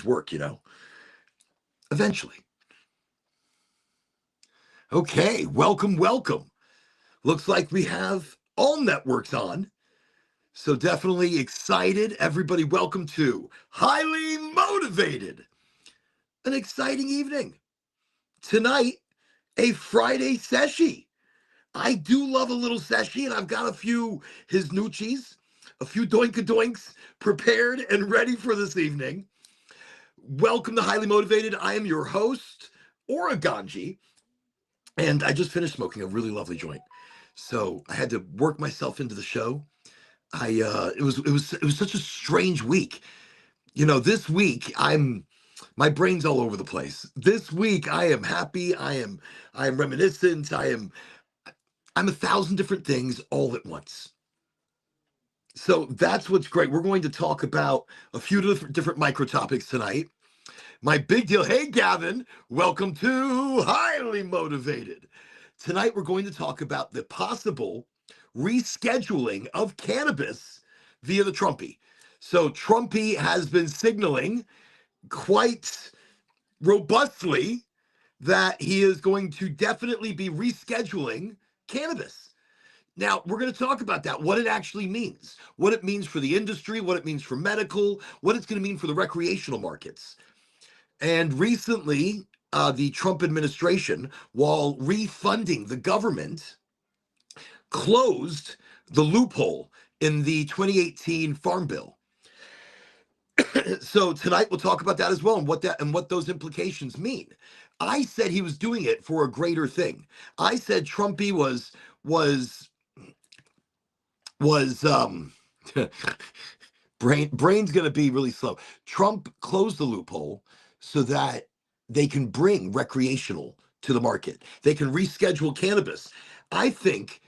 things work, eventually. Okay, welcome. Looks like we have all networks on. So definitely excited. Everybody, welcome to Highly Motivated. An exciting evening. Tonight, a Friday Seshy. I do love a little Seshy, and I've got a few his noochies, a few doinka-doinks prepared and ready for this evening. Welcome to Highly Motivated. I am your host, Oregonji, and I just finished smoking a really lovely joint. So I had to work myself into the show. It was such a strange week. This week my brain's all over the place. This week I am happy. I am reminiscent. I'm 1,000 different things all at once. So that's what's great. We're going to talk about a few different micro topics tonight. My big deal. Hey, Gavin, welcome to Highly Motivated. Tonight, we're going to talk about the possible rescheduling of cannabis via the Trumpy. So Trumpy has been signaling quite robustly that he is going to definitely be rescheduling cannabis. Now, we're going to talk about that, what it actually means, what it means for the industry, what it means for medical, what it's going to mean for the recreational markets. And recently, the Trump administration, while refunding the government, closed the loophole in the 2018 Farm Bill. So tonight we'll talk about that as well, and what those implications mean. I said he was doing it for a greater thing. I said Trumpy was brain's going to be really slow. Trump closed the loophole so that they can bring recreational to the market. They can reschedule cannabis. I think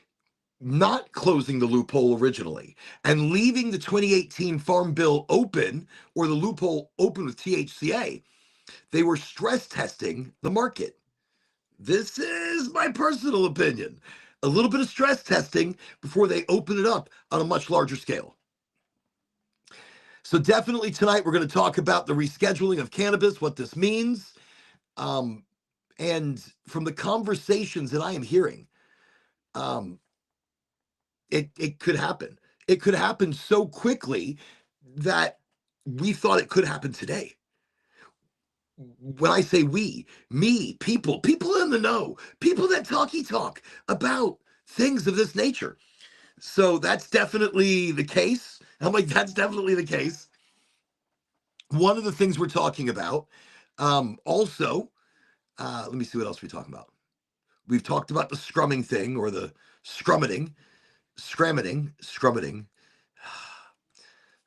not closing the loophole originally and leaving the 2018 Farm Bill open, or the loophole open with THCA, they were stress testing the market. This is my personal opinion. A little bit of stress testing before they open it up on a much larger scale. So definitely tonight we're going to talk about the rescheduling of cannabis, what this means. And from the conversations that I am hearing, it could happen. It could happen so quickly that we thought it could happen today. When I say we, me, people in the know, people that talk about things of this nature. So that's definitely the case. I'm like, that's definitely the case. One of the things we're talking about, also, let me see what else we're talking about. We've talked about the scrumming thing, or the scrummeting.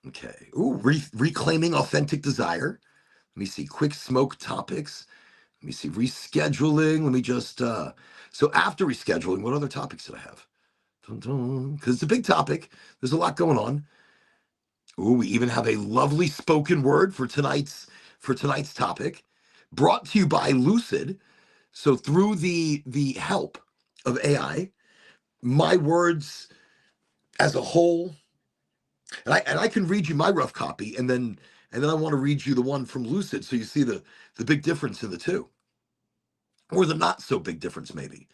Okay. Ooh, reclaiming authentic desire. Let me see. Quick smoke topics. Let me see. Rescheduling. Let me just, so after rescheduling, what other topics did I have? Because it's a big topic. There's a lot going on. Ooh, we even have a lovely spoken word for tonight's topic, brought to you by Lucid. So through the help of AI, my words as a whole, and I can read you my rough copy, and then I want to read you the one from Lucid, so you see the big difference in the two, or the not so big difference maybe.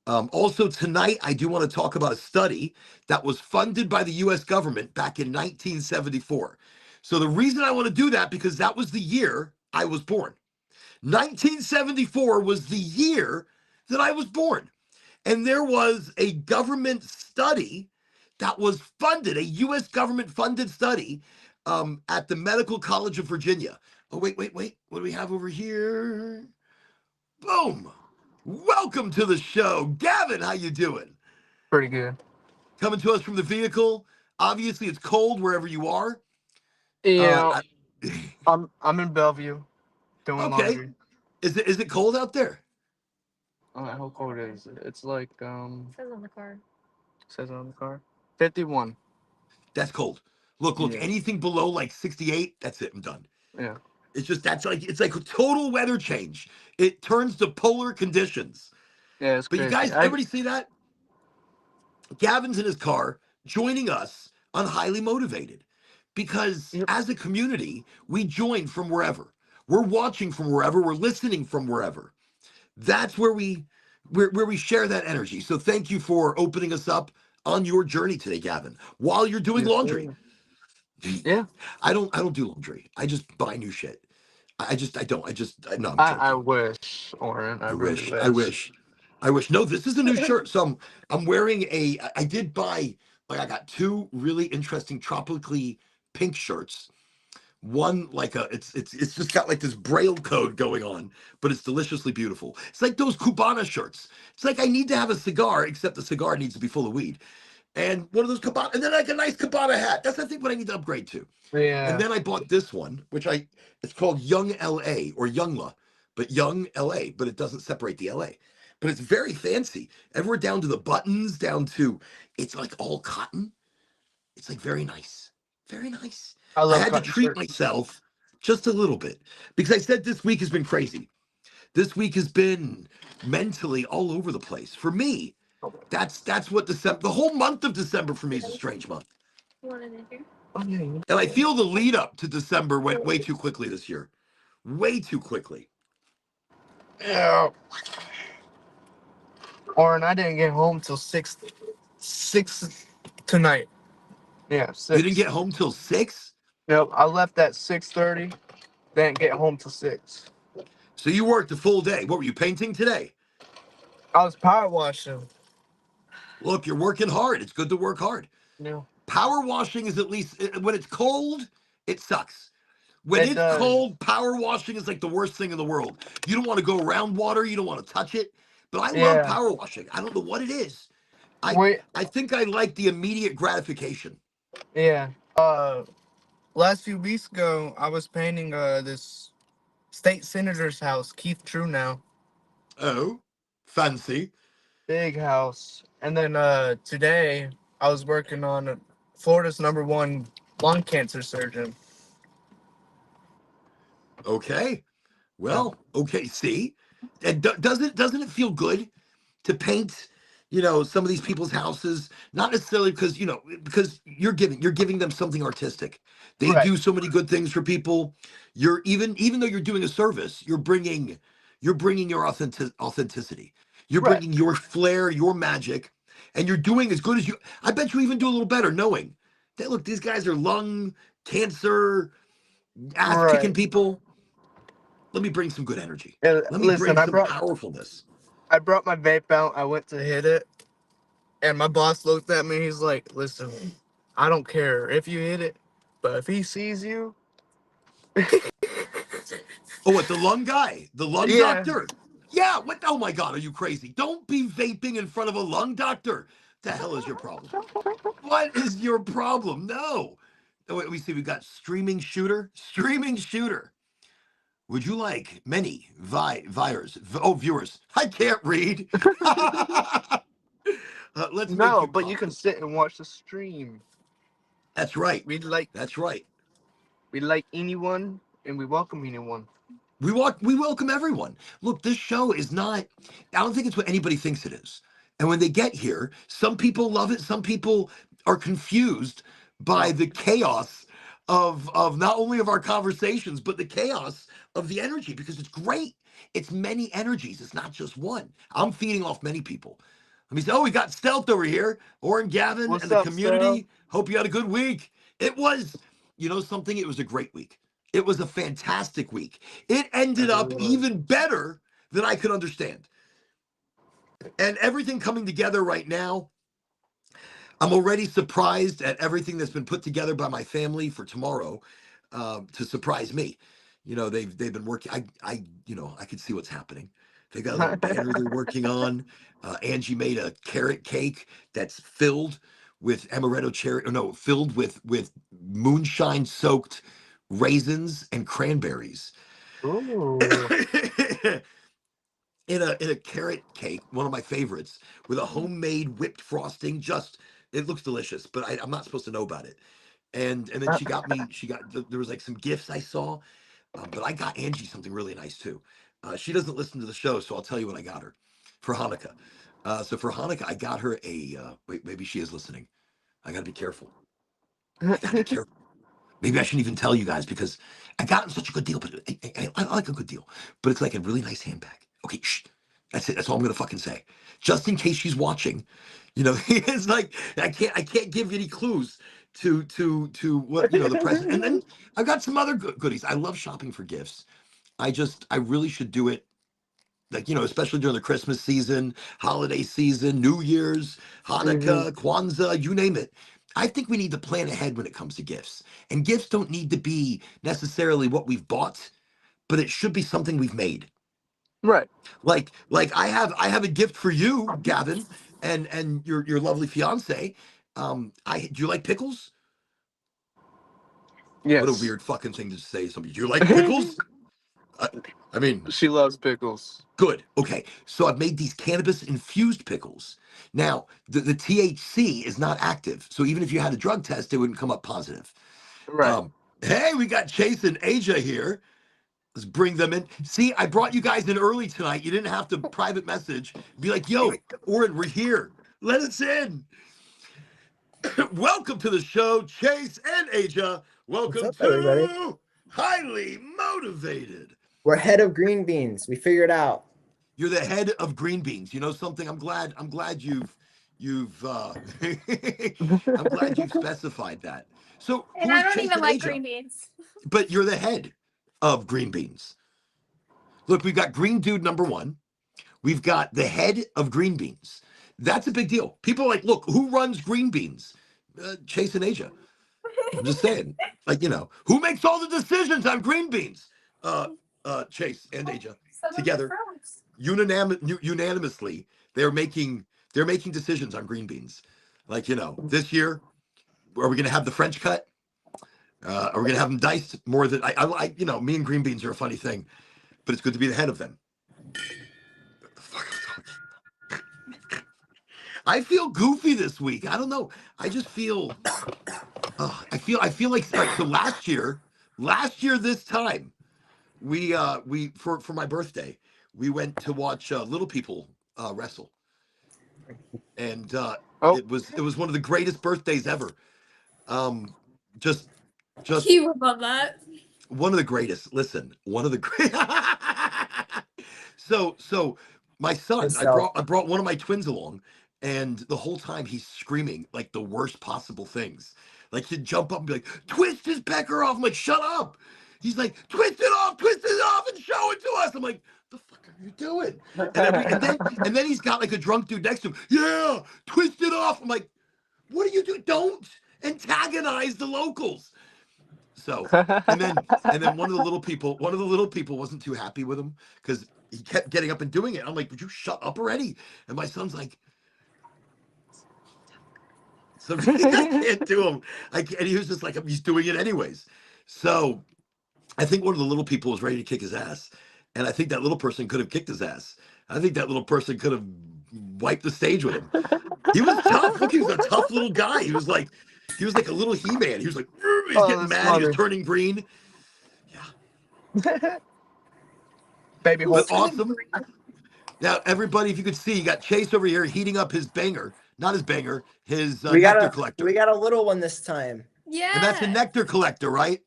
Also tonight, I do want to talk about a study that was funded by the U.S. government back in 1974. So the reason I want to do that, because that was the year I was born. 1974 was the year that I was born. And there was a government study that was funded, a U.S. government funded study at the Medical College of Virginia. Oh, wait. What do we have over here? Boom. Welcome to the show. Gavin, how you doing? Pretty good. Coming to us from the vehicle. Obviously, it's cold wherever you are. Yeah, I'm in Bellevue doing Okay. laundry. Is it cold out there? How cold is it? It's like Says on the car. says on the car. 51. That's cold. Look, Yeah. anything below like 68, that's it. I'm done. Yeah. It's just, it's like a total weather change. It turns to polar conditions. Yeah, it's But you crazy. guys, everybody see that? Gavin's in his car joining us on Highly Motivated, because Yep. as a community, we join from wherever. We're watching from wherever, we're listening from wherever. That's where we share that energy. So thank you for opening us up on your journey today, Gavin. While you're doing Yes, laundry. sir. Yeah. I don't do laundry. I just buy new shit. I don't. No, I'm I joking. wish, Oren. I I really wish. I wish. wish. I wish. No, this is a new shirt. So I'm wearing I did buy, like, I got two really interesting tropically pink shirts. One, like, it's just got like this braille code going on, but it's deliciously beautiful. It's like those Cubana shirts. It's like I need to have a cigar, except the cigar needs to be full of weed. And one of those Cabana, and then like a nice Cabana hat. That's, I think, what I need to upgrade to. And Yeah. then I bought this one, it's called Young LA or Youngla, but Young LA, but it doesn't separate the LA. But it's very fancy. Everywhere down to the buttons, down to, it's like all cotton. It's like very nice. Very nice. I I love had to cotton treat shirts. myself just a little bit because I said this week has been crazy. This week has been mentally all over the place. For me, that's what December, the whole month of December for me is a strange month. Oh, yeah. And I feel the lead up to December went way too quickly this year. Way too quickly. Yeah. Oren, I didn't get home till six tonight. Yeah, You didn't 6. get home till 6? Yep. I left at 6:30. Didn't get home till 6. So you worked a full day. What were you painting today? I was power washing. Look, you're working hard. It's good to work hard. Yeah. Power washing is, at least when it's cold, it sucks. When It it's does. cold, power washing is like the worst thing in the world. You don't want to go around water, you don't want to touch it. But I love Yeah. power washing. I don't know what it is. I Wait. I think I like the immediate gratification. Yeah. Last few weeks ago, I was painting this state senator's house, Keith True now. Oh, fancy. Big house. And then today I was working on Florida's #1 lung cancer surgeon. Okay. Yeah. Well, okay, see? And doesn't it feel good to paint, some of these people's houses? Not necessarily because, because you're giving them something artistic. They Right. do so many good things for people. You're, even though you're doing a service, you're bringing your authenticity. You're Right. bringing your flair, your magic, and you're doing as good as you. I bet you even do a little better knowing that, look, these guys are lung cancer ass kicking Right. people. Let me bring some good energy. And Let me listen, bring some powerfulness. I brought my vape out. I went to hit it, and my boss looked at me. He's like, "Listen, I don't care if you hit it, but if he sees you, Oh, what, the lung guy? The lung yeah, doctor? Yeah, what? Oh my God, are you crazy? Don't be vaping in front of a lung doctor. The hell is your problem? What is your problem? No. Oh, wait, let me see. We got streaming shooter. Streaming shooter. Would you like many viewers? I can't read. Let's make no, you but you can comment. sit and watch the stream. That's right. We like That's right. we like anyone, and we welcome anyone. We welcome everyone. Look, this show is not, I don't think it's what anybody thinks it is. And when they get here, some people love it, some people are confused by No. the chaos of not only of our conversations, but the chaos of the energy, because it's great. It's many energies. It's not just one. I'm feeding off many people. Let me say, oh, we got Stealth over here, Oren, Gavin, What's and the up, Steph? community. Hope you had a good week. It was, something, it was a great week. It was a fantastic week. It ended It up really was. even better than I could understand. And everything coming together right now, I'm already surprised at everything that's been put together by my family for tomorrow, to surprise me. They've been working. I could see what's happening. They got a little banner they're working on. Angie made a carrot cake that's filled with amaretto cherry. Or no, filled with moonshine soaked raisins and cranberries. Ooh. In a carrot cake, one of my favorites, with a homemade whipped frosting. Just, it looks delicious, but I'm not supposed to know about it. And then there was like some gifts I saw, but I got Angie something really nice too. She doesn't listen to the show, so I'll tell you what I got her for Hanukkah. So for Hanukkah, I got her a wait. Maybe she is listening. I got to be careful. I got to be careful. Maybe I shouldn't even tell you guys because I got in such a good deal, but I like a good deal. But it's like a really nice handbag. Okay, shh. That's it. That's all I'm gonna fucking say. Just in case she's watching, it's like I can't give you any clues to what the present. And then I've got some other goodies. I love shopping for gifts. I really should do it like especially during the Christmas season, holiday season, New Year's, Hmm. Hanukkah, Kwanzaa, you name it. I think we need to plan ahead when it comes to gifts. And gifts don't need to be necessarily what we've bought, but it should be something we've made. Right. Like I have a gift for you, Gavin, and your lovely fiance. I Do you like pickles? What a Yes. weird fucking thing to say to somebody. Do you like pickles? I, I mean, She loves pickles. good. Okay. So I've made these cannabis infused pickles. Now, the THC is not active. So even if you had a drug test, it wouldn't come up positive. Right. Hey, we got Chase and Asia here. Let's bring them in. See, I brought you guys in early tonight. You didn't have to private message. Be like, yo, Oren, we're here. Let us in. Welcome to the show, Chase and Asia. What's Welcome up, everybody? to Highly Motivated. We're head of green beans. We figured out. You're the head of green beans. You know something? I'm glad you've I'm glad you've specified that. So And who I is don't Chase even and like Asia? green beans. But you're the head of green beans. Look, we've got green dude number one. We've got the head of green beans. That's a big deal. People are like, look, who runs green beans? Chase and Asia. I'm just saying, like, who makes all the decisions on green beans? Chase and Asia Some of the together, frogs. unanimously, they're making decisions on green beans. Like, this year, are we going to have the French cut? Are we going to have them diced more than me and green beans are a funny thing, but it's good to be the head of them. What the fuck am I talking about? I feel goofy this week. I don't know. I just feel. I feel like all right. So last year this time, we for my birthday, we went to watch little people wrestle, and Oh. it was one of the greatest birthdays ever. Um, just just You would love that. one of the greatest. Listen, one of the great. So my son, I Himself. brought one of my twins along, and the whole time he's screaming like the worst possible things. Like he'd jump up and be like, "Twist his pecker off." I'm like, "Shut up!" He's like, twist it off, and show it to us." I'm like, "The fuck are you doing?" And then he's got like a drunk dude next to him. Yeah, twist it off. I'm like, "What are you doing? Don't antagonize the locals." So and then one of the little people wasn't too happy with him because he kept getting up and doing it. I'm like, "Would you shut up already?" And my son's like, "So I can't do him." And he was just like, "He's doing it anyways." So I think one of the little people was ready to kick his ass, and I think that little person could have kicked his ass. I think that little person could have wiped the stage with him. He was tough. Look, he was a tough little guy. He was like a little He-Man. He was like, he's Oh, getting that's mad. He was funny. turning green. Yeah. Baby But Hulk. awesome. Now, everybody, if you could see, you got Chase over here heating up his banger, not his banger, his We got nectar a collector. we got a little one this time. Yeah. And that's a nectar collector, right?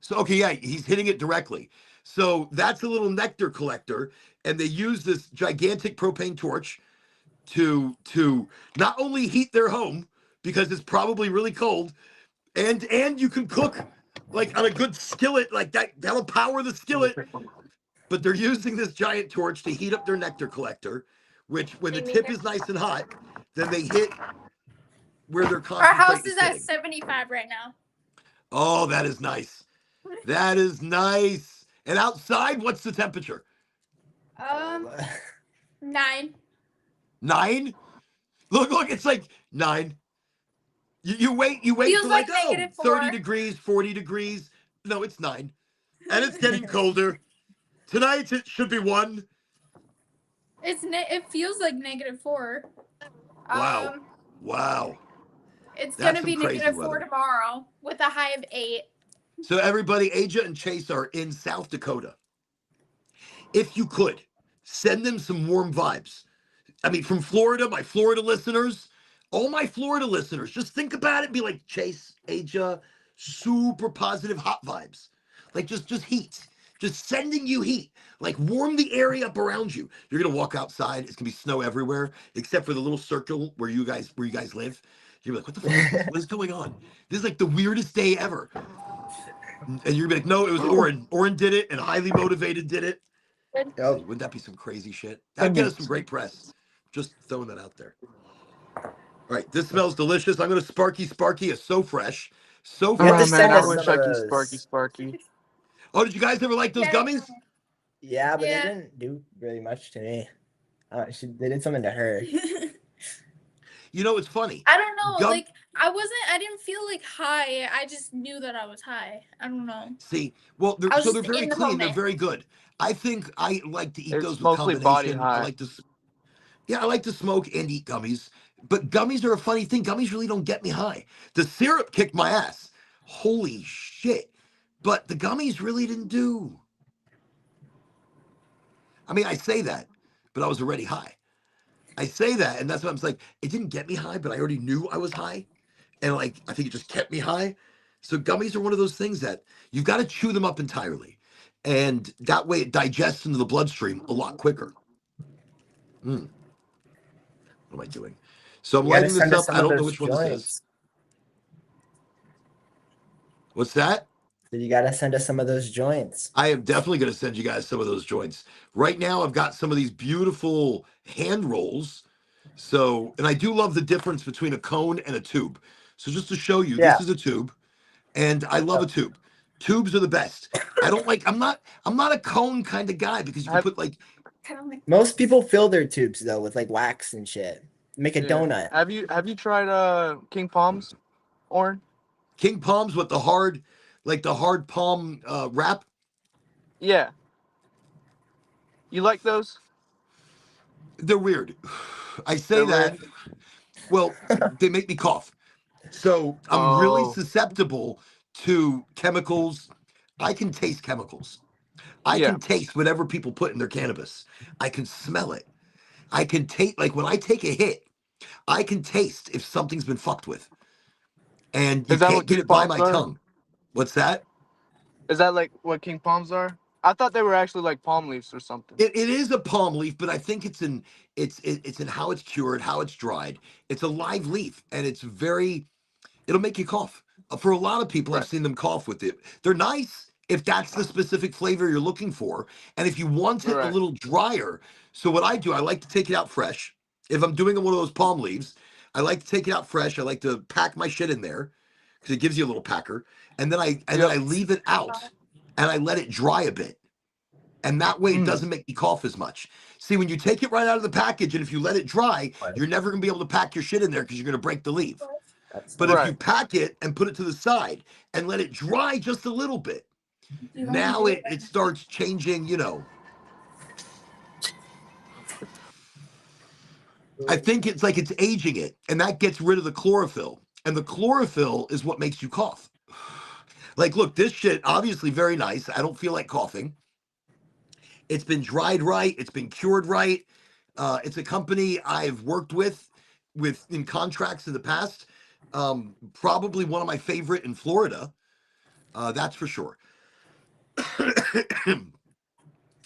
So, okay, yeah, he's hitting it directly. So that's a little nectar collector. And they use this gigantic propane torch to not only heat their home because it's probably really cold, and you can cook like on a good skillet like that. That'll power the skillet. But they're using this giant torch to heat up their nectar collector, which when the tip is nice and hot, then they hit where their Our house concentrate is is at sitting. 75 right now. Oh, that is nice. That is nice. And outside, what's the temperature? 9. 9? Look, it's like 9. You wait Feels for like like -4. 30 degrees, 40 degrees. No, it's 9. And it's getting colder. Tonight it should be 1. It feels like -4. Wow. Wow. It's That's gonna be some crazy -4 weather. tomorrow with a high of 8. So everybody, Asia and Chase are in South Dakota. If you could, send them some warm vibes. I mean, from Florida, my Florida listeners, all my Florida listeners, just think about it and be like, Chase, Asia, super positive hot vibes, like just heat, just sending you heat, like warm the area up around you. You're gonna walk outside, it's gonna be snow everywhere except for the little circle where you guys live. You're like, what the fuck is this? What is going on? This is like the weirdest day ever. And you're gonna be like, no, it was Oren. Oren did it, and highly motivated did it. Yep. Wouldn't that be some crazy shit? That'd get us some great press. Just throwing that out there. All right, this smells delicious. I'm gonna Sparky. It's so fresh. So You have fresh. to man, send I us wish some I of can Sparky those. Sparky. Oh, did you guys ever like those Yeah. gummies? Yeah, but Yeah. they didn't do really much to me. They did something to her. You know, it's funny. I don't know. Gum- Like I didn't feel like high. I just knew that I was high. I don't know. See, well, I was they're just very in the clean. They're moment. very good. I think I like to eat It's those with mostly body combination. high. Yeah, I like to smoke and eat gummies. But gummies are a funny thing. Gummies really don't get me high. The syrup kicked my ass. Holy shit. But the gummies really didn't do. I mean, I say that, but I was already high. I say that, and that's what I'm like. It didn't get me high, but I already knew I was high. And like, I think it just kept me high. So gummies are one of those things that you've got to chew them up entirely. And that way it digests into the bloodstream a lot quicker. What am I doing? So I'm You gotta lighting this send us up. some I of don't know those which one this is. joints. What's that? So you gotta send us some of those joints. I am definitely going to send you guys some of those joints. Right now, I've got some of these beautiful hand rolls. So, and I do love the difference between a cone and a tube. So just to show you, Yeah. this is a tube, and I love a tube. Tubes are the best. I don't like, I'm not a cone kind of guy because you can put like, Kind of like Most people fill their tubes though with like wax and shit. Make a Yeah. donut. Have you tried King Palms, Oren? King Palms with the hard, like the hard palm wrap. Yeah. You like those? They're weird. I say They're that, weird. well, they make me cough. So I'm really Oh. susceptible to chemicals. I can taste chemicals. I Yeah. can taste whatever people put in their cannabis. I can smell it. I can taste, like when I take a hit, I can taste if something's been fucked with. And you Is that can't what get King it by Palms my are? tongue. What's that? Is that like what King Palms are? I thought they were actually like palm leaves or something. It is a palm leaf, but I think it's in it's in how it's cured, how it's dried. It's a live leaf, and it's very, it'll make you cough. For a lot of people, I've Right. seen them cough with it. They're nice if that's the specific flavor you're looking for. And if you want it a Right. little drier, so what I do, I like to take it out fresh. If I'm doing one of those palm leaves, I like to take it out fresh. I like to pack my shit in there because it gives you a little packer. And then I leave it out and I let it dry a bit. And that way it doesn't make me cough as much. See, when you take it right out of the package and if you let it dry, you're never gonna be able to pack your shit in there because you're gonna break the leaf. But if you Right. pack it and put it to the side and let it dry just a little bit, you now it starts changing, I think it's like it's aging it, and that gets rid of the chlorophyll. And the chlorophyll is what makes you cough. Like, look, this shit, obviously very nice. I don't feel like coughing. It's been dried right, it's been cured right. It's a company I've worked with in contracts in the past. Probably one of my favorite in Florida. That's for sure.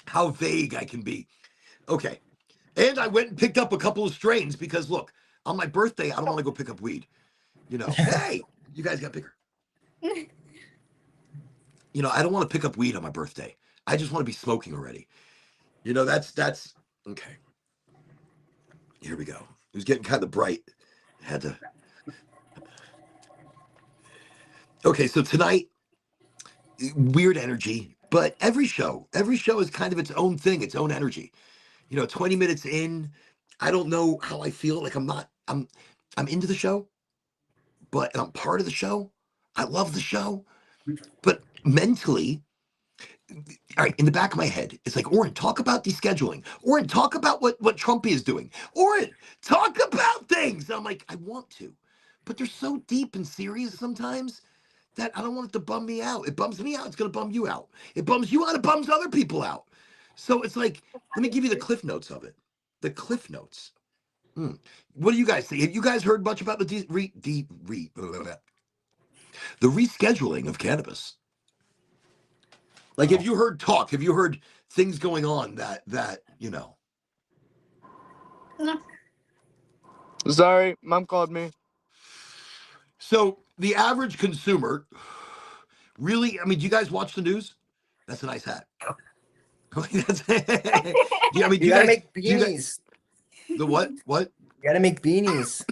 How vague I can be. Okay. And I went and picked up a couple of strains because look, on my birthday, I don't want to go pick up weed. Hey, you guys got bigger. I don't want to pick up weed on my birthday. I just want to be smoking already. That's okay. Here we go. It was getting kind of bright. Had to. Okay, so tonight, weird energy, but every show is kind of its own thing, its own energy. 20 minutes in, I don't know how I feel. Like I'm into the show, but I'm part of the show. I love the show, but mentally, all right, in the back of my head, it's like, Oren, talk about descheduling. Oren, talk about what Trump is doing. Oren, talk about things. I'm like, I want to, but they're so deep and serious sometimes that I don't want it to bum me out. It bums me out, it's going to bum you out. It bums you out, it bums other people out. So it's like, let me give you the cliff notes of it. The cliff notes. What do you guys think? Have you guys heard much about the The rescheduling of cannabis. Like, have you heard talk? Have you heard things going on that you know? No. Sorry, mom called me. So the average consumer really, I mean, do you guys watch the news? That's a nice hat. That's, do You you gotta guys make do you guys beanies. the what? What? You gotta make beanies.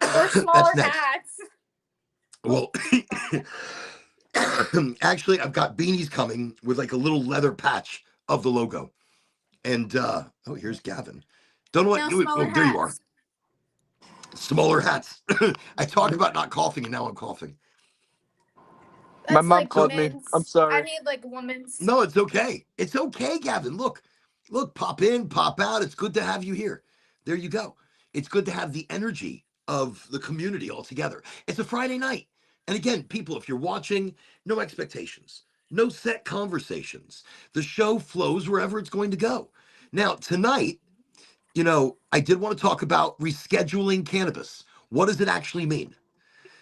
Or That's smaller next. hats. Well, actually, I've got beanies coming with like a little leather patch of the logo. And oh, here's Gavin. Don't know what. Now smaller Oh, there you are. hats. Smaller hats. I talk about not coughing, and now I'm coughing. My That's mom like called me. women's. I'm sorry. I need like women's. No, it's okay. It's okay, Gavin. Look, pop in, pop out. It's good to have you here. There you go. It's good to have the energy of the community all together. It's a Friday night. And again, people, if you're watching, no expectations, no set conversations. The show flows wherever it's going to go. Now, tonight, you know, I did want to talk about rescheduling cannabis. What does it actually mean?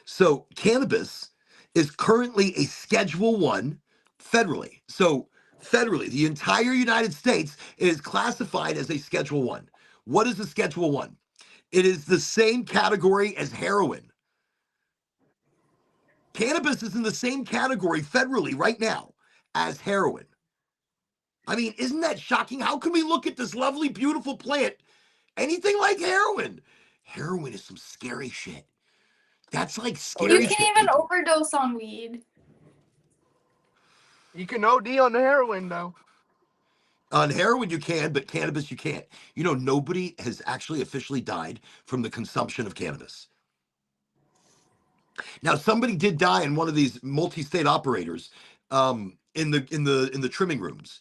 So, cannabis is currently a Schedule 1 federally. So, federally, the entire United States is classified as a Schedule 1. What is a Schedule 1? It is the same category as heroin. Cannabis is in the same category federally right now as heroin. I mean, isn't that shocking? How can we look at this lovely, beautiful plant anything like heroin? Heroin is some scary shit. That's like You scary can't shit, even people. overdose on weed. You can OD on the heroin though. On heroin, you can, but cannabis, you can't. You know, nobody has actually officially died from the consumption of cannabis. Now, somebody did die in one of these multi-state operators in the trimming rooms.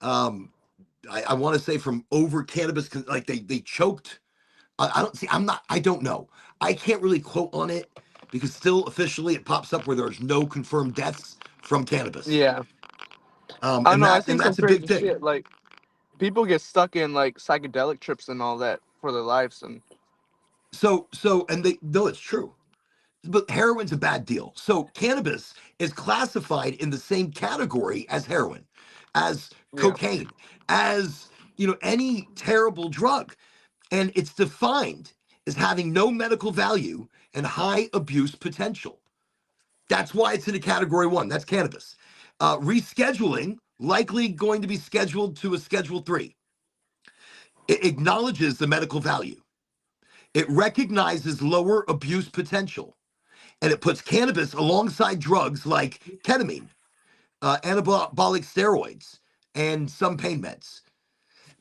I want to say from over cannabis, like they choked. I don't see. I don't know. I can't really quote on it because still officially it pops up where there's no confirmed deaths from cannabis. Yeah. I And know. I seen some that's a big crazy thing. shit. Like people get stuck in like psychedelic trips and all that for their lives, and So and they no, it's true. But heroin's a bad deal. So cannabis is classified in the same category as heroin, as yeah. cocaine, as any terrible drug, and it's defined as having no medical value and high abuse potential. That's why it's in a category 1. That's cannabis. Rescheduling likely going to be scheduled to a Schedule 3. It acknowledges the medical value. It recognizes lower abuse potential, and it puts cannabis alongside drugs like ketamine, anabolic steroids, and some pain meds.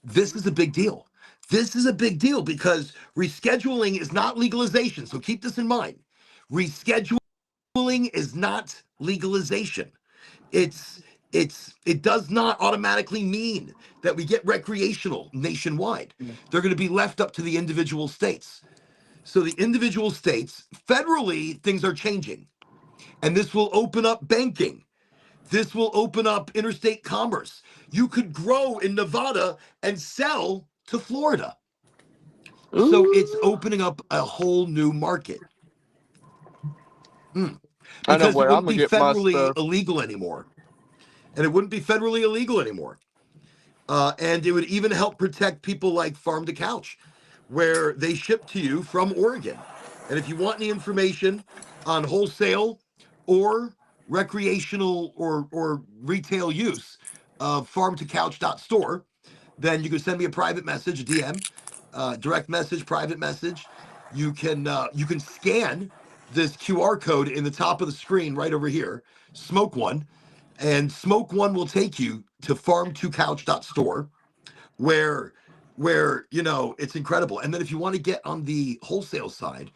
This is a big deal. This is a big deal because rescheduling is not legalization. So keep this in mind. Rescheduling is not legalization. It does not automatically mean that we get recreational nationwide. They're going to be left up to the individual states. So the individual states, federally, things are changing. And this will open up banking. This will open up interstate commerce. You could grow in Nevada and sell to Florida. So it's opening up a whole new market. I know Because it where I'm wouldn't gonna be get my federally stuff. illegal anymore. And it wouldn't be federally illegal anymore. And it would even help protect people like Farm to Couch, where they ship to you from Oregon. And if you want any information on wholesale or recreational or retail use of farm-to-couch.store, then you can send me a private message, a DM, direct message, private message. You can scan this QR code in the top of the screen right over here, smoke one, and smoke one will take you to farm2couch.store where it's incredible. And then if you want to get on the wholesale side,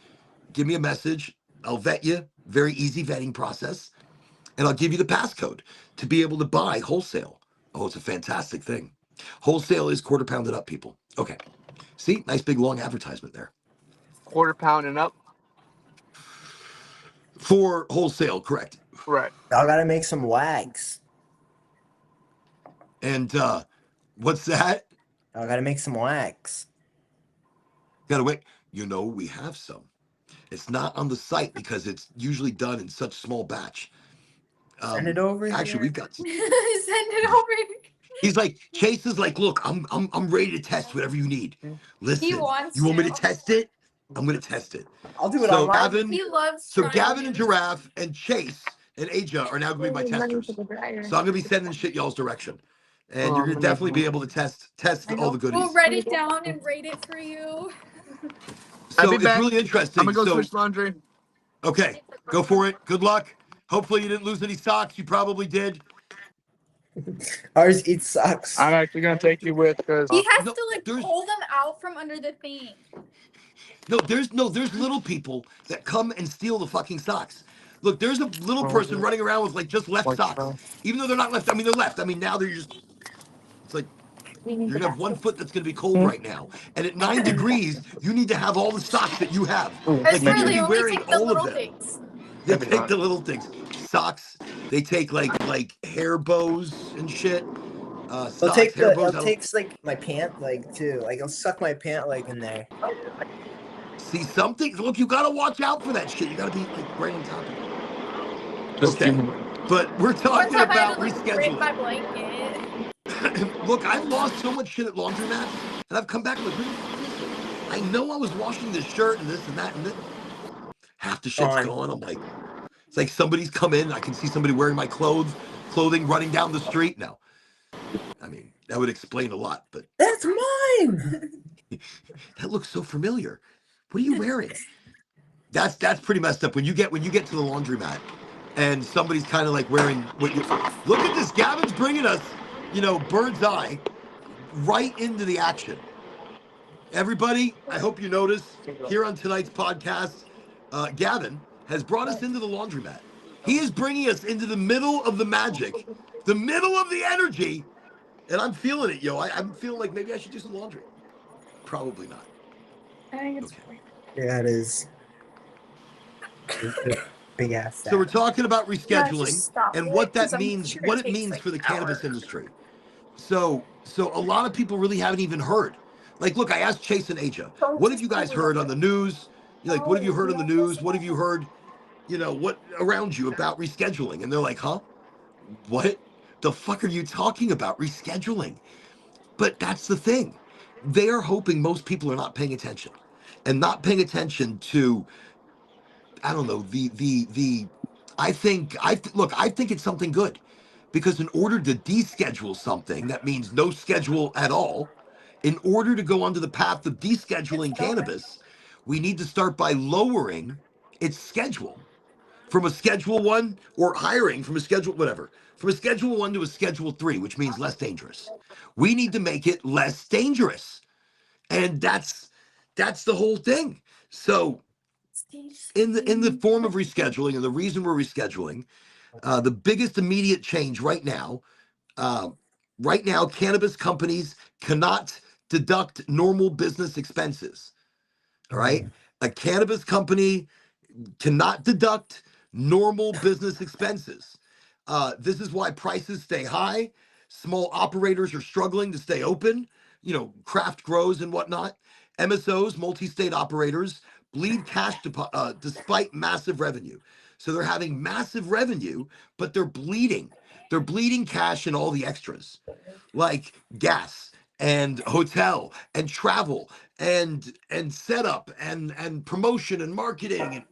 give me a message. I'll vet you. Very easy vetting process. And I'll give you the passcode to be able to buy wholesale. Oh, it's a fantastic thing. Wholesale is quarter pounded up, people. Okay. See, nice big long advertisement there. Quarter pound and up. For wholesale, correct. Right. Y'all gotta make some wags. And what's that? Y'all gotta make some wags. Gotta wait. We have some. It's not on the site because it's usually done in such small batch. Send it over Actually, here. we've got. Send it over. He's like, Chase is like, look, I'm ready to test whatever you need. He Listen, wants you want me to to. test it? I'm gonna test it. I'll do it So online. Gavin, He loves so trying Gavin and to. Giraffe and Chase and Aja are now gonna be my testers. So I'm gonna be sending shit y'all's direction, and you're gonna definitely be able to test all the We'll goodies. write it down and rate it for you. I'll So be it's back. really I'm interesting. gonna go So switch laundry. okay, go for it. Good luck. Hopefully you didn't lose any socks. You probably did. Ours eats socks. I'm actually gonna take you with because He has No, to like there's pull them out from under the thing. there's little people that come and steal the fucking socks. Look, there's a little person running around with like just left socks, even though they're not left. I mean, they're left. I mean, now they're just. It's like you're gonna have one foot that's gonna be cold right now, and at 9 degrees, you need to have all the socks that you have. It's Like you true. need to They be only wearing take the all of little them. things. They Maybe take not. the little things. Socks. They take like hair bows and shit. It'll Socks, take hair the. bows. It'll take like my pant leg too. Like it'll suck my pant leg in there. See something. Look, you gotta watch out for that shit. You gotta be like right on top of it. Just Okay, but we're One talking time I had about to like rip my rescheduling. blanket. Look, I've lost so much shit at laundromats, and I've come back. I'm like, where the fuck is it? I know I was washing this shirt and this and that, and then half the shit's gone. I'm like, it's like somebody's come in. I can see somebody wearing my clothing running down the street. No, I mean that would explain a lot, but That's mine. that looks so familiar. What are you wearing? That's pretty messed up. When you get to the laundromat, and somebody's kind of like wearing what you look at this. Gavin's bringing us, bird's eye, right into the action. Everybody, I hope you notice here on tonight's podcast, Gavin has brought us into the laundromat. He is bringing us into the middle of the magic, the middle of the energy, and I'm feeling it, yo. I'm feeling like maybe I should do some laundry. Probably not. Okay. Yeah, it is. Big ass. So we're talking about Yeah, rescheduling just stop and it, what that 'cause I'm means, sure what it it takes, means like, for the cannabis hours. industry. So a lot of people really haven't even heard. Like, look, I asked Chase and Aja, what have you guys heard on the news? Like, what have you heard on the news? What have you heard, what around you about rescheduling? And they're like, huh? What the fuck are you talking about? Rescheduling. But that's the thing. They are hoping most people are not paying attention and not paying attention to, I don't know, I think, I think it's something good because in order to deschedule something, that means no schedule at all. In order to go onto the path of descheduling cannabis, we need to start by lowering its schedule from a schedule one or hiring from a schedule, whatever, from a schedule one to a schedule three, which means less dangerous. We need to make it less dangerous. And that's the whole thing. So in the form of rescheduling, and the reason we're rescheduling, the biggest immediate change uh, right now, cannabis companies cannot deduct normal business expenses. All right, a cannabis company cannot deduct normal business expenses. This is why prices stay high. Small operators are struggling to stay open. Craft grows and whatnot. MSOs, multi-state operators, bleed cash despite massive revenue. So they're having massive revenue, but they're bleeding. They're bleeding cash and all the extras, like gas and hotel and travel and setup and promotion and marketing. And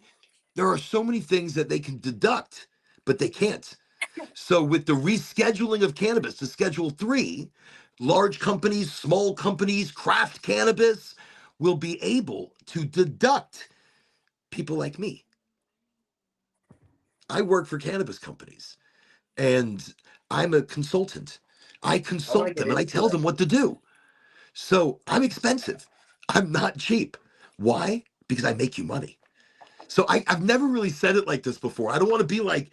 there are so many things that they can deduct, but they can't. So with the rescheduling of cannabis to Schedule 3, large companies, small companies, craft cannabis will be able to deduct people like me. I work for cannabis companies and I'm a consultant. I consult them and I tell them what to do. So I'm expensive. I'm not cheap. Why? Because I make you money. So I've never really said it like this before. I don't want to be like,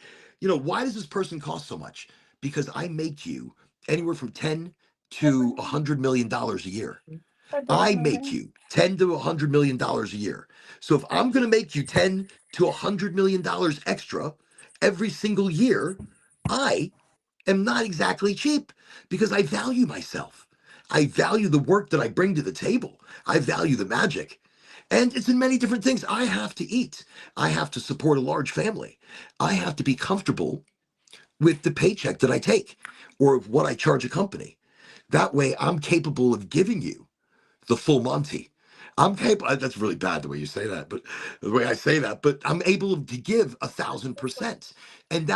why does this person cost so much? Because I make you anywhere from 10 to $100 million a year. I make you 10 to $100 million a year. So if I'm going to make you 10 to $100 million extra every single year, I am not exactly cheap because I value myself. I value the work that I bring to the table. I value the magic. And it's in many different things. I have to eat. I have to support a large family. I have to be comfortable with the paycheck that I take or what I charge a company. That way I'm capable of giving you the full Monty. I'm capable. That's really bad the way you say that, but the way I say that, but I'm able to give 1,000%. And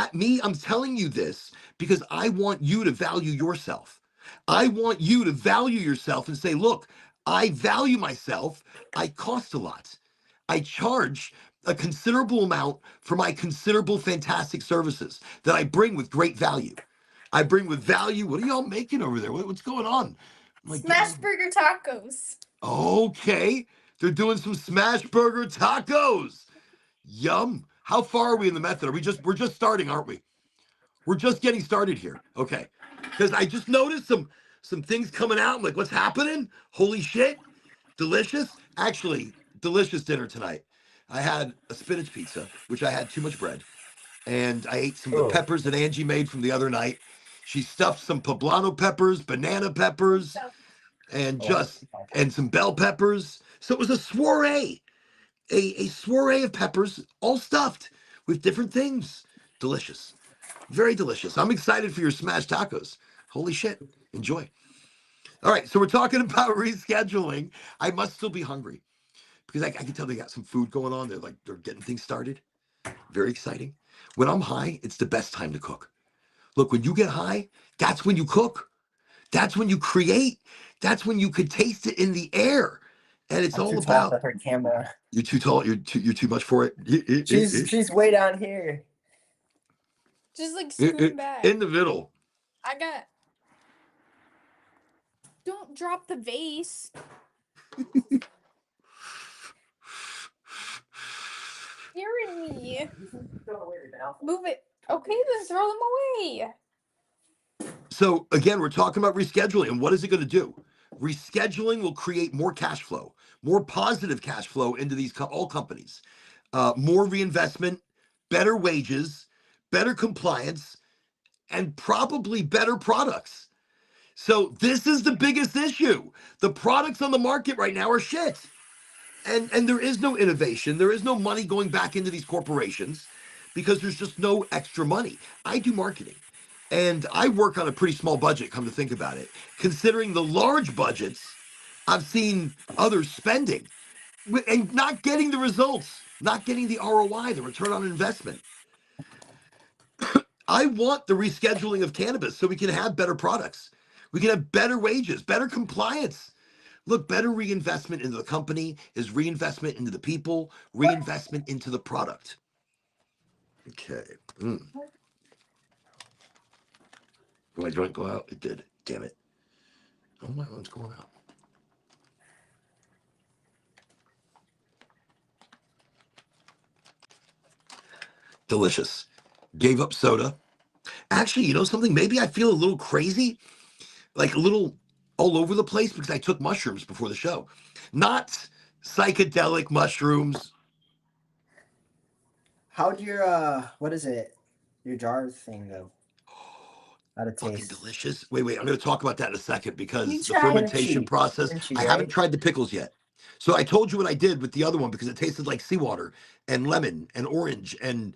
I'm telling you this because I want you to value yourself. I want you to value yourself and say, look, I value myself. I cost a lot. I charge a considerable amount for my considerable, fantastic services that I bring with great value. I bring with value. What are y'all making over there? What's going on? Smash burger tacos. Okay, they're doing some smash burger tacos. Yum. How far are we in the method? We're just starting, aren't we? We're just getting started here. Okay. Because I just noticed some things coming out. I'm like, what's happening? Holy shit. Delicious. Actually, delicious dinner tonight. I had a spinach pizza, which I had too much bread. And I ate some of the peppers that Angie made from the other night. She stuffed some poblano peppers, banana peppers, and some bell peppers. So it was a soiree, a soiree of peppers, all stuffed with different things. Delicious, very delicious. I'm excited for your smashed tacos. Holy shit, enjoy. All right, so we're talking about rescheduling. I must still be hungry because I can tell they got some food going on. They're getting things started. Very exciting. When I'm high, it's the best time to cook. Look, when you get high, that's when you cook. That's when you create. That's when you could taste it in the air. And it's I'm all too tall about for her camera. you're too tall. You're too much for it. She's way down here. Just like scoot back. In the middle. Don't drop the vase. Scaring me. Move it. Okay, then throw them away. So again, we're talking about rescheduling, and what is it going to do? Rescheduling will create more cash flow, more positive cash flow into these all companies, more reinvestment, better wages, better compliance, and probably better products. So this is the biggest issue. The products on the market right now are shit. And there is no innovation. There is no money going back into these corporations because there's just no extra money. I do marketing and I work on a pretty small budget, come to think about it. Considering the large budgets I've seen others spending and not getting the results, not getting the ROI, the return on investment. I want the rescheduling of cannabis so we can have better products. We can have better wages, better compliance. Look, better reinvestment into the company is reinvestment into the people, reinvestment into the product. Okay. Will my joint go out? It did. Damn it. Oh my, what's going out? Delicious. Gave up soda. Actually, you know something? Maybe I feel a little crazy, like a little all over the place because I took mushrooms before the show. Not psychedelic mushrooms. How'd your what is it? Your jar thing go? How'd it Fucking taste? delicious. Wait. I'm going to talk about that in a second because You the tried fermentation Kimchi. process. Kimchi, I haven't right? tried the pickles yet. So I told you what I did with the other one because it tasted like seawater and lemon and orange and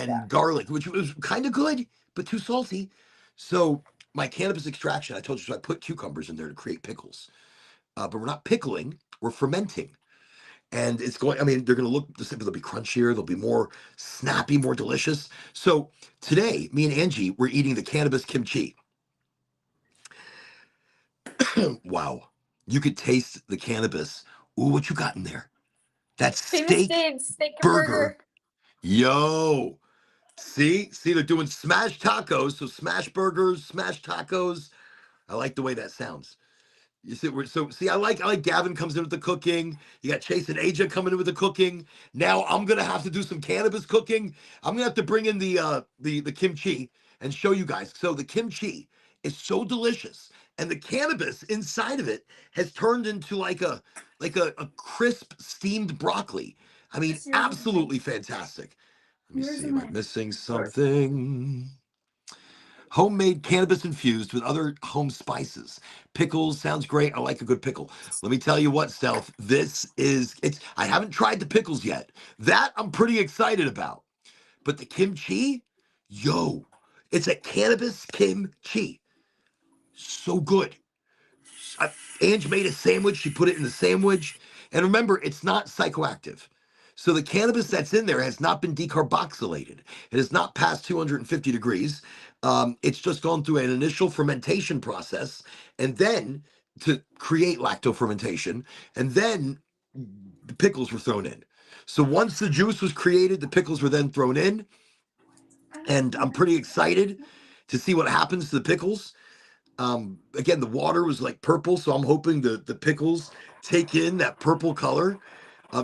Yeah. garlic, which was kind of good but too salty. So my cannabis extraction, I told you, so I put cucumbers in there to create pickles. But we're not pickling; we're fermenting. And it's going, I mean, they're going to look the same, but they'll be crunchier, they'll be more snappy, more delicious. So today, me and Angie, we're eating the cannabis kimchi. Wow. You could taste the cannabis. Ooh, what you got in there? That famous steak Dave's steak and burger. burger. Yo. See, they're doing smash tacos. So smash burgers, smash tacos. I like the way that sounds. You see, I like Gavin comes in with the cooking. You got Chase and Aja coming in with the cooking. Now I'm gonna have to do some cannabis cooking. I'm gonna have to bring in the kimchi and show you guys. So the kimchi is so delicious, and the cannabis inside of it has turned into like a crisp steamed broccoli. I mean, It's yours and mine. absolutely fantastic. Let me Yours see. and Am I mine. missing something? Homemade cannabis infused with other home spices. Pickles sounds great. I like a good pickle. Let me tell you what, Stealth. I haven't tried the pickles yet. That I'm pretty excited about. But the kimchi, yo, it's a cannabis kimchi. So good. Ange made a sandwich. She put it in the sandwich. And remember, it's not psychoactive. So the cannabis that's in there has not been decarboxylated. It has not passed 250 degrees. It's just gone through an initial fermentation process and then to create lactofermentation. And then the pickles were thrown in. So once the juice was created, the pickles were then thrown in. And I'm pretty excited to see what happens to the pickles. Again, the water was like purple, so I'm hoping the pickles take in that purple color,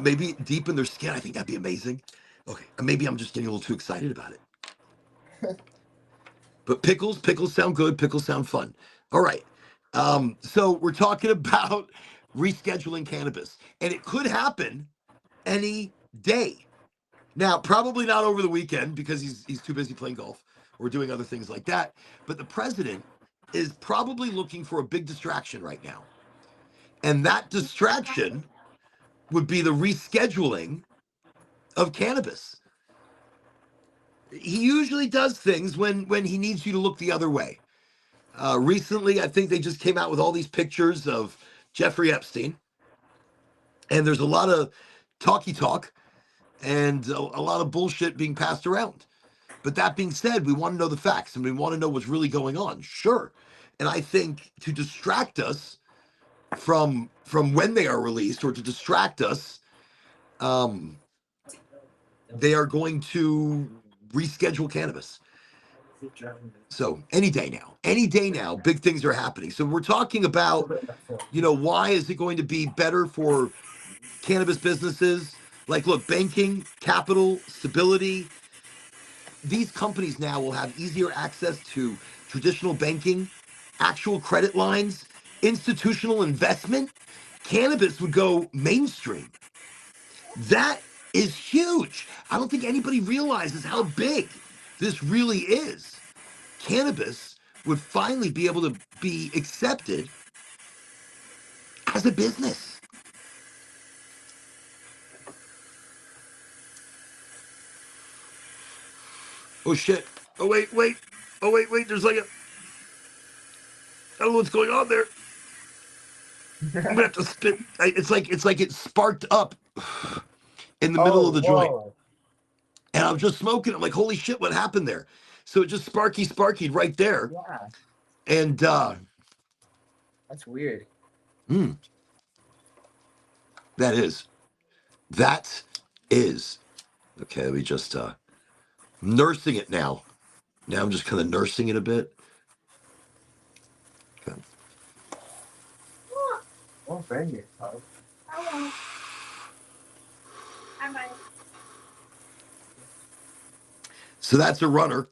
maybe deepen their skin. I think that'd be amazing. Okay, maybe I'm just getting a little too excited about it. But pickles sound good. Pickles sound fun. All right. So we're talking about rescheduling cannabis, and it could happen any day. Now, probably not over the weekend because he's too busy playing golf or doing other things like that. But the president is probably looking for a big distraction right now. And that distraction would be the rescheduling of cannabis. He usually does things when he needs you to look the other way. Recently, I think they just came out with all these pictures of Jeffrey Epstein. And there's a lot of talky-talk and a lot of bullshit being passed around. But that being said, we want to know the facts and we want to know what's really going on. Sure. And I think to distract us from when they are released or to distract us, they are going to reschedule cannabis. So any day now, big things are happening. So we're talking about, why is it going to be better for cannabis businesses? Like, look, banking, capital, stability. These companies now will have easier access to traditional banking, actual credit lines, institutional investment. Cannabis would go mainstream. That is huge. I don't think anybody realizes how big this really is. Cannabis would finally be able to be accepted as a business. Oh shit. Oh wait. Oh wait. There's like I don't know what's going on there. I'm gonna have to spit. It's like it sparked up in the middle of the joint. And I'm just smoking. I'm like, holy shit, what happened there? So it just sparkied right there. Yeah. And That's weird. That is. Okay, let me just nursing it now. Now I'm just kind of nursing it a bit. Okay. Oh, friend you. I won't. I might. So that's a runner.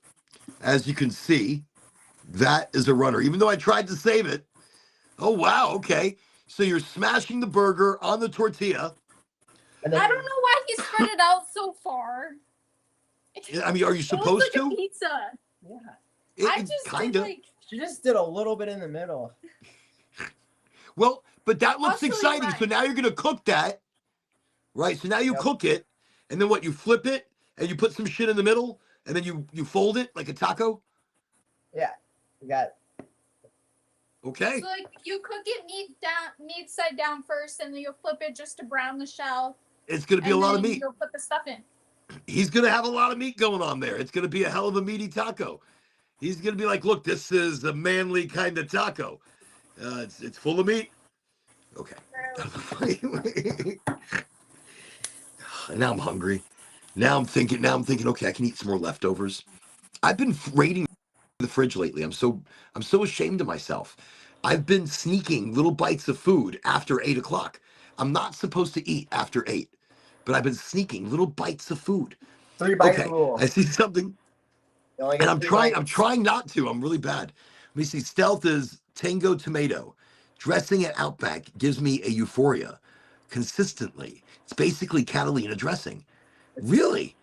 As you can see, that is a runner. Even though I tried to save it. Oh, wow. Okay. So you're smashing the burger on the tortilla. I don't know why he spread it out so far. I mean, are you supposed it was like to? a pizza. Yeah. I just kinda. did like. She just did a little bit in the middle. Well, but that looks Also, you're exciting. right. So now you're going to cook that. Right. So now you cook it. And then what? You flip it and you put some shit in the middle. And then you fold it like a taco. Yeah. We got. Okay. So like you cook it meat side down first, and then you'll flip it just to brown the shell. It's going to be a lot of meat. You'll put the stuff in. He's going to have a lot of meat going on there. It's going to be a hell of a meaty taco. He's going to be like, look, this is a manly kind of taco. It's full of meat. Okay. Now I'm hungry. Now I'm thinking, okay, I can eat some more leftovers. I've been raiding the fridge lately. I'm so ashamed of myself. I've been sneaking little bites of food after 8 o'clock. I'm not supposed to eat after 8, but I've been sneaking little bites of food. 3 bites Okay, rule. I see something, and I'm trying not to. I'm really bad. Let me see. Stealth is Tango tomato. Dressing at Outback gives me a euphoria consistently. It's basically Catalina dressing. Really?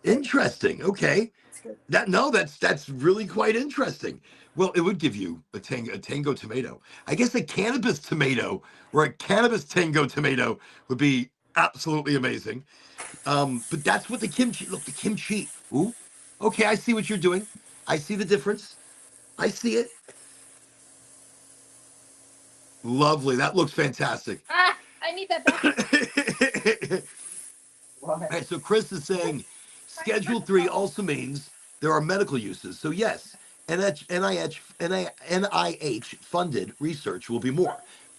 Interesting. Okay. That's really quite interesting. Well, it would give you a tango tomato. I guess a cannabis tomato or a cannabis tango tomato would be absolutely amazing. But that's what the kimchi. Look, the kimchi. Ooh, okay, I see what you're doing. I see the difference. I see it. Lovely. That looks fantastic. Ah, I need that back. All right, so Chris is saying Schedule 3 also means there are medical uses. So yes, NIH funded research will be more.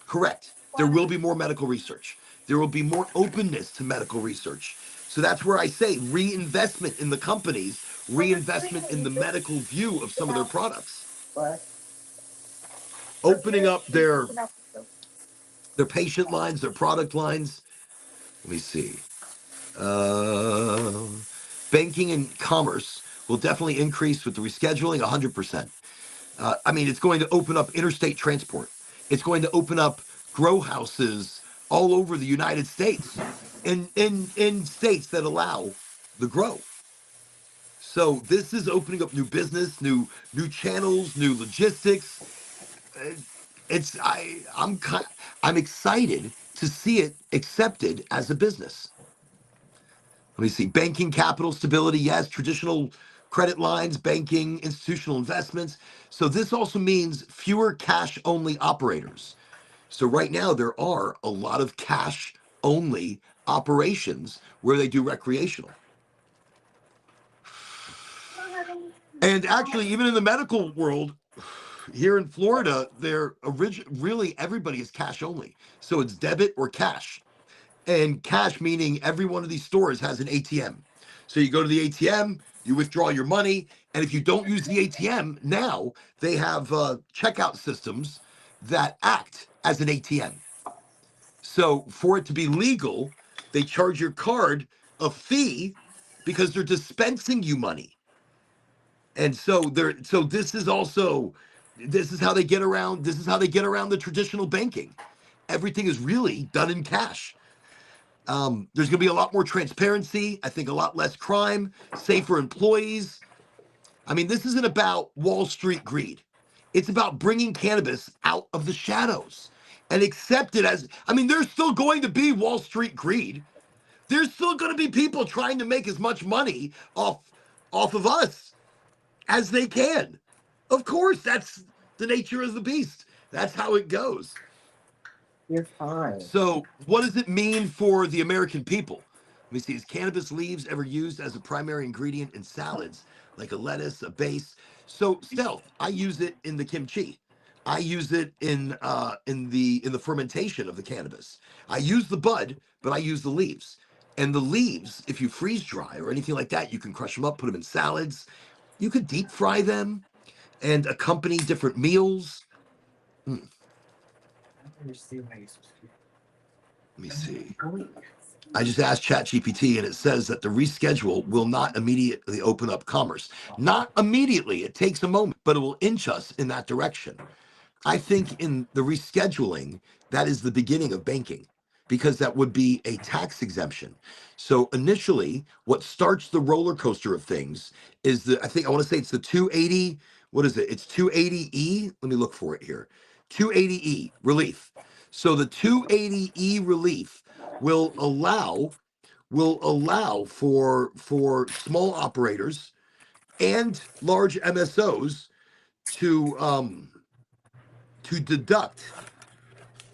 Correct. There will be more medical research. There will be more openness to medical research. So that's where I say reinvestment in the companies, reinvestment in the medical view of some of their products, opening up their patient lines, their product lines. Let me see. Uh, Banking and commerce will definitely increase with the rescheduling 100%. I mean, it's going to open up interstate transport. It's going to open up grow houses all over the United States in states that allow the grow. So this is opening up new business, new channels, new logistics. Uh, It's I'm excited to see it accepted as a business. Let me see. Banking capital stability, yes. Traditional credit lines, banking, institutional investments. So this also means fewer cash only operators. So right now there are a lot of cash only operations where they do recreational. And actually, even in the medical world, here in Florida, really everybody is cash only. So it's debit or cash. And cash meaning every one of these stores has an ATM. So you go to the ATM, you withdraw your money, and if you don't use the ATM now, they have checkout systems that act as an ATM. So for it to be legal, they charge your card a fee because they're dispensing you money. And so this is how they get around the traditional banking. Everything is really done in cash. There's going to be a lot more transparency. I think a lot less crime, safer employees. I mean, this isn't about Wall Street greed. It's about bringing cannabis out of the shadows and accept it as, I mean, there's still going to be Wall Street greed. There's still going to be people trying to make as much money off of us as they can. Of course, that's the nature of the beast. That's how it goes. You're fine. So, what does it mean for the American people? Let me see. Is cannabis leaves ever used as a primary ingredient in salads, like a lettuce, a base? So, stealth. I use it in the kimchi. I use it in the fermentation of the cannabis. I use the bud, but I use the leaves. And the leaves, if you freeze dry or anything like that, you can crush them up, put them in salads. You could deep fry them and accompany different meals. Let me see. I just asked ChatGPT and it says that the reschedule will not immediately open up commerce. Not immediately. It takes a moment, but it will inch us in that direction. I think in the rescheduling, that is the beginning of banking because that would be a tax exemption. So initially, what starts the roller coaster of things is I think I want to say it's the 280. What is it? It's 280E. Let me look for it here. 280E relief. So the 280E relief will allow for small operators and large MSOs to deduct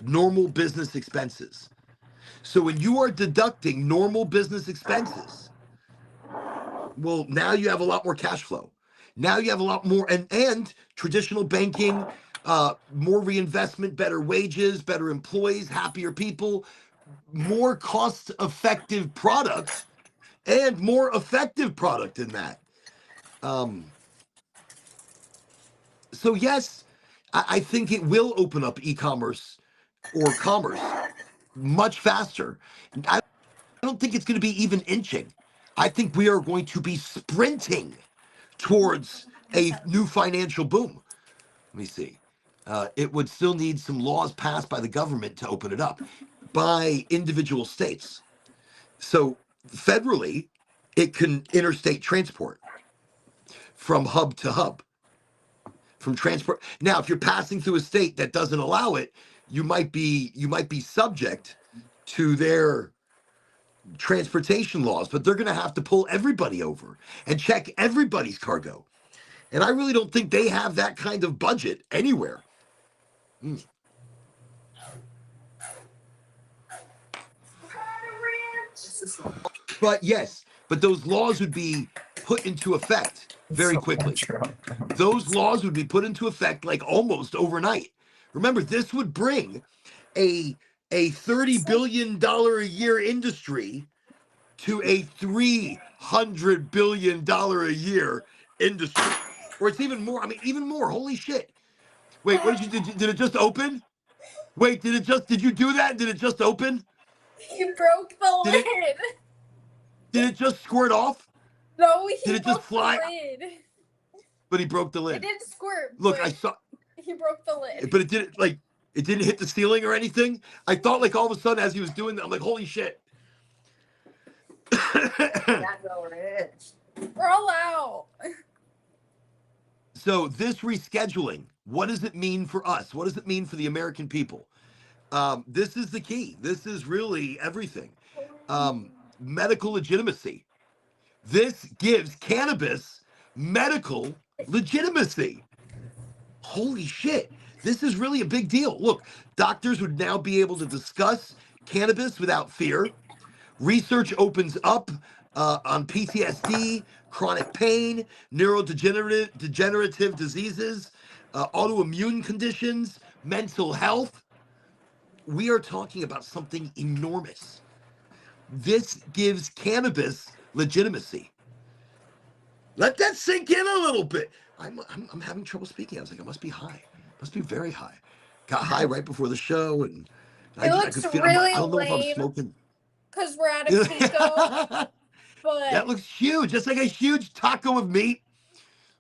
normal business expenses. So when you are deducting normal business expenses, well, now you have a lot more cash flow. Now you have a lot more and traditional banking, more reinvestment, better wages, better employees, happier people, more cost-effective product, and more effective product in that. So yes, I think it will open up e-commerce or commerce much faster. I don't think it's going to be even inching. I think we are going to be sprinting towards a new financial boom. Let me see. It would still need some laws passed by the government to open it up by individual states. So federally, it can interstate transport. from hub to hub, from transport. Now, if you're passing through a state that doesn't allow it, you might be subject to their transportation laws, but they're going to have to pull everybody over and check everybody's cargo. And I really don't think they have that kind of budget anywhere. But yes, but those laws would be put into effect very quickly. Those laws would be put into effect like almost overnight. Remember, this would bring a $30 billion a year industry to a $300 billion a year industry. Or it's even more. I mean, even more. Holy shit. Wait, what did it just open? Wait, did you do that? Did it just open? He broke the lid. Did it just squirt off? No, Did it just fly? The lid. But he broke the lid. It didn't squirt. Look, I saw. He broke the lid. But it didn't hit the ceiling or anything. I thought like all of a sudden as he was doing that, I'm like, holy shit. We're all out. So this rescheduling, what does it mean for us? What does it mean for the American people? This is the key. This is really everything. Medical legitimacy. This gives cannabis medical legitimacy. Holy shit. This is really a big deal. Look, doctors would now be able to discuss cannabis without fear. Research opens up on PTSD, chronic pain, neurodegenerative diseases, autoimmune conditions, mental health. We are talking about something enormous. This gives cannabis legitimacy. Let that sink in a little bit. I'm having trouble speaking. I was like, I must be high. Must be very high. Got high right before the show, and I don't know if I'm smoking. Because we're at a taco. But that looks huge. That's like a huge taco of meat.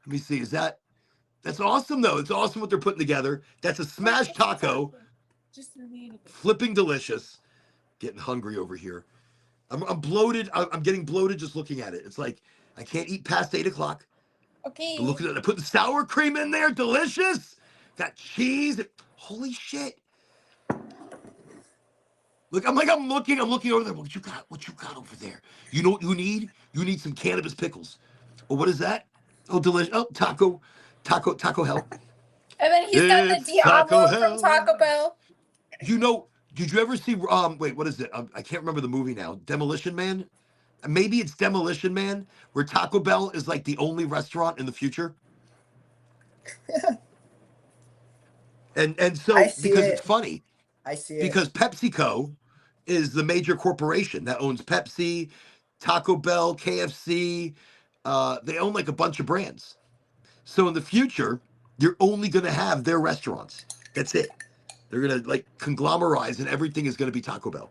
Let me see. That's awesome though. It's awesome what they're putting together. That's a smashed taco. Flipping delicious. Getting hungry over here. I'm bloated. I'm getting bloated just looking at it. It's like I can't eat past 8 o'clock. Okay. But look at it. I put the sour cream in there. Delicious. Got cheese. Holy shit. Look, I'm looking over there. What you got over there? You know what you need? You need some cannabis pickles. Oh, what is that? Oh, delicious. Oh, taco hell. And then he's got the Diablo from Taco Bell. You know, did you ever see, wait, what is it? I can't remember the movie now. Demolition Man? Maybe it's Demolition Man, where Taco Bell is like the only restaurant in the future. and so, because it's funny. I see it. Because PepsiCo is the major corporation that owns Pepsi, Taco Bell, KFC. They own like a bunch of brands. So in the future, you're only going to have their restaurants. That's it. They're going to like conglomerize and everything is going to be Taco Bell.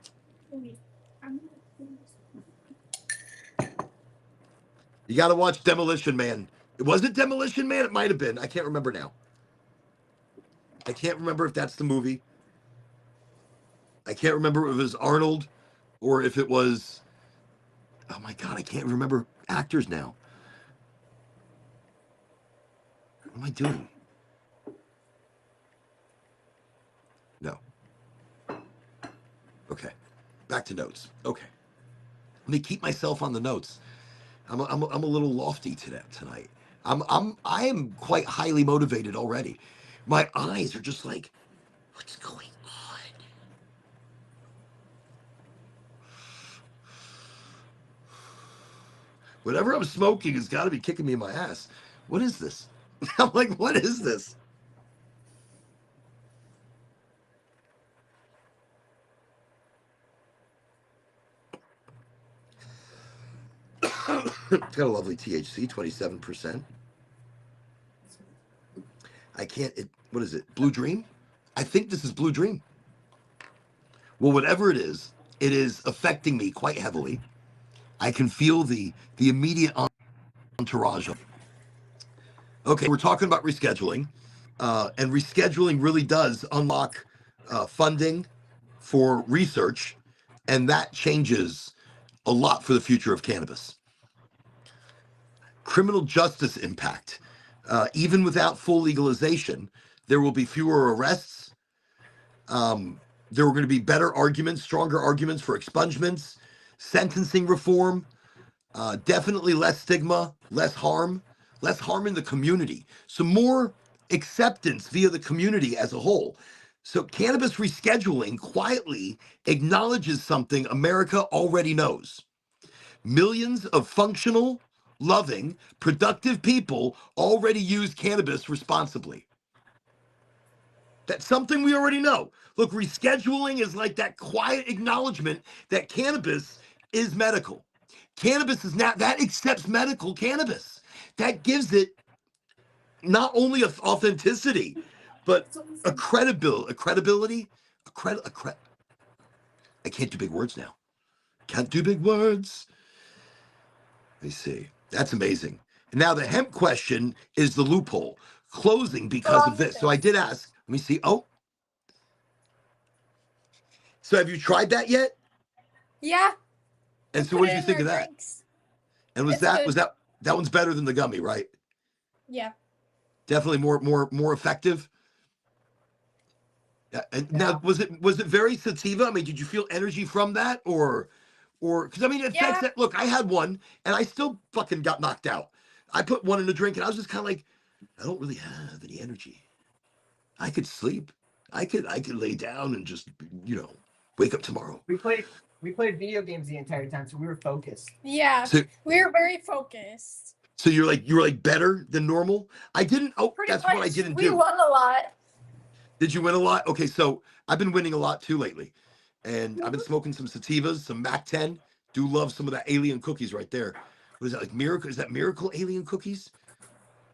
You got to watch Demolition Man. Was it Demolition Man? It might have been. I can't remember now. I can't remember if that's the movie. I can't remember if it was Arnold or if it was, oh my God, I can't remember actors now. What am I doing? No. Okay. Back to notes. Okay. Let me keep myself on the notes. I'm a little lofty tonight. I am quite highly motivated already. My eyes are just like, what's going on? Whatever I'm smoking has got to be kicking me in my ass. What is this? I'm like, what is this? It's got a lovely THC, 27%. I can't, what is it? Blue Dream? I think this is Blue Dream. Well, whatever it is affecting me quite heavily. I can feel the immediate entourage. Okay, we're talking about rescheduling. And rescheduling really does unlock funding for research. And that changes a lot for the future of cannabis. Criminal justice impact. Even without full legalization, there will be fewer arrests. There are going to be better arguments, stronger arguments for expungements, sentencing reform, definitely less stigma, less harm in the community. Some more acceptance via the community as a whole. So cannabis rescheduling quietly acknowledges something America already knows. Millions of functional, loving, productive people already use cannabis responsibly. That's something we already know. Look, rescheduling is like that quiet acknowledgement that cannabis is medical. Cannabis is not, that accepts medical cannabis. That gives it not only authenticity, but a credibility. I can't do big words now. Can't do big words. Let me see. That's amazing. And now the hemp question is the loophole closing because of this. So I did ask. Let me see. Oh, so have you tried that yet? Yeah. And so what did you think of that? Drinks. And was that one's better than the gummy, right? Yeah. Definitely more effective. Yeah. And now was it very sativa? I mean, did you feel energy from that or because I mean it affects that. Look, I had one and I still fucking got knocked out. I put one in a drink and I was just kind of like, I don't really have any energy. I could sleep. I could lay down and just wake up tomorrow. We played video games the entire time, so we were focused. Yeah. So, we were very focused. So you were like better than normal? I didn't. Oh, pretty that's much. What I didn't do. We won a lot. Did you win a lot? Okay, so I've been winning a lot too lately, and I've been smoking some sativas, some Mac 10. Do love some of that alien cookies right there. What is that like? Miracle? Is that Miracle Alien Cookies?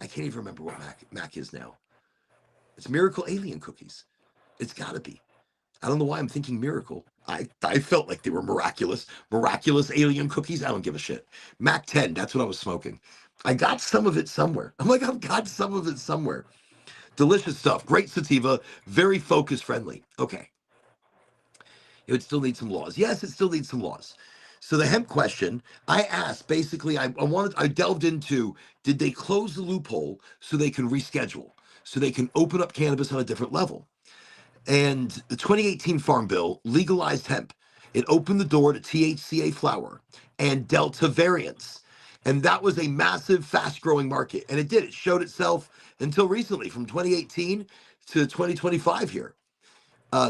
I can't even remember what Mac is now. It's Miracle Alien Cookies. It's got to be. I don't know why I'm thinking Miracle. I felt like they were miraculous alien cookies. I don't give a shit. Mac 10, that's what I was smoking. I got some of it somewhere. I'm like, I've got some of it somewhere. Delicious stuff. Great sativa. Very focus friendly. Okay. It would still need some laws. Yes, it still needs some laws. So the hemp question, I asked, basically, I delved into, did they close the loophole so they can reschedule, so they can open up cannabis on a different level? And the 2018 Farm Bill legalized hemp. It opened the door to THCA flower and Delta variants. And that was a massive, fast-growing market. And it did. It showed itself until recently, from 2018 to 2025 here,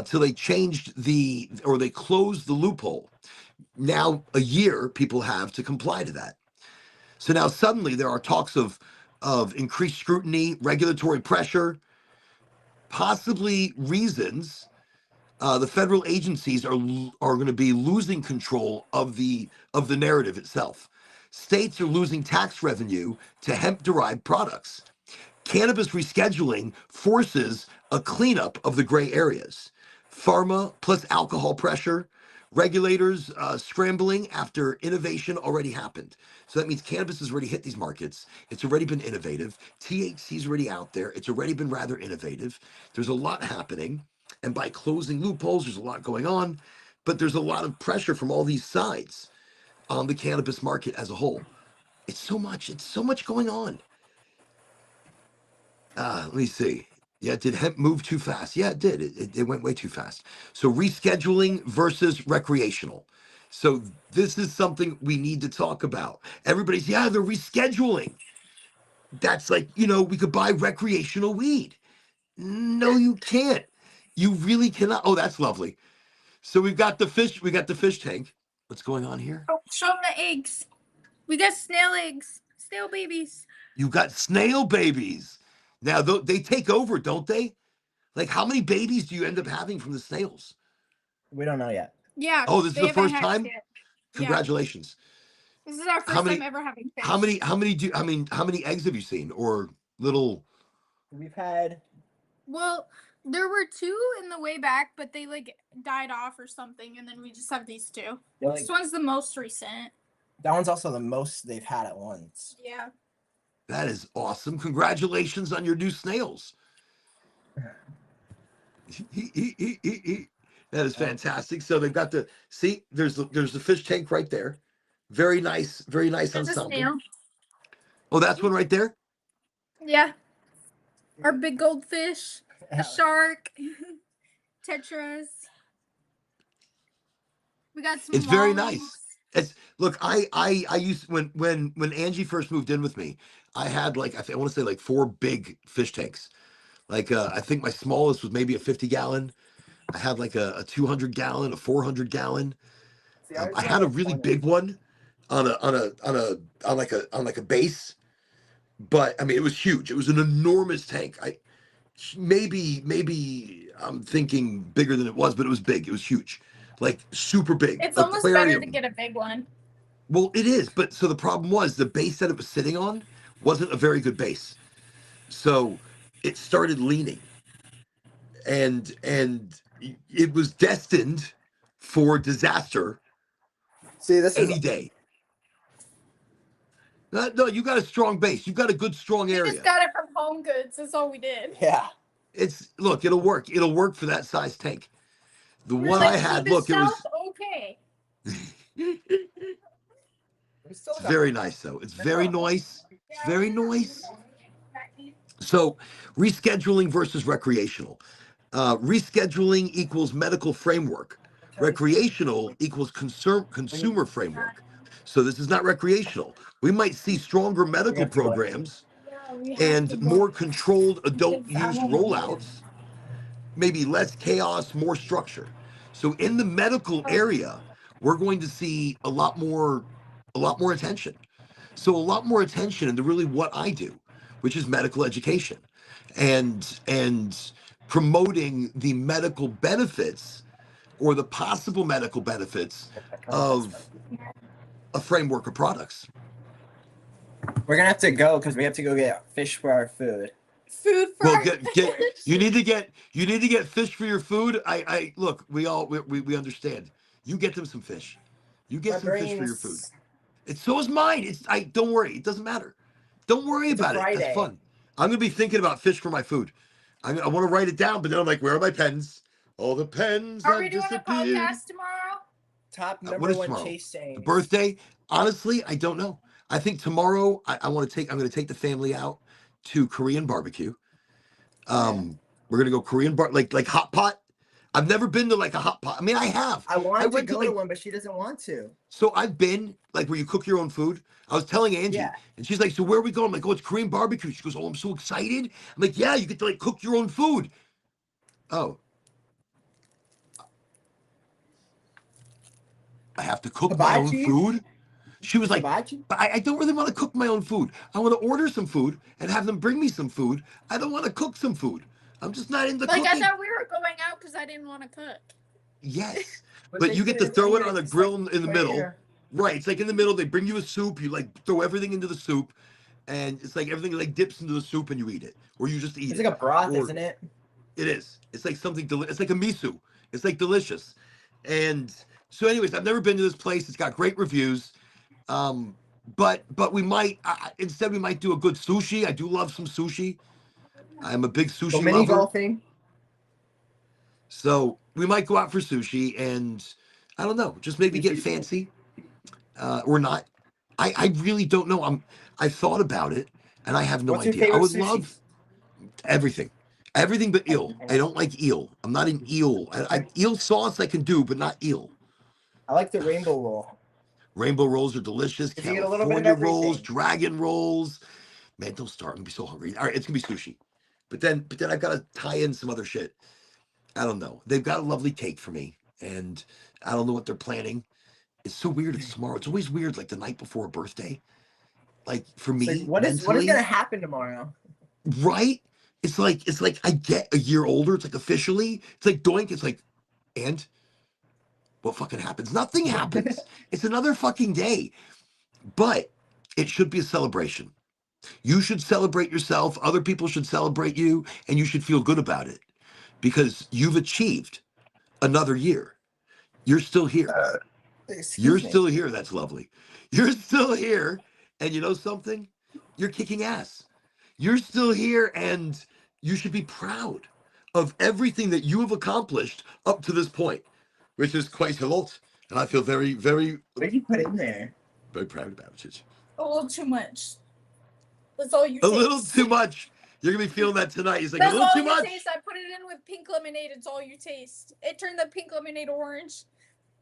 till they changed they closed the loophole. Now, a year people have to comply to that. So now suddenly there are talks of increased scrutiny, regulatory pressure, possibly reasons the federal agencies are going to be losing control of the narrative itself. States are losing tax revenue to hemp-derived products. Cannabis rescheduling forces a cleanup of the gray areas. Pharma plus alcohol pressure, regulators scrambling after innovation already happened. So that means cannabis has already hit these markets. It's already been innovative. THC's already out there. It's already been rather innovative. There's a lot happening. And by closing loopholes, there's a lot going on. But there's a lot of pressure from all these sides on the cannabis market as a whole. It's so much going on. Let me see. Yeah, did hemp move too fast? Yeah, it did. It went way too fast. So rescheduling versus recreational. So this is something we need to talk about. Everybody's, yeah, they're rescheduling. That's like, we could buy recreational weed. No, you can't. You really cannot. Oh, that's lovely. So we got the fish tank. What's going on here? Oh, show them the eggs. We got snail eggs. Snail babies. You got snail babies. Now, they take over, don't they? Like, how many babies do you end up having from the snails? We don't know yet. Yeah. Oh, this is the first time? Yet. Congratulations. Yeah. This is our first time ever having fish. How many eggs have you seen? Or little... We've had... Well, there were 2 in the way back, but they, died off or something, and then we just have these 2. This one's the most recent. That one's also the most they've had at once. Yeah. That is awesome. Congratulations on your new snails. That is fantastic. So they've got there's the fish tank right there. Very nice ensemble. Oh, that's one right there? Yeah. Our big goldfish, a shark, tetras. We got some It's very lollies. nice. It's look, I used when Angie first moved in with me, I had like I want to say like 4 big fish tanks. Like I think my smallest was maybe a 50-gallon. I had like a 200-gallon, a 400-gallon. See, ours I is had a like really 20. big one on like a base, but I mean it was huge. It was an enormous tank. I maybe I'm thinking bigger than it was, but it was big. It was huge, like super big It's almost better to aquarium. get a big one. Well, it is, but so the problem was the base that it was sitting on wasn't a very good base, so it started leaning, and it was destined for disaster See, this is any day. No, you got a strong base. You got a good strong We area. just got it from Home Goods. That's all we did. yeah. It's look, it'll work. It'll work for that size tank. The We're one like, I had, keep it look, it south? was. Okay. It's very nice though. It's very nice. It's very nice. So, rescheduling versus recreational. Rescheduling equals medical framework. Recreational equals consumer framework. So this is not recreational. We might see stronger medical programs Yeah, we have to and go more controlled adult because I use want to go. rollouts, maybe less chaos, more structure. So in the medical area, we're going to see a lot more attention. So a lot more attention into really what I do, which is medical education and promoting the medical benefits or the possible medical benefits of a framework of products. We're gonna have to go because we have to go get fish for our food. Food for Well, our get you need to get fish for your food. I look, we understand. You get them some fish. You get My some fish for your food. brain's. It's so is mine. It's I don't worry. It doesn't matter. Don't worry It's a about it. That's Friday. fun. I'm gonna be thinking about fish for my food. I want to write it down, but then I'm like, where are my pens? All the pens Are have we doing a disappeared. podcast tomorrow? Top What number is one tomorrow? chase saying. The birthday? Honestly, I don't know. I think tomorrow I'm going to take the family out to Korean barbecue. We're gonna go Korean like hot pot. I've never been to like a hot pot. I mean, I have. I wanted to went go like, to one, but she doesn't want to. So I've been like where you cook your own food. I was telling Angie, Yeah. and she's like, "So where are we going?" I'm like, "Oh, it's Korean barbecue." She goes, "Oh, I'm so excited." I'm like, "Yeah, you get to like cook your own food." Oh, I have to cook my own Hibachi? food. She was like, Hibachi? "But I don't really want to cook my own food. I want to order some food and have them bring me some food. I don't want to cook some food. I'm just not into Like, cooking." I thought we were going out because I didn't want to cook. Yes, But but they you put get to it throw right it here, on a just grill like in the right middle. here. Right, it's like in the middle. They bring you a soup. You like throw everything into the soup, and it's like everything like dips into the soup, and you eat it, or you just eat It's it. like a broth, Or isn't it? it is. It's like something. It's like a miso. It's like delicious. And so, anyways, I've never been to this place. It's got great reviews. But we might instead we might do a good sushi. I do love some sushi. I'm a big Go sushi mini lover. golfing. So we might go out for sushi, and I don't know, just maybe get fancy, or not. I really don't know. I thought about it, and I have no What's your idea. I favorite would sushi? love everything but eel. I don't like eel. I'm not an eel. Eel sauce I can do, but not eel. I like the rainbow roll. Rainbow rolls are delicious. You get a little bit of California rolls, everything. dragon rolls. Man, don't start. I'm gonna be so hungry. All right, it's gonna be sushi, but then I've got to tie in some other shit. I don't know. They've got a lovely cake for me, and I don't know what they're planning. It's so weird. It's tomorrow. It's always weird, like the night before a birthday. Like for It's me, like, what is mentally, gonna happen tomorrow? right? It's like I get a year older. It's like officially. It's like doink. It's like, and what fucking happens? Nothing happens. It's another fucking day. But it should be a celebration. You should celebrate yourself. Other people should celebrate you, and you should feel good about it because you've achieved another year. You're still here. You're Excuse me. still here. That's lovely. You're still here. And you know something? You're kicking ass. You're still here, and you should be proud of everything that you have accomplished up to this point, which is quite a lot. And I feel very, very, What did you put in there? very proud about it. A little too much. That's all you A taste. little too much. You're gonna be feeling that tonight. He's like, That's a little all too you much. taste. I put it in with pink lemonade. It's all you taste. It turned the pink lemonade orange.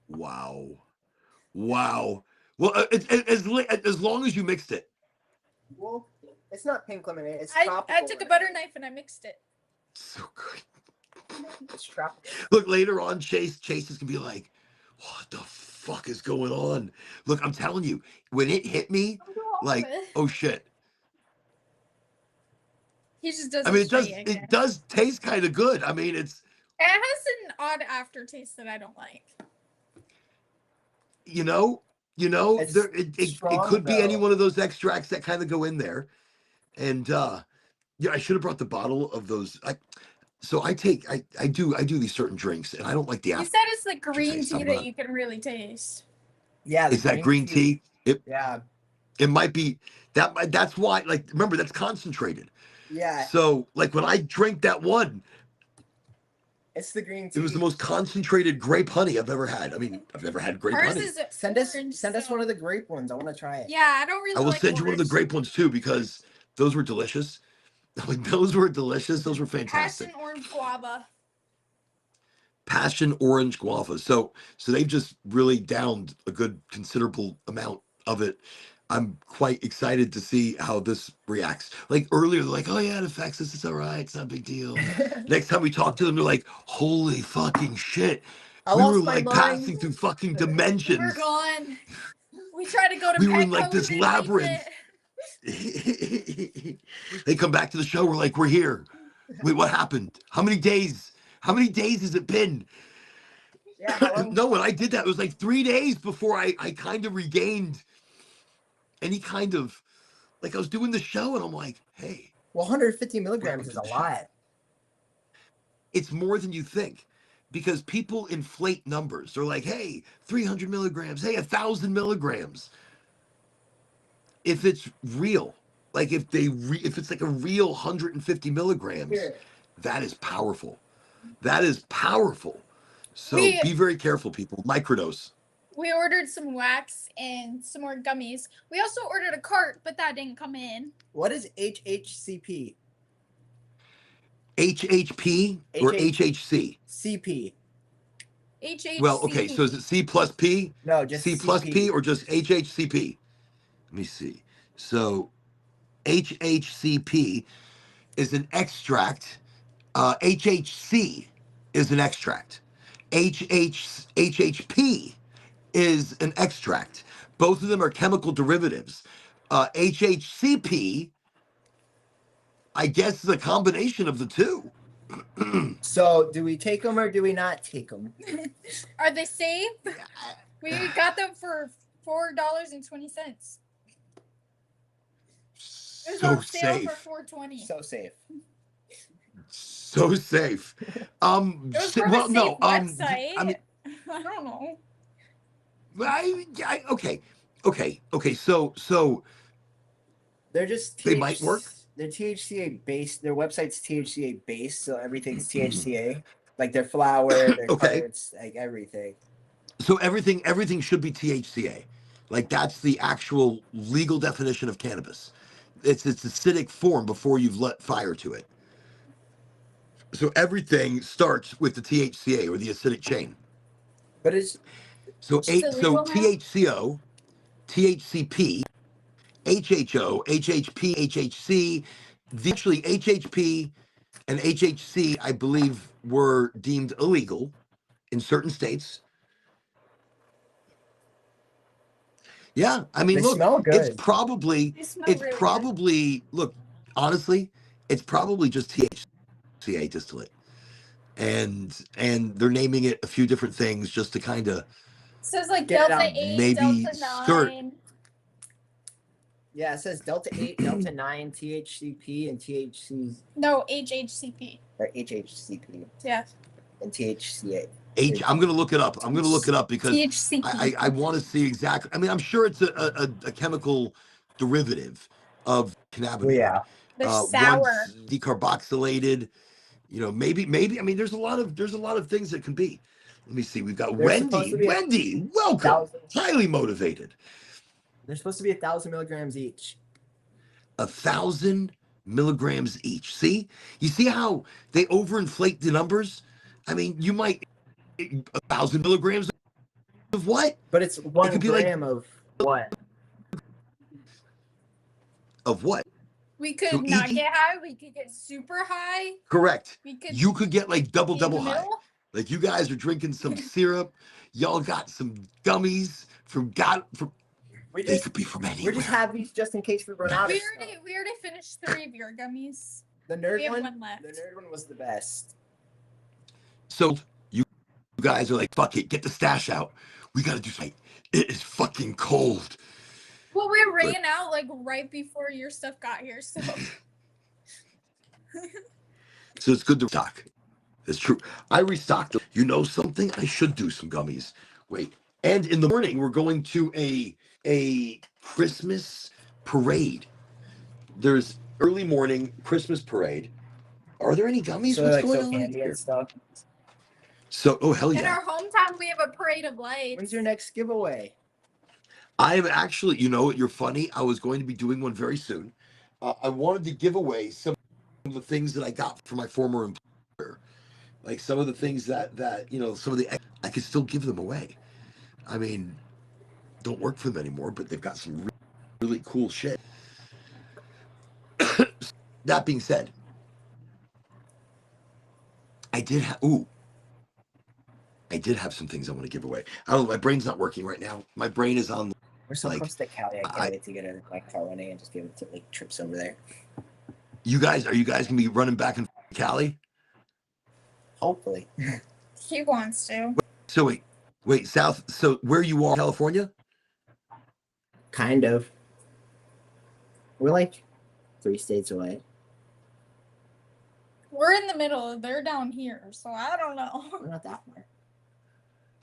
Wow. Wow. Well, as long as you mixed it. Well, it's not pink lemonade. It's I tropical. took a butter knife and I mixed it. So good. It's tropical. Look, later on, Chase is gonna be like, what the fuck is going on? Look, I'm telling you, when it hit me, like, oh shit. He just does I mean, it does taste kind of good. I mean, it has an odd aftertaste that I don't like. It could be any one of those extracts that kind of go in there. And yeah, I should have brought the bottle of those. So I do these certain drinks, and I don't like the after. You said it's the green tea that you can really taste. Yeah, is that green tea? Yeah. It might be that. That's why. Like, remember, that's concentrated. Yeah. So, like, when I drank that one, it's the green tea. It was the most concentrated grape honey I've ever had. I mean, I've never had grape honey. Send us one of the grape ones. I want to try it. Yeah, I don't really. I will send you one of the grape ones too, because those were delicious. Like, those were delicious. Those were fantastic. Passion orange guava. Passion orange guava. So they've just really downed a good considerable amount of it. I'm quite excited to see how this reacts. Like earlier, they're like, oh yeah, it affects us. It's all right. It's not a big deal. Next time we talk to them, they're like, holy fucking shit. We were like passing through fucking dimensions. We're gone. We tried to go to We were in like this labyrinth. They come back to the show. We're like, we're here. Wait, what happened? How many days? How many days has it been? Yeah, no, when I did that, it was like 3 days before I kind of regained any kind of, like, I was doing the show and I'm like, hey. Well, 150 milligrams is a lot. It's more than you think, because people inflate numbers. They're like, hey, 300 milligrams, hey, 1,000 milligrams. If it's real, like if it's like a real 150 milligrams, that is powerful. That is powerful. So be very careful, people. Microdose. We ordered some wax and some more gummies. We also ordered a cart, but that didn't come in. What is HHCP? HHP or HHC? CP. HHCP. Well, okay, so is it C plus P? No, just C plus P or just HHCP? Let me see. So HHCP is an extract. HHC is an extract. HHP is an extract. Both of them are chemical derivatives. HHCP, I guess, is a combination of the two. So, do we take them or do we not take them? Are they safe? We got them for $4.20. It was on sale safe. for $4.20. So safe. So safe. It was from a safe website. I mean, I don't know. Okay. So they're just they might work. They're THCA based. Their website's THCA based, so everything's THCA. Like their flower, their colors, like everything. So everything should be THCA. Like, that's the actual legal definition of cannabis. It's acidic form before you've let fire to it. So everything starts with the THCA or the acidic chain. But it's THCO, THCP, HHO, HHP, HHC. Actually, HHP and HHC, I believe, were deemed illegal in certain states. Yeah, I mean, look, it's probably, look, honestly, it's probably just THCA distillate. And they're naming it a few different things just to kind of says like Delta 8, maybe Delta 9. Yeah, it says Delta 8, Delta 9, THCP, and THC. No, HHCP. Or HHCP. Yeah. And THCA. I'm going to look it up. I'm going to look it up because THCP. I want to see exactly. I mean, I'm sure it's a chemical derivative of cannabinoid. Well, yeah. They're sour. Once decarboxylated, maybe. I mean, there's a lot of things that can be. Let me see. We've got Wendy, welcome. Highly motivated. They're supposed to be 1,000 milligrams each. 1,000 milligrams each. See? You see how they overinflate the numbers? I mean, you might 1,000 milligrams of what? But it's 1 could be gram of what? Of what? We could So not get high. We could get super high. Correct. We could. You could get like double in the high. middle. Like you guys are drinking some syrup. Y'all got some gummies from We they just could be from we anywhere. just have these just in case we run out of We stuff. already finished 3 of your gummies. The We nerd have one. one left. The nerd one was the best. So you guys are like, fuck it, get the stash out. We gotta do something. It is fucking cold. Well, we ran out like right before your stuff got here, so. So it's good to restock. It's true. I restocked them. You know something? I should do some gummies. Wait. And in the morning, we're going to a Christmas parade. There's early morning Christmas parade. Are there any gummies? So What's like going so on candy here? and stuff. So, oh hell In yeah! our hometown, we have a parade of lights. When's your next giveaway? I'm actually, you know, you're funny. I was going to be doing one very soon. I wanted to give away some of the things that I got from my former employer, like some of the things that you know, some of the I could still give them away. I mean, don't work for them anymore, but they've got some really cool shit. That being said, I did have some things I want to give away. I don't know, my brain's not working right now. My brain is on. We're so Like, close to Cali. I can't wait to get in my car one day and just be able to like trips over there. Are you guys gonna be running back in Cali? Hopefully. He wants to. So wait, South. So where you are, California? Kind of. We're like 3 states away. We're in the middle. They're down here, so I don't know. We're not that far.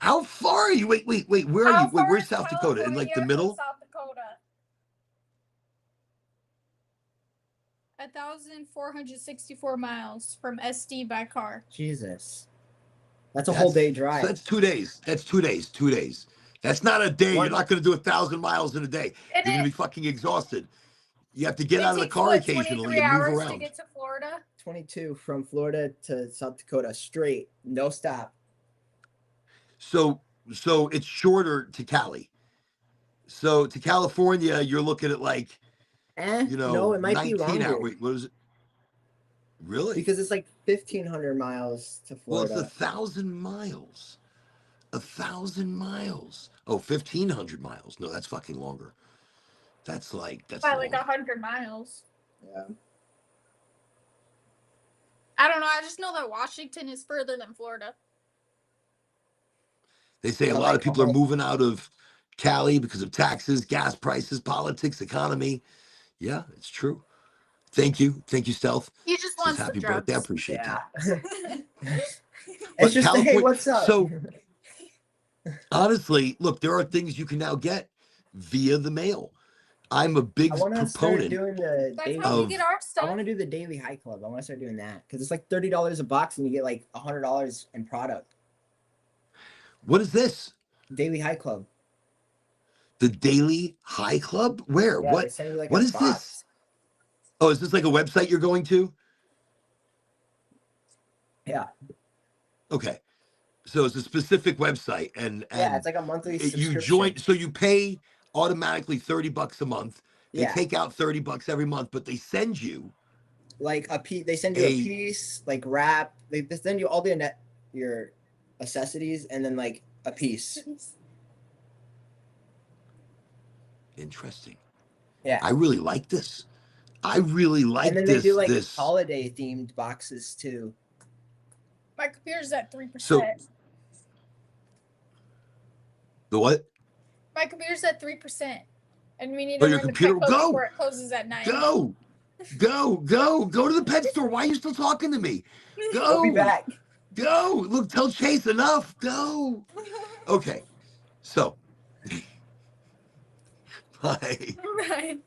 How far are you? Wait. Where are How you? Wait, far where's is South Dakota? In like the California from middle? South Dakota. 1,464 miles from SD by car. Jesus. That's a whole day drive. So that's 2 days. That's 2 days. 2 days. That's not a day. One- You're not going to do 1,000 miles in a day. You're going to be fucking exhausted. You have to get out of the car occasionally and move around. To get to Florida. 22 from Florida to South Dakota straight, no stop. So it's shorter to Cali. So to California, you're looking at like, you know, no, it might 19 be longer. hours. Wait, what is it? Really? Because it's like 1,500 miles to Florida. Well, it's 1,000 miles. 1,000 miles. Oh, 1,500 miles. No, that's fucking longer. That's By long. like 100 miles. Yeah. I don't know. I just know that Washington is further than Florida. They say a lot of people are moving out of Cali because of taxes, gas prices, politics, economy. Yeah, it's true. Thank you, Stealth. He just wants happy the drugs. birthday. I appreciate that. It's just California, hey, what's up? So honestly, look, there are things you can now get via the mail. I'm a big proponent doing the That's how we get our stuff. I want to do the Daily High Club. I want to start doing that because it's like $30 a box and you get like $100 in product. What is this? Daily High Club. The Daily High Club? Where? Yeah, What? Like what is box. this? Oh, is this like a website you're going to? Yeah. Okay. So it's a specific website, and yeah, it's like a monthly subscription. You join, so you pay automatically $30 a month. They take out $30 every month, but they send you like a piece. They send you a piece, like wrap. They send you all your necessities, and then like a piece. Interesting. Yeah, I really like this. I really like this. And then they do like holiday themed boxes too. My computer's at 3%. So the what? My computer's at 3%, and we need Oh, to your run computer. the pet Go. before it closes at 9. Go to the pet store. Why are you still talking to me? Go. I'll be back. Go. Look, tell Chase enough. Go. Okay. So. Bye. Right.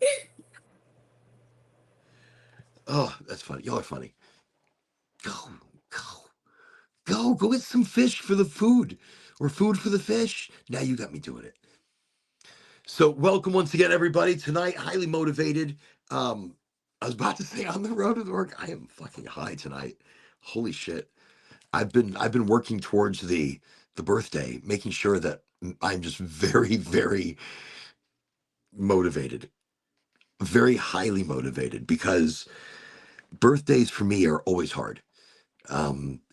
Oh, that's funny. Y'all are funny. Go get some fish for the food or food for the fish. Now you got me doing it. So welcome once again, everybody. Tonight, highly motivated. I was about to say on the road to work. I am fucking high tonight. Holy shit. I've been working towards the birthday, making sure that I'm just very, very motivated, very highly motivated, because birthdays for me are always hard.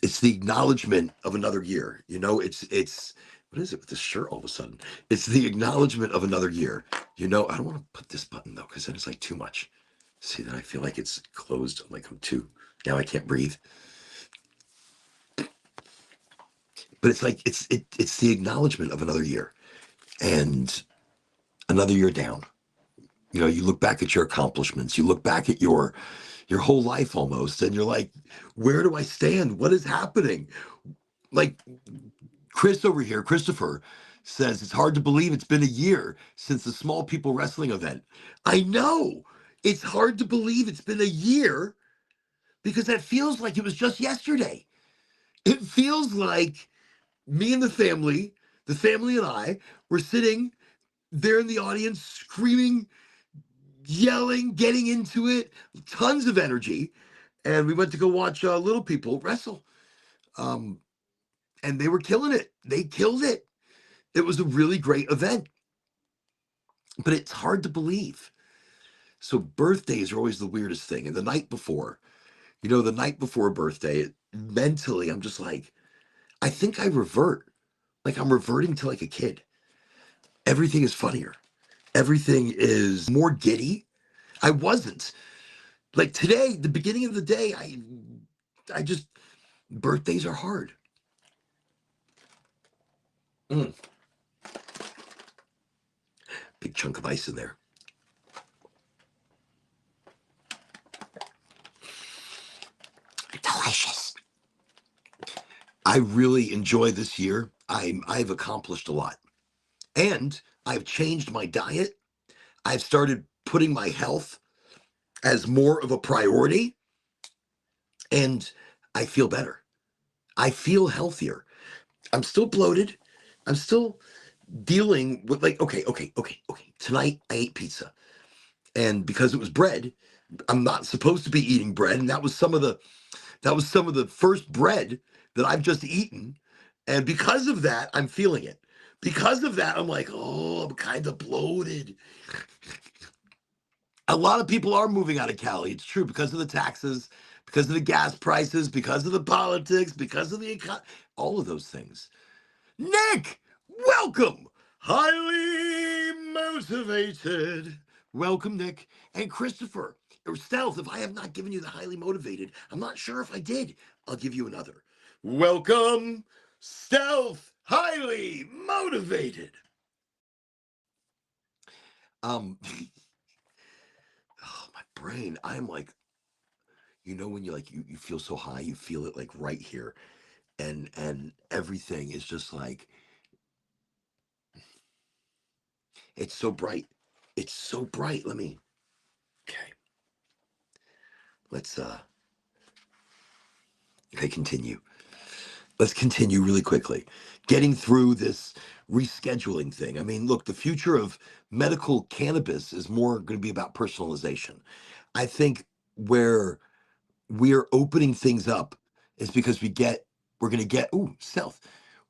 It's the acknowledgement of another year. It's what is it with this shirt all of a sudden? It's the acknowledgement of another year. I don't want to put this button though, because then it's like too much. See, then I feel like it's closed. Like I'm too, now I can't breathe. But it's like it's the acknowledgement of another year and another year down. You look back at your accomplishments, you look back at your whole life almost, and you're like, where do I stand? What is happening? Like Chris over here, Christopher, says it's hard to believe it's been a year since the small people wrestling event. I know. It's hard to believe it's been a year because that feels like it was just yesterday. It feels like me and the family and I were sitting there in the audience, screaming, yelling, getting into it, tons of energy. And we went to go watch little people wrestle. And they were killing it. They killed it. It was a really great event. But it's hard to believe. So birthdays are always the weirdest thing. And the night before a birthday, mentally, I'm just like, I think I revert. Like I'm reverting to like a kid. Everything is funnier. Everything is more giddy. I wasn't. Like today, the beginning of the day, I just, birthdays are hard. Big chunk of ice in there. Delicious. I really enjoy this year. I've accomplished a lot. And I've changed my diet. I've started putting my health as more of a priority. And I feel better. I feel healthier. I'm still bloated. I'm still dealing with okay. Tonight I ate pizza. And because it was bread, I'm not supposed to be eating bread. And that was some of the first bread that I've just eaten. And because of that, I'm feeling it. Because of that, I'm like, oh, I'm kind of bloated. A lot of people are moving out of Cali. It's true, because of the taxes, because of the gas prices, because of the politics, because of the all of those things. Nick, welcome. Highly motivated. Welcome, Nick. And Christopher, or Stealth, if I have not given you the highly motivated, I'm not sure if I did. I'll give you another. Welcome, Stealth, highly motivated. Oh, my brain. I'm like, when you you feel so high, you feel it like right here. And everything is just like, it's so bright. It's so bright. Okay. Let's continue. Let's continue really quickly. Getting through this rescheduling thing. I mean, look, the future of medical cannabis is more going to be about personalization. I think where we're opening things up is because we're going to get, stealth.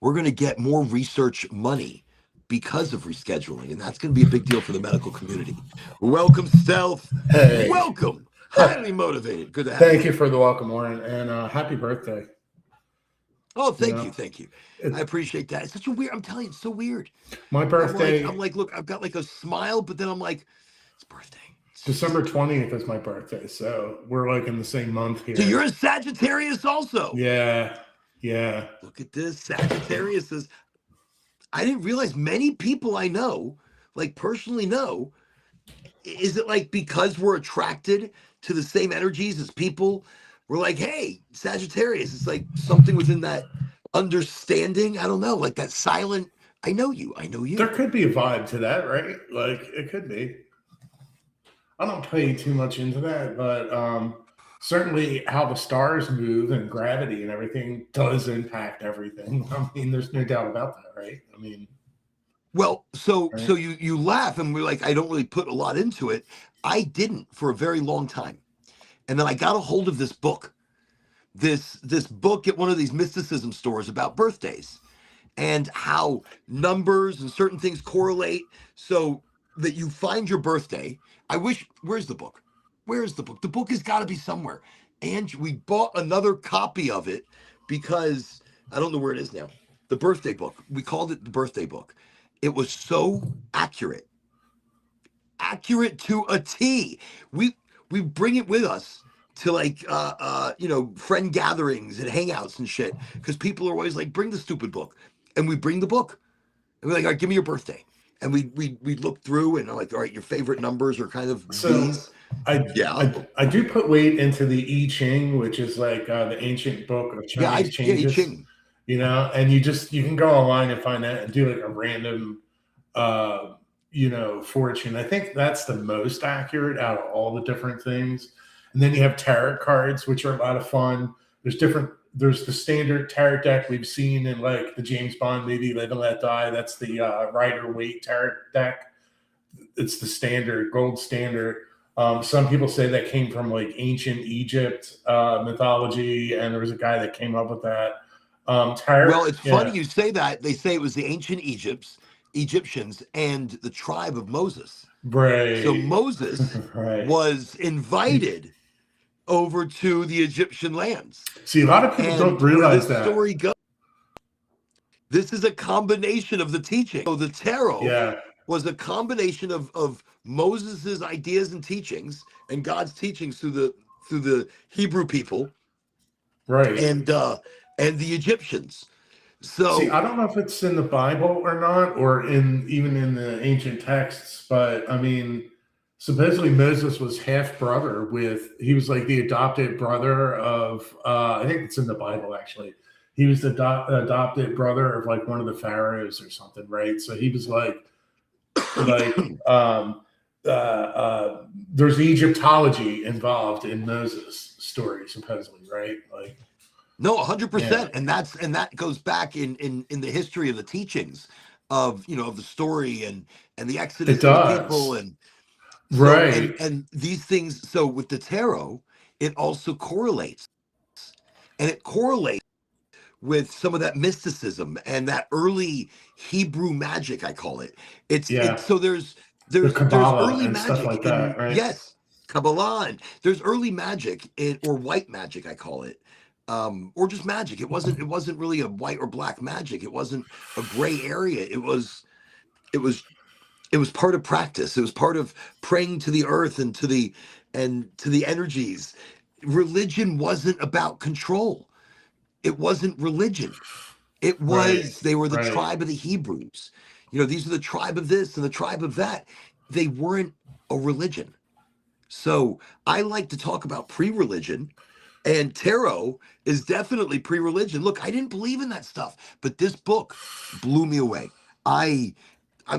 We're going to get more research money because of rescheduling. And that's going to be a big deal for the medical community. Welcome, Stealth. Hey. Welcome. Highly motivated. Good to have you. Thank you for the welcome, Warren, and happy birthday. Oh, thank you. I appreciate that. It's such a weird, I'm telling you, it's so weird. My birthday. I'm like, look, I've got like a smile, but then I'm like, it's birthday. December 20th is my birthday, so we're like in the same month here. So you're a Sagittarius also. Yeah. Look at this. Sagittarius is, I didn't realize many people I know, like personally know, is it like because we're attracted to the same energies as people? We're like, hey, Sagittarius. It's like something within that understanding. I don't know, like that silent, I know you. There could be a vibe to that, right? Like it could be. I don't pay too much into that, but certainly how the stars move and gravity and everything does impact everything. I mean, there's no doubt about that, right? I mean, well, so you laugh and we're like, I don't really put a lot into it. I didn't for a very long time. And then I got a hold of this book, this book at one of these mysticism stores about birthdays and how numbers and certain things correlate so that you find your birthday. Where's the book? Where's the book? The book has got to be somewhere. And we bought another copy of it because I don't know where it is now. The birthday book. We called it the birthday book. It was so accurate to a T. We bring it with us to like friend gatherings and hangouts and shit because people are always like, bring the stupid book, and we bring the book and we're like, all right, give me your birthday, and we look through and I'm like, all right, your favorite numbers are kind of these. I do put weight into the I Ching, which is like the ancient book of Chinese changes. I Ching. And you can go online and find that and do like a random fortune. I think that's the most accurate out of all the different things. And then you have tarot cards, which are a lot of fun. There's the standard tarot deck we've seen in like the James Bond movie Live and Let Die. That's the Rider-Waite tarot deck. It's the gold standard. Some people say that came from like ancient Egypt mythology, and there was a guy that came up with that. Well, it's funny you say that. They say it was the ancient Egyptians and the tribe of Moses. Right. So Moses was invited over to the Egyptian lands. See, a lot of people don't realize that. Story goes, this is a combination of the teaching. So the tarot was a combination of Moses's ideas and teachings and God's teachings through the Hebrew people, right, and the Egyptians. So see, I don't know if it's in the Bible or not, or even in the ancient texts, but I mean, supposedly Moses was half brother he was like the adopted brother of I think it's in the Bible actually. He was the adopted brother of like one of the pharaohs or something, right? So he was like there's Egyptology involved in Moses' story, supposedly, right? Like, no, 100%, and that goes back in the history of the teachings of of the story and the Exodus of the people and so, right and these things. So with the tarot, it also correlates, and it correlates with some of that mysticism and that early Hebrew magic, I call it. So there's early and magic stuff like that, right? Yes, Kabbalah, and there's early magic or white magic, I call it. Or just magic. It wasn't really a white or black magic. It wasn't a gray area. It was part of practice. It was part of praying to the earth and to the energies. Religion wasn't about control. It wasn't religion. It was they were the tribe of the Hebrews. These are the tribe of this and the tribe of that. They weren't a religion. So I like to talk about pre-religion. And tarot is definitely pre-religion. Look, I didn't believe in that stuff, but this book blew me away. I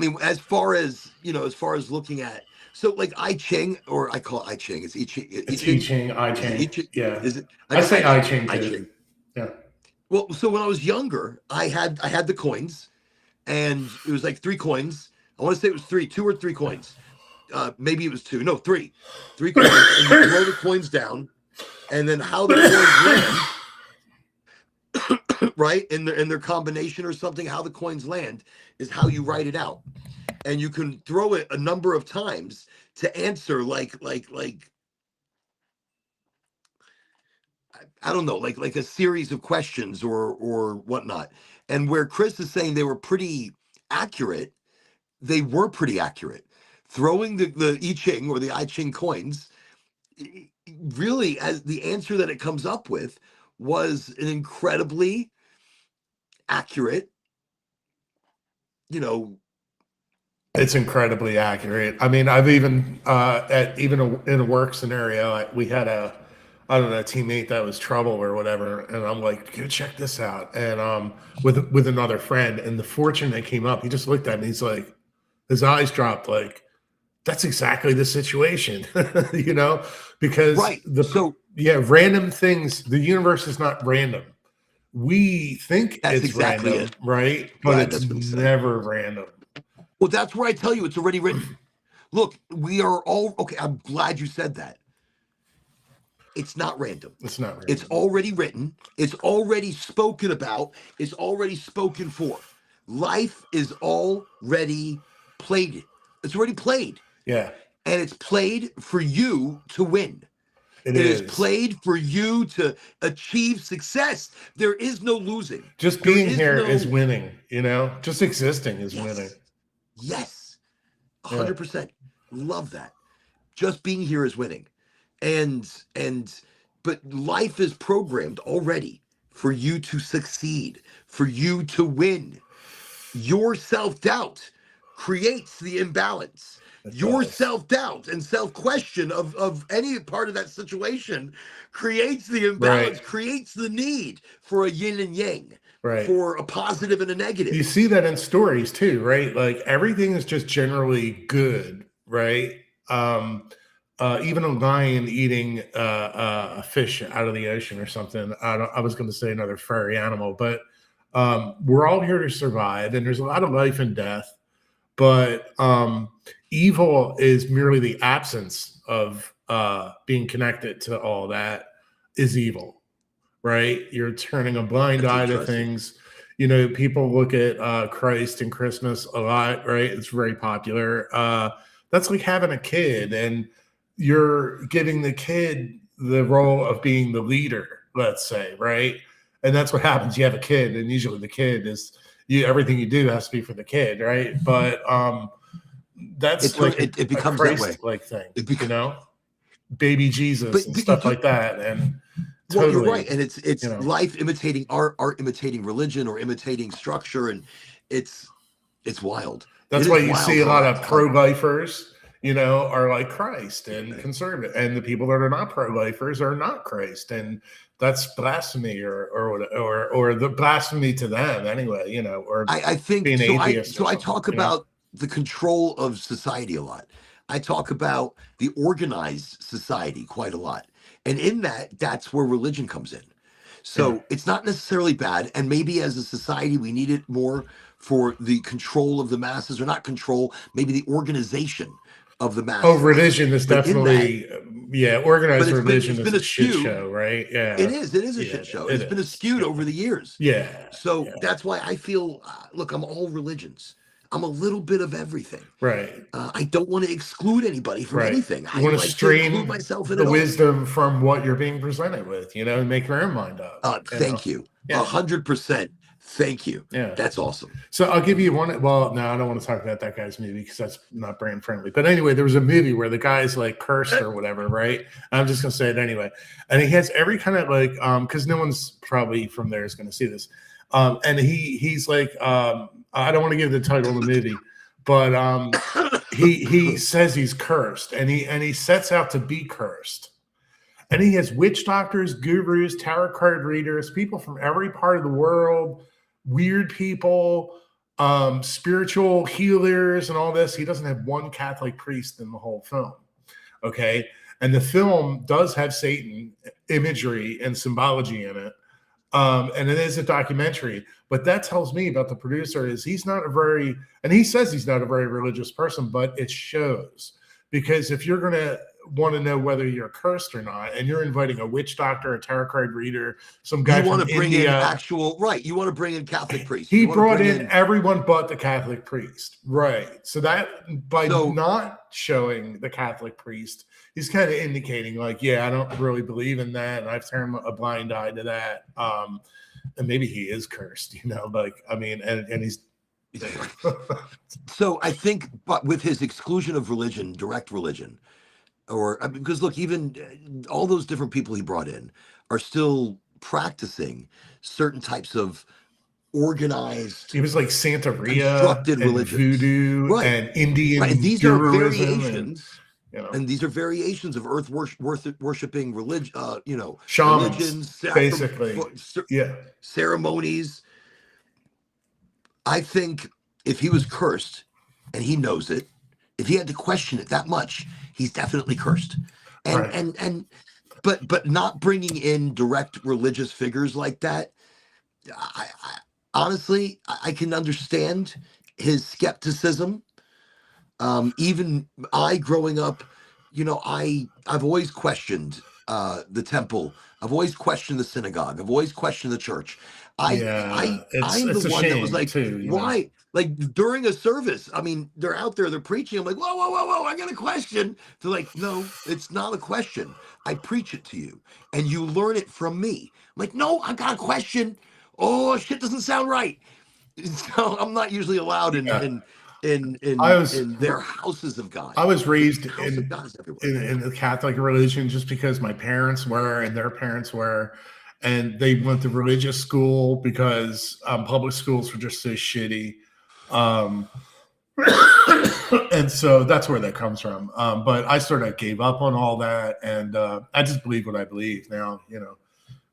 mean, as far as looking at, so like I Ching, or I call it I Ching. It's I Ching. It's I Ching. I Ching. Yeah. Is it? I say I Ching too. Yeah. Well, so when I was younger, I had the coins, and it was like 3 coins. I want to say it was 2 or 3 coins. Maybe it was 2. No, 3. 3 coins, and you throw the coins down. And then how the coins land, right, in their combination or something, how the coins land is how you write it out. And you can throw it a number of times to answer like I don't know, like a series of questions or whatnot. And where Chris is saying they were pretty accurate, they were pretty accurate. Throwing the I Ching or the I Ching coins, really, as the answer that it comes up with was an incredibly accurate, it's incredibly accurate. I mean, I've even in a work scenario, we had a teammate that was trouble or whatever, and I'm like, go check this out, and with another friend, and the fortune that came up, he just looked at me, he's like, his eyes dropped, like, that's exactly the situation, because random things, the universe is not random. We think it's exactly random, right? But it's never random. Well, that's where I tell you it's already written. Look, we are all okay. I'm glad you said that. it's not random. It's not random. It's already written. It's already spoken about. It's already spoken for. Life is already played. It's already played. Yeah. And it's played for you to win. It is is played for you to achieve success. There is no losing. Just being here is winning, you know? Just existing is winning. Yes. 100%. Love that. Just being here is winning. But life is programmed already for you to succeed, for you to win. Your self-doubt creates the imbalance. Your self-doubt and self-question of any part of that situation creates the imbalance, creates the need for a yin and yang, for a positive and a negative. You see that in stories too, right? Like everything is just generally good, right? Even a lion eating a fish out of the ocean or something. I was going to say another furry animal, but we're all here to survive, and there's a lot of life and death. But evil is merely the absence of being connected to all that is evil, right? You're turning a blind eye to things. You know, people look at Christ and Christmas a lot, right? It's very popular. That's like having a kid, and you're giving the kid the role of being the leader, let's say, right? And that's what happens. You have a kid, and usually the kid is everything you do has to be for the kid, right? But that's it becomes a Christ that way. Like thing, you know, baby Jesus and stuff like that. And well, you're right, and it's life imitating art imitating religion, or imitating structure, and it's wild. That's why you see a lot of pro-lifers, you know, are like Christ and conservative, and the people that are not pro-lifers are not Christ, and that's blasphemy, or the blasphemy to them anyway, you know. Or I think being atheist. So I talk about the control of society a lot. I talk about the organized society quite a lot, and in that's where religion comes in. So it's not necessarily bad, and maybe as a society we need it more for the control of the masses, or not control, maybe the organization of the masses. Oh, religion is definitely organized religion is a shit show, right? Yeah, it is a shit show. It's been skewed over the years. So that's why I feel look, I'm all religions. I'm a little bit of everything. Right. I don't want to exclude anybody from anything. I want to strain myself in the wisdom from what you're being presented with, you know, and make your own mind up. Thank you. 100%. Thank you. Yeah. That's awesome. So I'll give you one. Well, no, I don't want to talk about that guy's movie because that's not brand friendly. But anyway, there was a movie where the guy's like cursed or whatever, right? I'm just going to say it anyway. And he has every kind of like, because no one's probably from there is going to see this. And he's like, I don't want to give the title of the movie, but he says he's cursed, and he sets out to be cursed. And he has witch doctors, gurus, tarot card readers, people from every part of the world, weird people, spiritual healers, and all this. He doesn't have one Catholic priest in the whole film. Okay. And the film does have Satan imagery and symbology in it. And it is a documentary, but that tells me about the producer is he's not and he says he's not a very religious person, but it shows, because if you're going to want to know whether you're cursed or not, and you're inviting a witch doctor, a tarot card reader, some guy from India, you want to bring in Catholic priests. He brought in everyone but the Catholic priest. Right. So that by not showing the Catholic priest, he's kind of indicating like, yeah, I don't really believe in that, and I've turned a blind eye to that. And maybe he is cursed, you know, like, I mean, and he's so I think, but with his exclusion of religion, direct religion, or because look, even all those different people he brought in are still practicing certain types of organized. He was like Santeria and religion, voodoo, and Indian. And these are variations. And these are variations of earth worshiping religion, you know, shamans, religions, basically, ceremonies. I think if he was cursed and he knows it, if he had to question it that much, he's definitely cursed. But not bringing in direct religious figures like that, I honestly, I can understand his skepticism. Even I, growing up, you know, I've always questioned the temple. I've always questioned the synagogue. I've always questioned the church. I'm it's the a one that shame was like, too. why? Like during a service, I mean, they're out there, they're preaching. I'm like, whoa, I got a question. They're like, no, it's not a question. I preach it to you, and you learn it from me. I'm like, no, I got a question. Oh, shit doesn't sound right. So I'm not usually allowed Yeah. in their houses of God. I was raised House of God is everywhere. in the Catholic religion just because my parents were and their parents were, and they went to religious school because public schools were just so shitty. And so that's where that comes from. But I sort of gave up on all that, and I just believe what I believe now,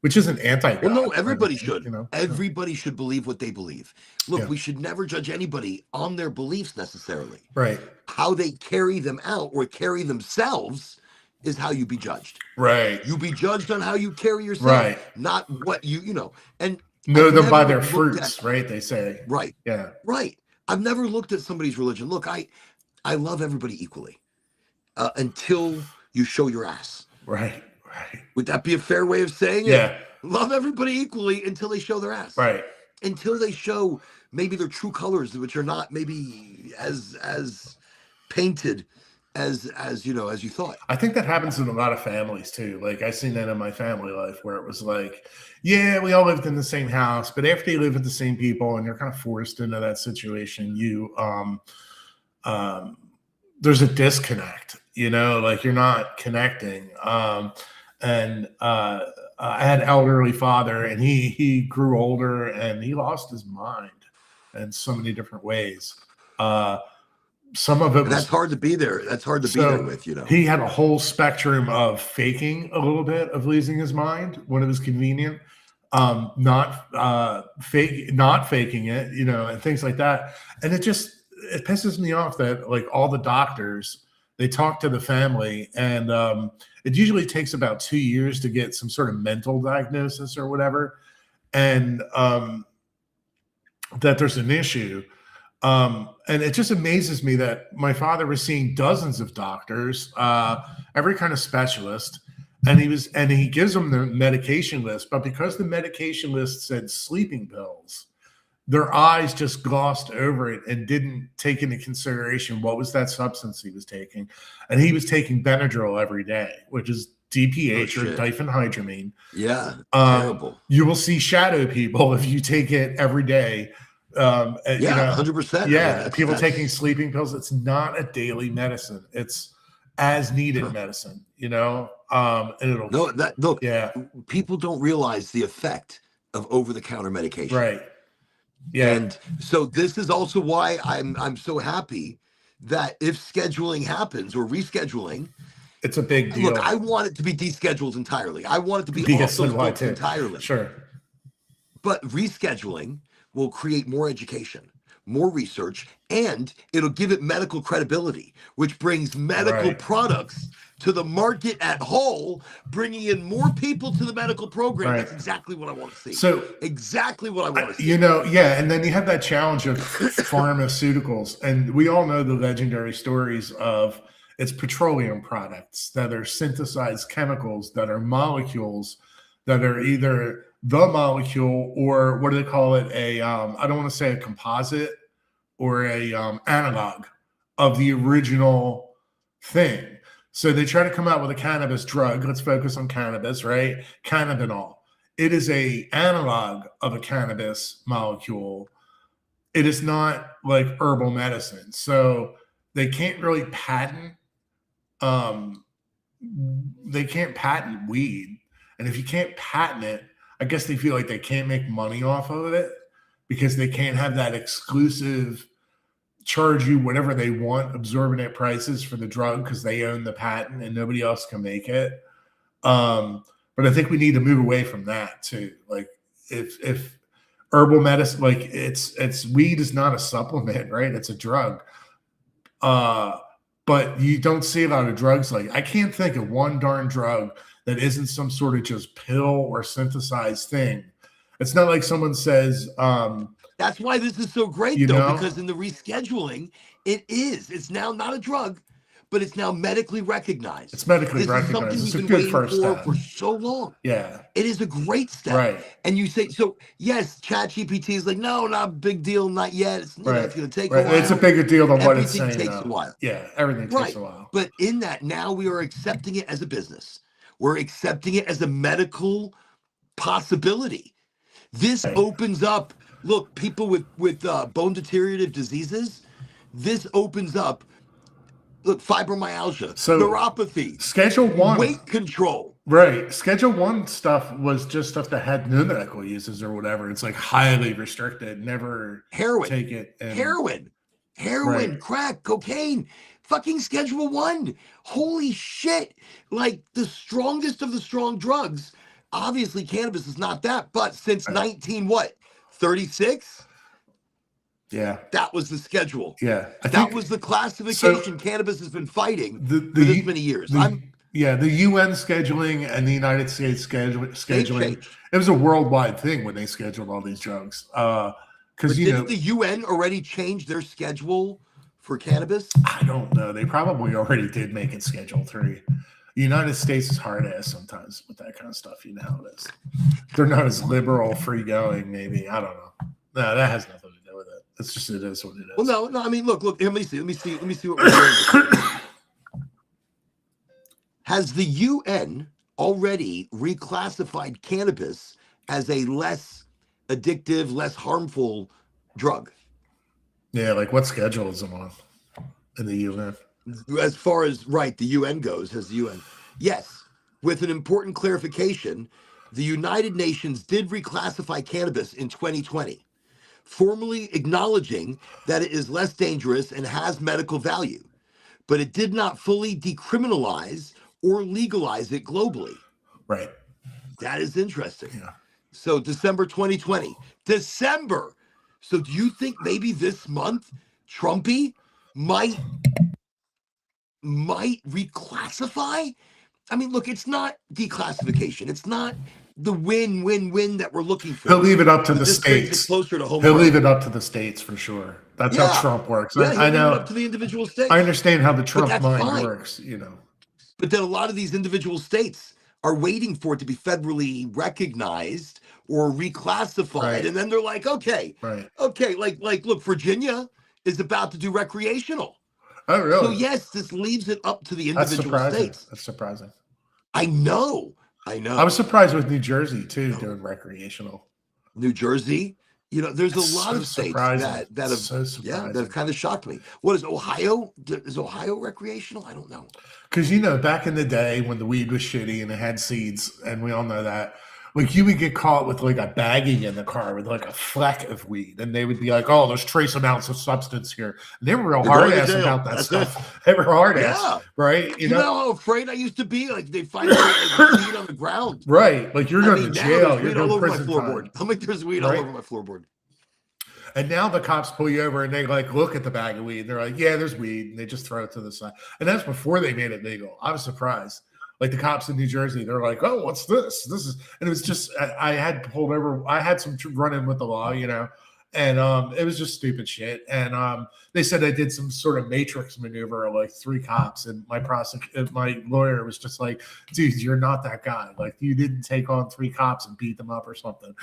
which isn't anti-God. Well, no, everybody should. You know? Everybody should believe what they believe. Look, Yeah. we should never judge anybody on their beliefs necessarily. Right. How they carry them out or carry themselves is how you be judged. Right. You be judged on how you carry yourself, Right. not what and know them by their never looked fruits, at- right? They say. Right. Yeah. Right. I've never looked at somebody's religion. Look, I love everybody equally until you show your ass. Right. Right. Would that be a fair way of saying it? Yeah. Love everybody equally until they show their ass. Right. Until they show maybe their true colors, which are not maybe as painted as you thought. I think that happens in a lot of families too. Like I've seen that in my family life where it was like, yeah, we all lived in the same house, but after you live with the same people and you're kind of forced into that situation, there's a disconnect, like you're not connecting. I had an elderly father, and he grew older, and he lost his mind in so many different ways. Some of it was, that's hard to be there. That's hard to be there with, He had a whole spectrum of faking a little bit of losing his mind when it was convenient, not faking it, and things like that. And it pisses me off that like all the doctors, they talk to the family, and it usually takes about 2 years to get some sort of mental diagnosis or whatever, and that there's an issue. And it just amazes me that my father was seeing dozens of doctors, every kind of specialist, and he gives them the medication list, but because the medication list said sleeping pills, their eyes just glossed over it and didn't take into consideration what was that substance he was taking. And he was taking Benadryl every day, which is DPH or diphenhydramine. Yeah, terrible. You will see shadow people if you take it every day. 100%. Yeah, people taking sleeping pills. It's not a daily medicine. It's as needed medicine, and it'll people don't realize the effect of over-the-counter medication. Right. Yeah. And so this is also why I'm so happy that if scheduling happens or rescheduling, it's a big deal. Look, I want it to be descheduled entirely. I want it to be off those books entirely. Sure. But rescheduling will create more education, more research, and it'll give it medical credibility, which brings medical products to the market at whole, bringing in more people to the medical program. That's exactly what I want to see. So exactly what I want to see. And then you have that challenge of pharmaceuticals, and we all know the legendary stories of it's petroleum products that are synthesized chemicals that are molecules that are either the molecule or what do they call it? I don't want to say a composite or a analog of the original thing. So they try to come out with a cannabis drug. Let's focus on cannabis, right? Cannabinol. It is a analog of a cannabis molecule. It is not like herbal medicine. So they can't really patent. They can't patent weed. And if you can't patent it, I guess they feel like they can't make money off of it because they can't have that exclusive charge you whatever they want absorbent prices for the drug because they own the patent and nobody else can make it. But I think we need to move away from that too. Like if herbal medicine, like it's weed is not a supplement, right? It's a drug. But you don't see a lot of drugs. Like I can't think of one darn drug that isn't some sort of just pill or synthesized thing. It's not like someone says, that's why this is so great, though, because in the rescheduling, it's now not a drug, but it's now medically recognized. It's medically this recognized. Is something it's we've a been good waiting first step. for so long. Yeah. It is a great step. Right. And you say, so yes, ChatGPT is like, no, not a big deal, not yet. It's, you know, it's going to take a while. It's a bigger deal than what it's saying. Everything takes a while. Yeah, everything takes a while. But in that, now we are accepting it as a business. We're accepting it as a medical possibility. This opens up, look, people with bone deteriorative diseases, this opens up, look, fibromyalgia, neuropathy, Schedule 1, weight control. Right. Schedule 1 stuff was just stuff that had no medical uses or whatever. It's like highly restricted. Never take it. Heroin, crack, cocaine, fucking Schedule 1. Holy shit. Like the strongest of the strong drugs. Obviously, cannabis is not that, but since 36? Yeah. That was the schedule. Yeah. That was the classification cannabis has been fighting for this many years. The UN scheduling and the United States scheduling, it was a worldwide thing when they scheduled all these drugs. Because didn't the UN already change their schedule for cannabis? I don't know. They probably already did make it Schedule 3. The United States is hard ass sometimes with that kind of stuff. You know how it is. They're not as liberal, free going. Maybe I don't know. No, that has nothing to do with it. It's just it is what it is. Well, no. I mean, look. Let me see what we're doing. Has the UN already reclassified cannabis as a less addictive, less harmful drug? Yeah, like what schedule is it on in the UN? As far as the UN goes, has the UN? Yes, with an important clarification, the United Nations did reclassify cannabis in 2020, formally acknowledging that it is less dangerous and has medical value, but it did not fully decriminalize or legalize it globally. Right. That is interesting. Yeah. So December 2020. December. So do you think maybe this month Trumpy might reclassify? I mean, look, it's not declassification. It's not the win-win-win that we're looking for. He'll leave it up to the states. Closer to home. He'll leave it up to the states for sure. That's how Trump works. Yeah, I know. Leave it up to the individual states. I understand how the Trump mind works. But then a lot of these individual states are waiting for it to be federally recognized or reclassified, and then they're like, okay, like look, Virginia is about to do recreational. Oh, really? So yes, this leaves it up to the individual states. That's surprising. I know. I was surprised with New Jersey too doing recreational. New Jersey, there's a lot of states that have kind of shocked me. What is Ohio? Is Ohio recreational? I don't know. Because back in the day when the weed was shitty and it had seeds, and we all know that, like you would get caught with like a baggie in the car with like a fleck of weed, and they would be like, "Oh, there's trace amounts of substance here." And they were real hard ass about that stuff. They were hard ass, right? You know how afraid I used to be? Like they find weed on the ground, right? Like you're going to jail. You're all going over to my floorboard. I'm like, there's weed all over my floorboard. And now the cops pull you over and they like look at the bag of weed. And they're like, yeah, there's weed. And they just throw it to the side. And that's before they made it legal. I was surprised. Like the cops in New Jersey, they're like, oh, what's this? This is, and it was just, I had pulled over. I had some run in with the law, and it was just stupid shit. And they said I did some sort of matrix maneuver of like 3 cops. And my lawyer was just like, dude, you're not that guy. Like you didn't take on 3 cops and beat them up or something.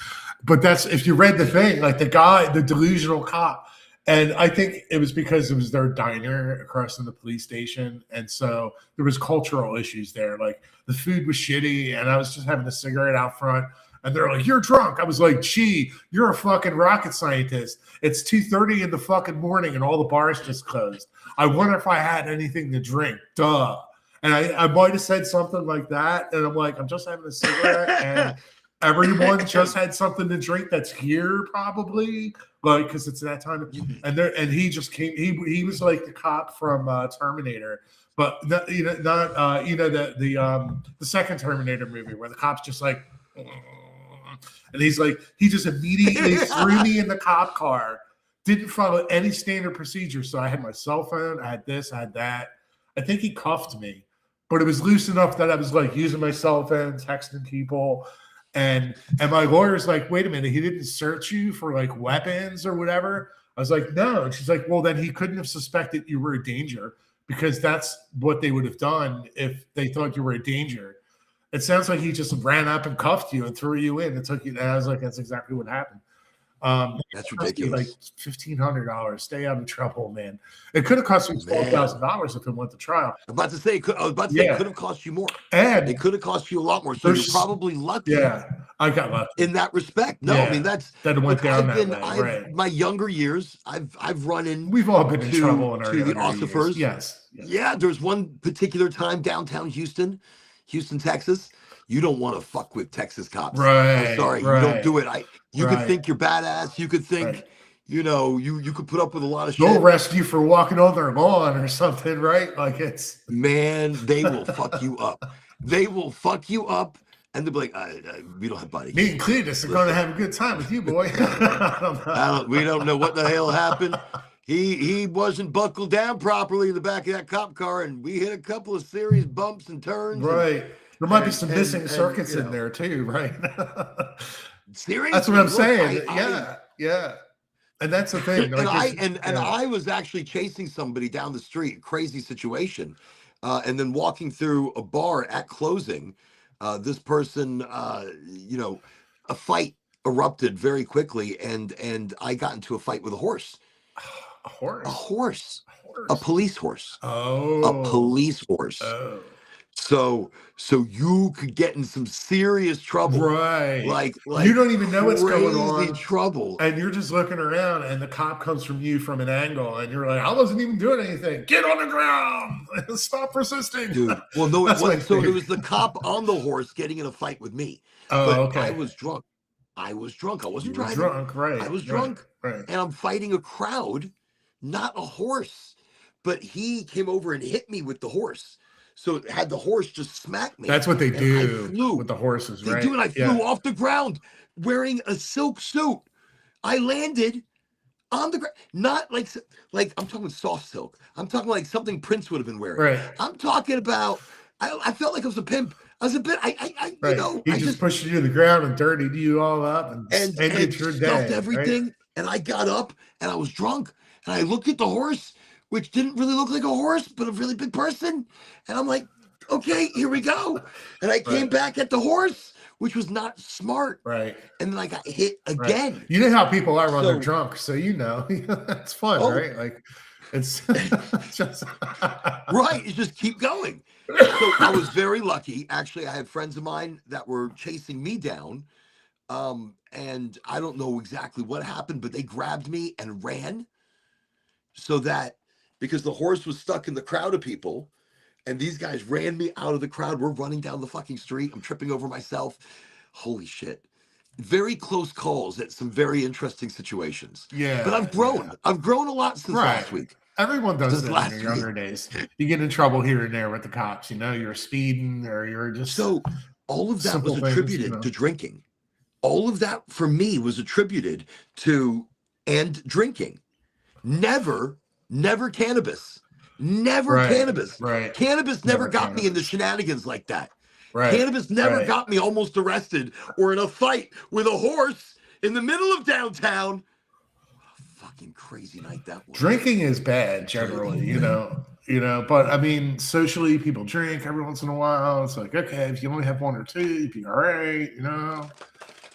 But that's, if you read the thing, like the delusional cop. And I think it was because it was their diner across from the police station. And so there was cultural issues there. Like the food was shitty and I was just having a cigarette out front. And they're like, you're drunk. I was like, gee, you're a fucking rocket scientist. It's 2:30 in the fucking morning and all the bars just closed. I wonder if I had anything to drink. Duh. And I might have said something like that. And I'm like, I'm just having a cigarette. And everyone just had something to drink that's here probably. Like, because it's that time. And he just came. He was like the cop from Terminator. But, the second Terminator movie where the cop's just like, and he's like, he just immediately threw me in the cop car, didn't follow any standard procedure. So I had my cell phone, I had this, I had that. I think he cuffed me, but it was loose enough that I was like using my cell phone, texting people. And my lawyer's like, wait a minute, he didn't search you for like weapons or whatever? I was like, no. And she's like, well, then he couldn't have suspected you were a danger because that's what they would have done if they thought you were a danger. It sounds like he just ran up and cuffed you and threw you in and took you. And I was like, that's exactly what happened. That's ridiculous. Like $1,500. Stay out of trouble, man. It could have cost you $12,000 if it went to trial. I'm about to say, it could have cost you more. And it could have cost you a lot more. So you're probably lucky. Yeah, I got lucky in that respect. No, I mean that went down that way. Right. My younger years, I've run in. We've all been in trouble in our younger the ossifers. Yes. Yeah, there's one particular time downtown Houston, Texas. You don't want to fuck with Texas cops. Right. I'm sorry, you don't do it. You could think you're badass. You could think, you could put up with a lot of shit. They'll arrest you for walking on their lawn or something, right? Like man, they will fuck you up. They will fuck you up, and they'll be like, we don't have body. Me and Cletus are going to have a good time with you, boy. We don't know what the hell happened. He wasn't buckled down properly in the back of that cop car, and we hit a couple of serious bumps and turns. Right. There might be some missing circuits in there too, right? Seriously, that's what I'm saying. Yeah. And that's the thing. Like I was actually chasing somebody down the street, crazy situation, and then walking through a bar at closing. This person, a fight erupted very quickly, and I got into a fight with a horse. A horse? A horse. A police horse. Oh. A police horse. Oh. So you could get in some serious trouble, right? Like you don't even know what's going on. Trouble, and you're just looking around, and the cop comes from you from an angle, and you're like, "I wasn't even doing anything. Get on the ground. Stop resisting, dude." Well, no, it wasn't. So it was the cop on the horse getting in a fight with me. Oh, but okay. I was drunk. I wasn't driving. Drunk, right? I was drunk, right? And I'm fighting a crowd, not a horse. But he came over and hit me with the horse. So had the horse just smack me. That's what they do with the horses, right? They do, and I flew off the ground wearing a silk suit. I landed on the ground, not like I'm talking soft silk. I'm talking like something Prince would have been wearing. Right. I'm talking about. I felt like I was a pimp. I was a bit. He just pushed you to the ground and dirtied you all up and ended your day. Stuffed everything, right? And I got up and I was drunk and I looked at the horse, which didn't really look like a horse, but a really big person. And I'm like, okay, here we go. And I came back at the horse, which was not smart. Right. And then I got hit again. Right. You know how people are when they're drunk. So, it's fun, right? Like it's just right. You just keep going. So I was very lucky. Actually, I had friends of mine that were chasing me down. And I don't know exactly what happened, but they grabbed me and ran. So that because the horse was stuck in the crowd of people and these guys ran me out of the crowd. We're running down the fucking street. I'm tripping over myself. Holy shit. Very close calls at some very interesting situations. Yeah. But I've grown. I've grown a lot since last week. Everyone does that in your younger days. You get in trouble here and there with the cops. You're speeding or you're just. So all of that was attributed to drinking. All of that for me was attributed to drinking. Never cannabis. Never cannabis. Right. Cannabis never got me in the shenanigans like that. Right. Cannabis never got me almost arrested or in a fight with a horse in the middle of downtown. What a fucking crazy night that was. Drinking is bad generally, but I mean, socially people drink every once in a while. It's like, okay, if you only have one or two, you'd be all right,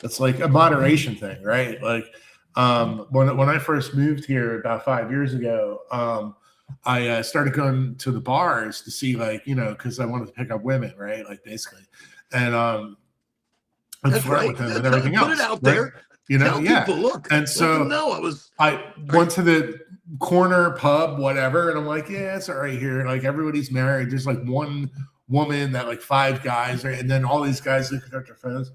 It's like a moderation thing, right? Like when I first moved here about 5 years ago, I started going to the bars to see, because I wanted to pick up women, right? Like basically, and flirt with them and everything else. Put it out there. Tell people, look. And so I went to the corner pub, whatever, and I'm like, yeah, it's all right here. Like everybody's married. There's like one woman that like five guys, right? And then all these guys looking at their phones.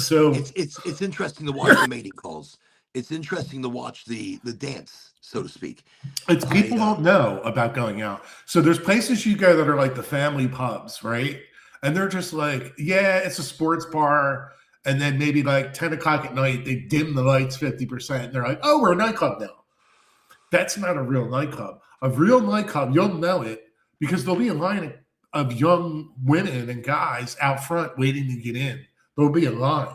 So it's interesting to watch the mating calls. It's interesting to watch the dance, so to speak. It's people don't know about going out. So there's places you go that are like the family pubs, right? And they're just like, yeah, it's a sports bar. And then maybe like 10 o'clock at night, they dim the lights 50%. And they're like, oh, we're a nightclub now. That's not a real nightclub. A real nightclub, you'll know it because there'll be a line of young women and guys out front waiting to get in. There'll be a line.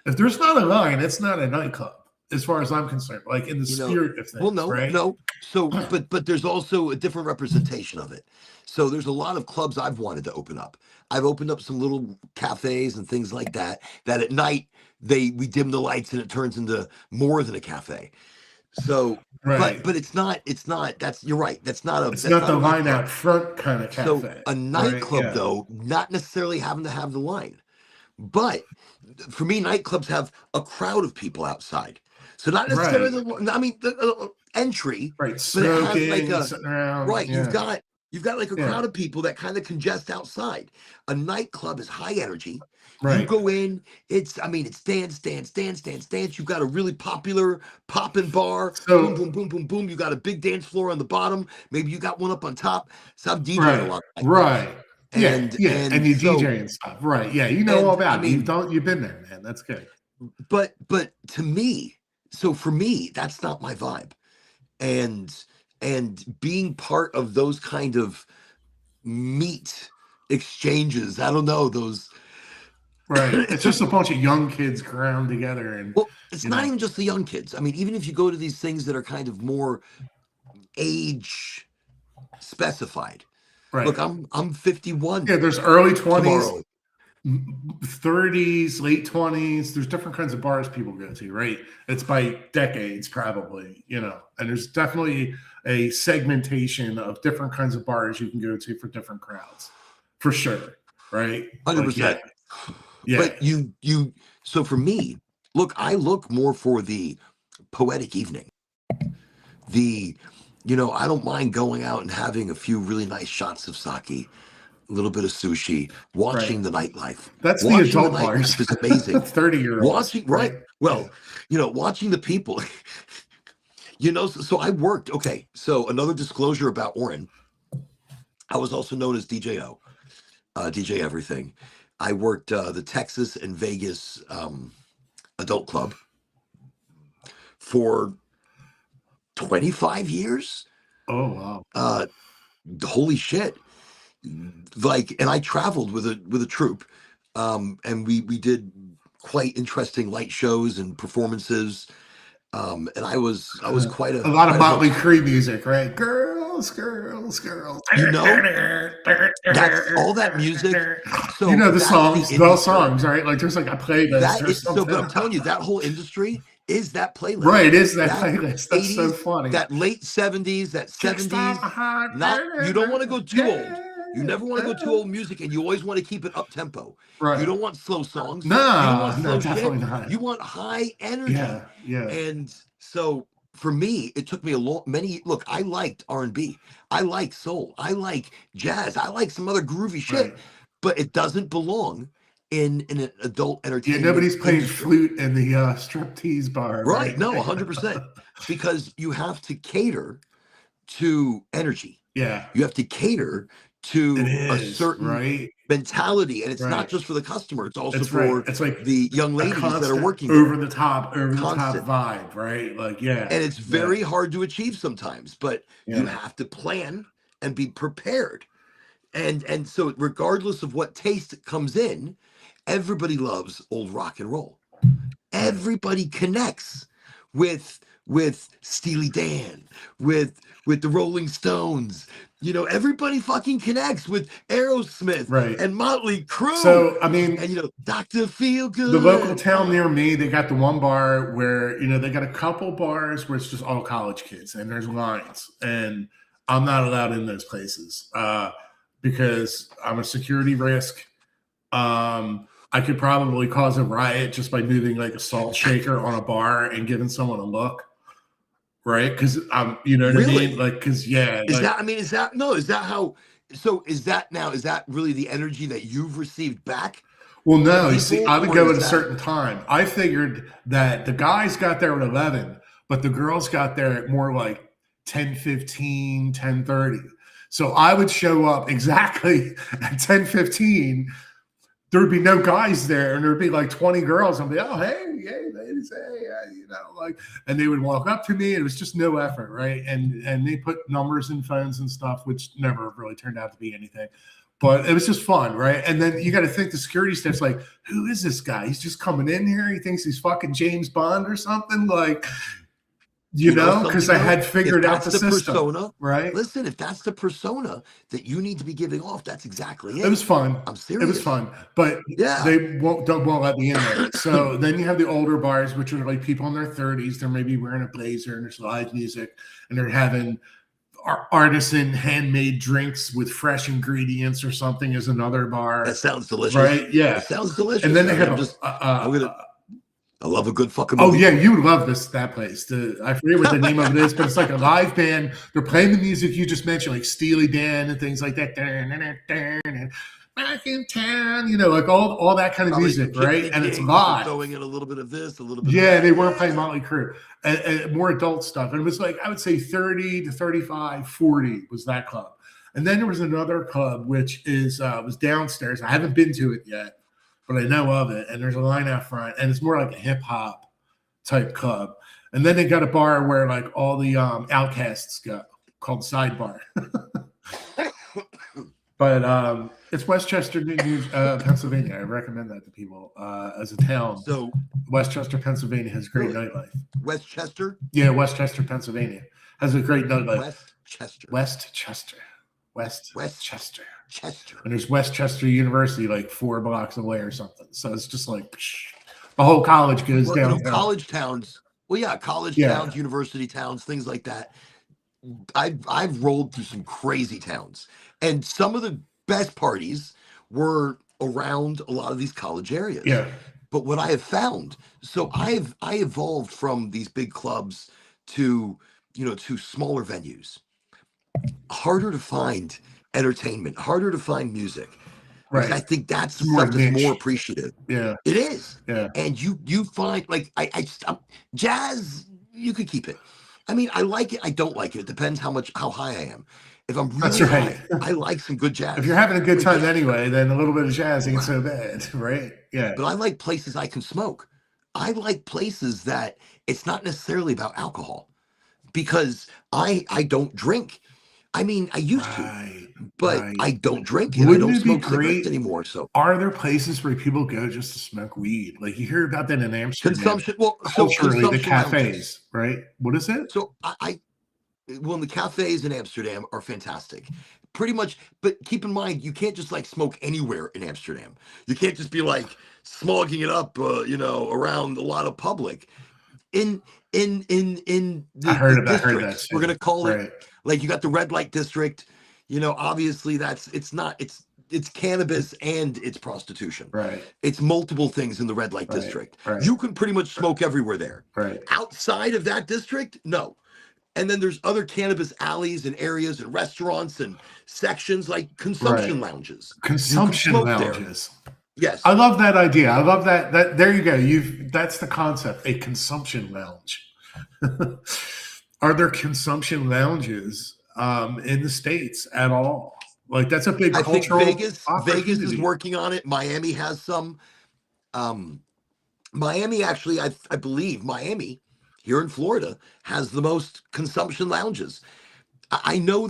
If there's not a line, it's not a nightclub. as far as I'm concerned, like in the spirit of things. Well, no, right? no. So, but there's also a different representation of it. So there's a lot of clubs I've wanted to open up. I've opened up some little cafes and things like that. That at night we dim the lights and it turns into more than a cafe. So, right. but it's not. That's you're right. That's not a. It's That's not the a line nightclub. out front kind of cafe. So a nightclub though, not necessarily having to have the line, but for me, nightclubs have a crowd of people outside. So not necessarily the entry, right, but it has smoking, like a sitting around. right. Yeah. You've got like a crowd of people that kind of congest outside. A nightclub is high energy. Right. You go in, it's dance, dance, dance, dance, dance. You've got a really popular poppin' bar. So, boom, boom, boom, boom, boom. You got a big dance floor on the bottom. Maybe you got one up on top. So I've DJed right, a lot. right. And and you so, DJ and stuff. Right. Yeah. You know all about it. You've been there, man. That's good. But to me, so for me, that's not my vibe. And being part of those kind of meat exchanges, I don't know, those right. It's just a bunch of young kids crammed together. And well, it's not even just the young kids. I mean, even if you go to these things that are kind of more age specified. Right. Look, I'm 51. Yeah, there's early 20s, tomorrow. 30s, late 20s. There's different kinds of bars people go to, right? It's by decades, probably, and there's definitely a segmentation of different kinds of bars you can go to for different crowds, for sure, right? 100%. Yeah. But so for me, look, I look more for the poetic evening. I don't mind going out and having a few really nice shots of sake, a little bit of sushi, watching the nightlife. That's watching the adult bars. Is amazing. 30-year-olds. Watching, right? Well, watching the people. So I worked. Okay, so another disclosure about Oren. I was also known as DJO, DJ Everything. I worked the Texas and Vegas adult club for 25 years. Oh wow. Holy shit. And I traveled with a troupe, and we did quite interesting light shows and performances, and I was quite a lot of Motley Crue music, right? Girls. That's all that music. So the songs, right? Like there's like a playlist or something. But I'm telling you, that whole industry is that playlist. Right, it is that playlist. That's 80s, so funny. That late 70s, that 70s. You don't want to go too old. You never want to go too old music, and you always want to keep it up tempo. Right. You don't want slow songs. No, definitely not. You want high energy. Yeah. And so for me, it took me look, I liked R&B. I like soul. I like jazz. I like some other groovy shit. Right. But it doesn't belong in an adult entertainment. Yeah, nobody's playing flute in the striptease bar. Right. No, 100%. Because you have to cater to energy. Yeah. You have to cater to a certain mentality, and it's not just for the customer, it's also for the young ladies that are working over the top vibe, right? Like, yeah. And it's very hard to achieve sometimes, but you have to plan and be prepared. And so regardless of what taste comes in, everybody loves old rock and roll. Everybody connects with Steely Dan, with the Rolling Stones. Everybody fucking connects with Aerosmith and Motley Crue. So, I mean, and Dr. Feelgood. The local town near me, they got the one bar where, they got a couple bars where it's just all college kids and there's lines. And I'm not allowed in those places because I'm a security risk. I could probably cause a riot just by moving like a salt shaker on a bar and giving someone a look. Right, because you know what I mean, like, because is that really the energy that you've received back? Well, no, you see, I would go at a certain time. I figured that the guys got there at 11, but the girls got there at more like 10:15, 10:30. So I would show up exactly at 10:15. There would be no guys there, and there'd be like 20 girls. I'd be, oh, hey, ladies, hey, and they would walk up to me. And it was just no effort, right? And they put numbers in phones and stuff, which never really turned out to be anything. But it was just fun, right? And then you got to think the security staff's like, who is this guy? He's just coming in here. He thinks he's fucking James Bond or something. Like, you know, because I had figured out the system, persona, right? Listen, if that's the persona that you need to be giving off, that's exactly it. It was fun. I'm serious. It was fun, but they won't let me in there. So then you have the older bars, which are like people in their 30s. They're maybe wearing a blazer and there's live music, and they're having artisan handmade drinks with fresh ingredients or something. Is another bar. That sounds delicious, right? Yeah, that sounds delicious. And then they have I love a good fucking movie. Oh yeah, you love that place. I forget what the name of it is, but it's like a live band. They're playing the music you just mentioned, like Steely Dan and things like that. Back in town, you know, like all that kind of music, right? And it's live. Throwing in a little bit of this, a little bit. Yeah, they weren't playing Motley Crue and more adult stuff. And it was like, I would say 30 to 35, 40 was that club. And then there was another club which is was downstairs. I haven't been to it yet, but I know of it. And there's a line out front, and it's more like a hip hop type club. And then they got a bar where like all the outcasts go, called Sidebar. But it's Westchester, Pennsylvania. I recommend that to people as a town. So Westchester, Pennsylvania has great nightlife. Westchester? Yeah, Westchester, Pennsylvania has a great nightlife. Westchester. Chester. And there's Westchester University like 4 blocks away or something. So it's just like the whole college goes down. You know, college towns. Well, yeah, towns, university towns, things like that. I've rolled through some crazy towns, and some of the best parties were around a lot of these college areas. Yeah. But what I have found, so I evolved from these big clubs to smaller venues. Harder to find entertainment, harder to find music. Right. I think that's stuff that's more appreciative. Yeah. It is. Yeah. And you find like jazz, you could keep it. I mean, I like it. I don't like it. It depends how high I am. If I'm really high, I like some good jazz. If you're having a good time anyway, then a little bit of jazz ain't so bad, right? Yeah. But I like places I can smoke. I like places that it's not necessarily about alcohol, because I don't drink. I mean, I used to, but I don't drink, and I don't smoke cigarettes anymore. So, are there places where people go just to smoke weed? Like you hear about that in Amsterdam. Consumption. Well, culturally, the cafes, right? What is it? So the cafes in Amsterdam are fantastic, pretty much. But keep in mind, you can't just like smoke anywhere in Amsterdam. You can't just be like smoking it up, around a lot of public. In the districts, we're gonna call it. Like you got the red light district, obviously it's cannabis and it's prostitution. Right. It's multiple things in the red light district. Right. You can pretty much smoke everywhere there. Right. Outside of that district, no. And then there's other cannabis alleys and areas and restaurants and sections like consumption lounges. Consumption lounges. There. Yes. I love that idea. I love that there you go. That's the concept, a consumption lounge. Are there consumption lounges in the States at all? Like that's a big cultural. I think Vegas is working on it. Miami has some. Miami actually, I believe Miami here in Florida has the most consumption lounges. I know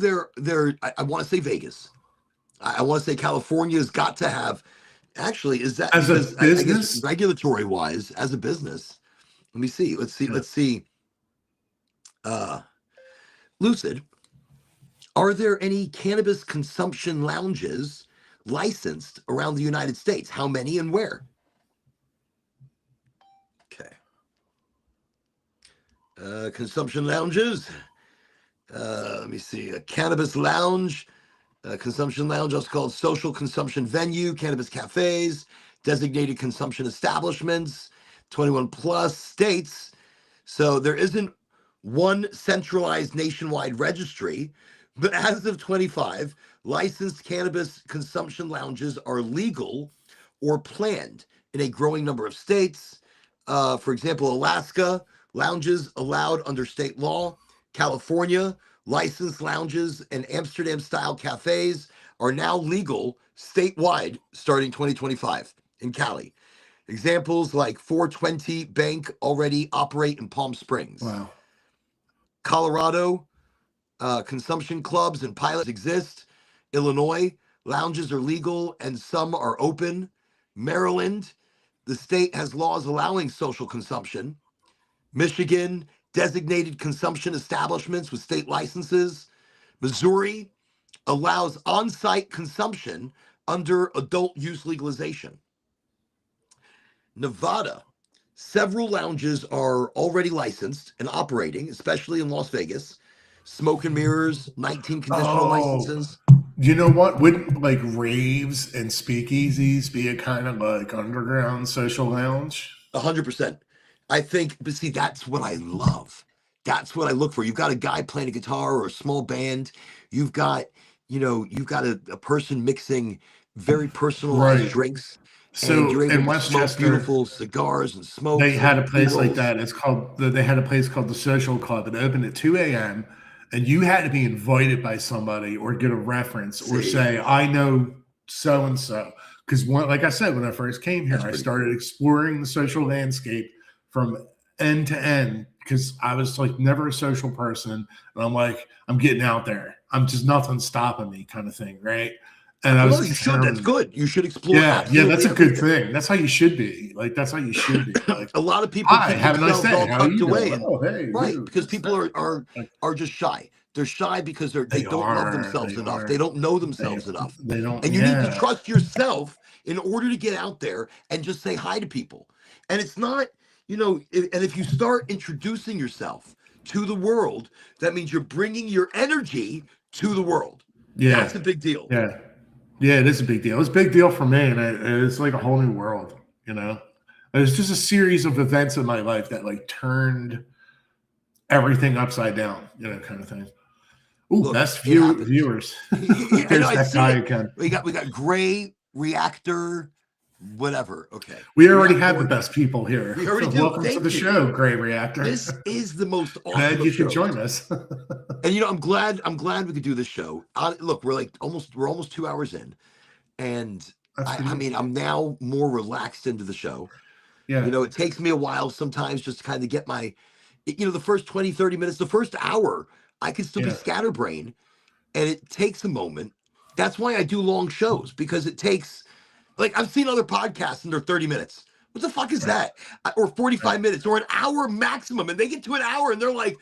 I want to say Vegas. I want to say California's got to have. Actually, is that as a business, I guess regulatory wise, as a business? Let me see. Let's see. Lucid, are there any cannabis consumption lounges licensed around the United States? How many and where? Okay. Consumption lounges. Let me see. A cannabis lounge, consumption lounge, also called social consumption venue, cannabis cafes, designated consumption establishments, 21 plus states. So there isn't one centralized nationwide registry, but as of 25, licensed cannabis consumption lounges are legal or planned in a growing number of states. For example, Alaska, lounges allowed under state law. California, licensed lounges and Amsterdam-style cafes are now legal statewide starting 2025 in Cali. Examples like 420 Bank already operate in Palm Springs. Wow. Colorado, consumption clubs and pilots exist. Illinois, lounges are legal and some are open. Maryland, the state has laws allowing social consumption. Michigan, designated consumption establishments with state licenses. Missouri allows on-site consumption under adult use legalization. Nevada, several lounges are already licensed and operating, especially in Las Vegas. Smoke and mirrors, 19 conditional licenses. You know what? Wouldn't like raves and speakeasies be a kind of like underground social lounge? 100%. I think, but see, that's what I love. That's what I look for. You've got a guy playing a guitar or a small band. You've got, you've got a person mixing very personalized drinks. And you're So able in to smoke Westchester, beautiful cigars and smokes. they had a and place like pre-rolls. that. It's called they had a place called the Social Club. It opened at 2 a.m. and you had to be invited by somebody or get a reference or say, I know so and so. Because like I said, when I first came here, I started exploring the social landscape from end to end because I was like never a social person. And I'm like, I'm getting out there. I'm just nothing stopping me kind of thing, right? And I was you should. That's good. You should explore. Yeah, that's a good thing. That's how you should be. Like that's how you should be. Like a lot of people keep themselves all tucked away, right? Because people are just shy. They're shy because they don't love themselves enough. They don't know themselves enough. They don't. And you need to trust yourself in order to get out there and just say hi to people. And it's not, and if you start introducing yourself to the world, that means you're bringing your energy to the world. Yeah, that's a big deal. Yeah, it is a big deal. It's a big deal for me, and it's like a whole new world, It's just a series of events in my life that like turned everything upside down, kind of thing. Ooh, look, best viewers. There's that guy again. We got Gray Reactor, whatever. Okay. We already have the best people here. We already do. Welcome to the show, Gray Reactor. This is the most awesome. Glad you could join us. And I'm glad we could do this show. Look, we're almost 2 hours in, and I mean, I'm now more relaxed into the show. Yeah. It takes me a while sometimes just to kind of get my, the first 20, 30 minutes, the first hour, I can still be scatterbrained, and it takes a moment. That's why I do long shows, because it takes, like, I've seen other podcasts and they're 30 minutes. What the fuck is that? Or 45 minutes or an hour maximum. And they get to an hour and they're like,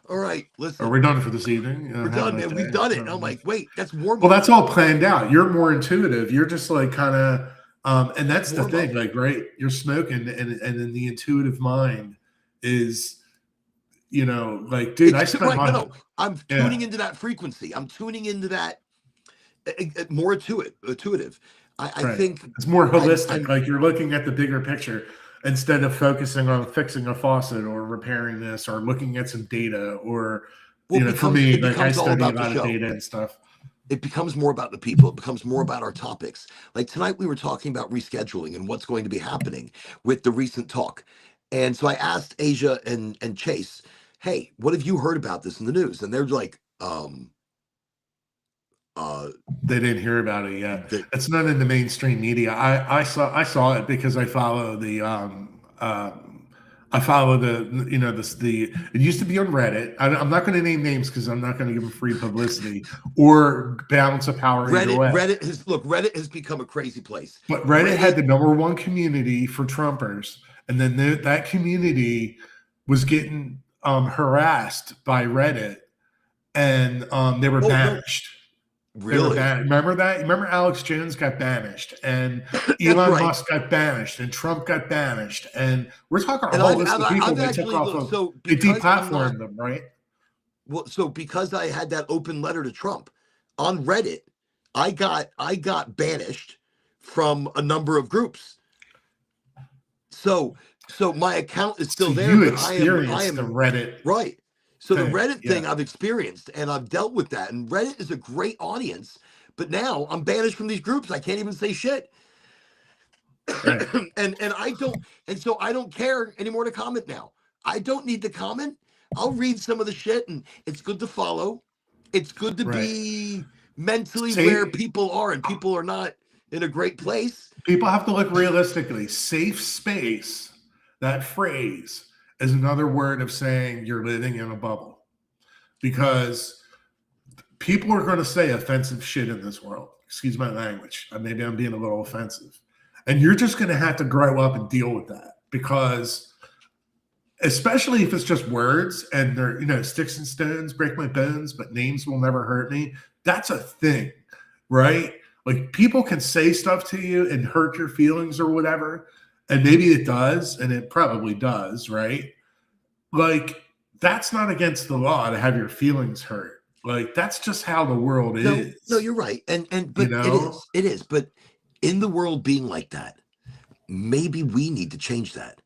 all right, listen. Are we done for this evening? We're done, man. We've done it. And I'm like, wait, that's more. Well, that's all planned out. You're more intuitive. You're just like kind of, and that's the thing, like, right? You're smoking, and then the intuitive mind is, like, dude, I spent I'm tuning into that frequency. I'm tuning into that more intuitive. I think it's more holistic. Like you're looking at the bigger picture instead of focusing on fixing a faucet or repairing this or looking at some data or, for me, like I study a lot of data and stuff. It becomes more about the people. It becomes more about our topics. Like tonight we were talking about rescheduling and what's going to be happening with the recent talk. And so I asked Asia and Chase, hey, what have you heard about this in the news? And they're like, they didn't hear about it yet. It's not in the mainstream media. I saw it because I follow the it used to be on Reddit. I'm not going to name names because I'm not going to give them free publicity or balance of power. Reddit has become a crazy place. But Reddit had the #1 community for Trumpers, and then that community was getting harassed by Reddit, and they were banished. Really? Remember that? Remember Alex Jones got banished, and Elon Musk got banished, and Trump got banished, and we're talking a whole list of people that took off of. They deplatformed them, right? Well, so because I had that open letter to Trump on Reddit, I got banished from a number of groups. So my account is still there. You experienced the Reddit, right? So the Reddit thing I've experienced and I've dealt with that. And Reddit is a great audience, but now I'm banished from these groups. I can't even say shit. Right. and so I don't care anymore to comment now. I don't need to comment. I'll read some of the shit, and it's good to follow. It's good to be mentally where people are, and people are not in a great place. People have to look realistically. Safe space, that phrase, is another word of saying you're living in a bubble, because people are going to say offensive shit in this world. excuse my language. Maybe I'm being a little offensive. And you're just going to have to grow up and deal with that, because especially if it's just words and they're, sticks and stones break my bones, but names will never hurt me. That's a thing, right? Like, people can say stuff to you and hurt your feelings or whatever. And maybe it does, and it probably does, right? Like, that's not against the law to have your feelings hurt. Like, that's just how the world is. No, you're right. But it is. But in the world being like that, maybe we need to change that.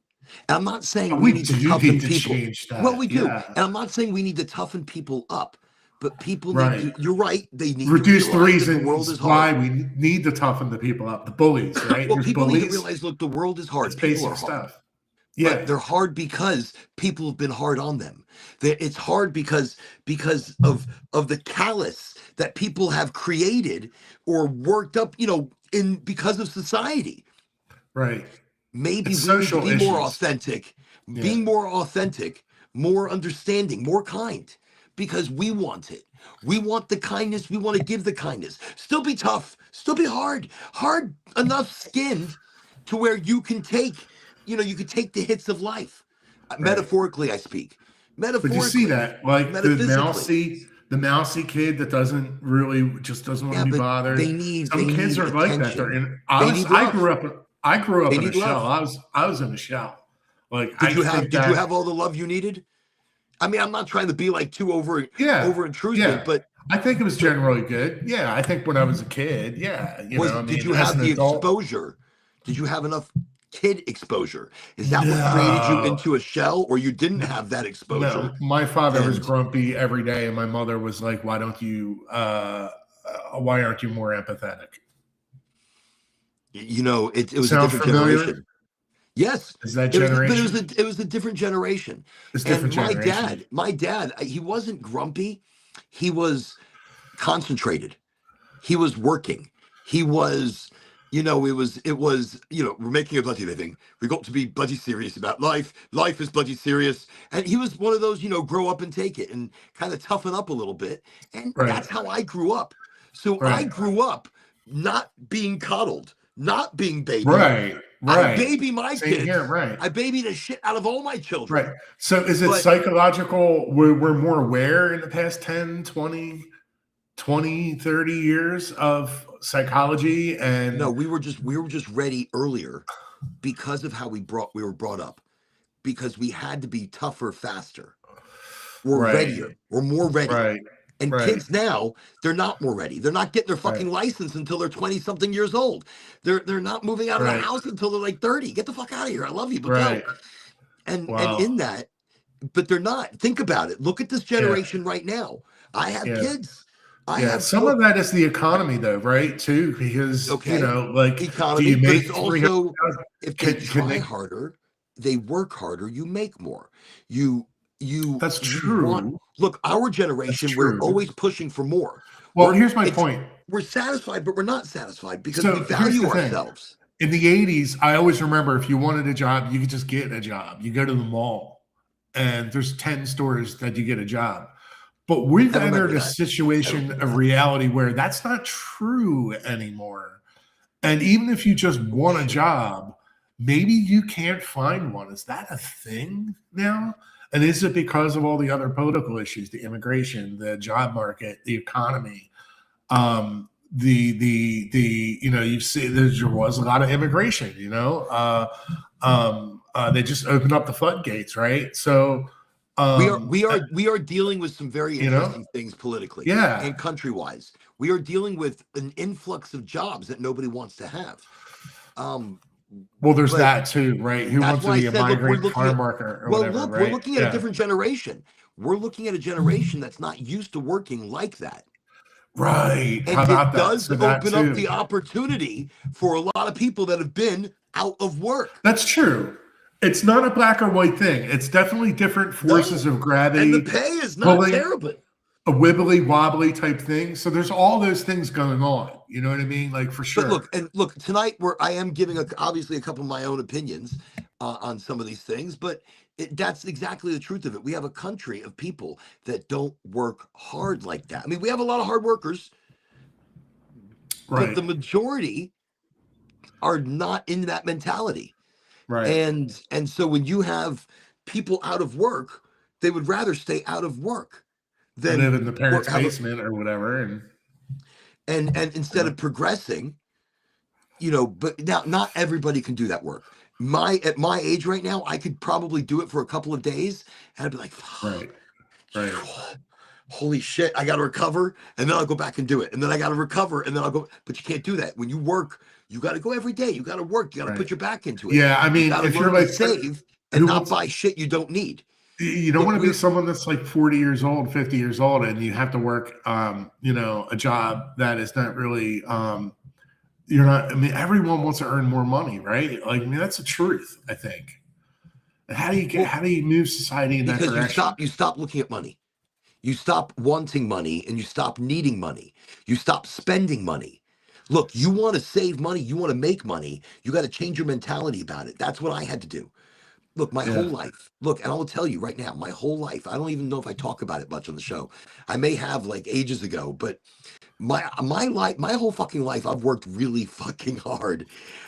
And I'm not saying we need to toughen people. Well, we do. And I'm not saying we need to toughen people up, but people need to, you're right, they need reduce to the reasons why hard. we need to toughen the people up. The bullies, right? Well, people need to realize, look, the world is hard. It's people basic are hard. stuff. Yeah. But they're hard because people have been hard on them. It's hard because of the callous that people have created or worked up, because of society. Right. Maybe we need to be more authentic, being more authentic, more understanding, more kind, because we want it. We want the kindness. We want to give the kindness. Still be tough. Still be hard enough skinned to where you can take, you can take the hits of life. Right. Metaphorically, I speak. Metaphorically. But you see that, like the mousy kid that doesn't want to be bothered. Some kids are like that. They're in. I grew up in a shell. I was in a shell. Like, did you have all the love you needed? I mean, I'm not trying to be like too over intrusive, but I think it was generally good. Yeah, I think when I was a kid, did you have the exposure? Did you have enough kid exposure? Is that what created you into a shell, or you didn't have that exposure? No, my father was grumpy every day, and my mother was like, "Why aren't you more empathetic?" It was Sound a different familiar? generation. Yes, is that generation? It was a different generation. It's different generation. My dad, he wasn't grumpy. He was concentrated. He was working. He was, it was, we're making a bloody living. We got to be bloody serious about life. Life is bloody serious. And he was one of those, grow up and take it and kind of toughen up a little bit. And that's how I grew up. So I grew up not being coddled, not being babied. Right. I baby my kids. Here, right. I baby the shit out of all my children. Right. So is it psychological? We're more aware in the past 10, 20, 30 years of psychology, and no, we were just ready earlier because of how we were brought up, because we had to be tougher, faster. We're readier. We're more ready. Right. And kids now, they're not more ready. They're not getting their fucking license until they're 20-something years old. They're not moving out of the house until they're like 30. Get the fuck out of here. I love you, but go. And in that, but they're not. Think about it. Look at this generation right now. I have kids. I have some of that is the economy, though, right? Too, because economy, do you make but it's also if they try harder, they work harder, you make more. That's true. Look, our generation, we're always pushing for more. Well, here's my point. We're satisfied, but we're not satisfied because we value ourselves. In the 80s, I always remember if you wanted a job, you could just get a job. You go to the mall and there's 10 stores that you get a job. But we've entered a situation of reality where that's not true anymore. And even if you just want a job, maybe you can't find one. Is that a thing now? And is it because of all the other political issues, the immigration, the job market, the economy? You see, there was a lot of immigration, they just opened up the floodgates, right? So we are dealing with some very interesting things politically and country-wise. We are dealing with an influx of jobs that nobody wants to have. Well, there's that too, right? Who wants to be a migrant farm worker or whatever, right? We're looking at a different generation. We're looking at a generation that's not used to working like that. Right. And it does open up the opportunity for a lot of people that have been out of work. That's true. It's not a black or white thing. It's definitely different forces of gravity. And the pay is not terrible. A wibbly wobbly type thing. So there's all those things going on. You know what I mean? Like, for sure. But look, tonight I am giving obviously a couple of my own opinions on some of these things, but that's exactly the truth of it. We have a country of people that don't work hard like that. I mean, we have a lot of hard workers. but the majority are not in that mentality. Right. And so when you have people out of work, they would rather stay out of work than live in the parents' basement or whatever, and instead of progressing, but now not everybody can do that work. At my age right now, I could probably do it for a couple of days and I'd be like, right. Holy shit, I gotta recover, and then I'll go back and do it. And then I gotta recover, and then I'll go. But you can't do that. When you work, you gotta go every day. You gotta work, you gotta put your back into it. Yeah, I mean, if you're like save and not buy shit you don't need. You don't want to be someone that's like 40 years old, 50 years old, and you have to work, a job that is not really, you're not, I mean, everyone wants to earn more money, right? Like, I mean, that's the truth, I think. And how do you move society in that direction? Because you stop looking at money. You stop wanting money and you stop needing money. You stop spending money. Look, you want to save money. You want to make money. You got to change your mentality about it. That's what I had to do. Look, my whole life. Look, and I will tell you right now, my whole life. I don't even know if I talk about it much on the show. I may have like ages ago, but my life, my whole fucking life, I've worked really fucking hard.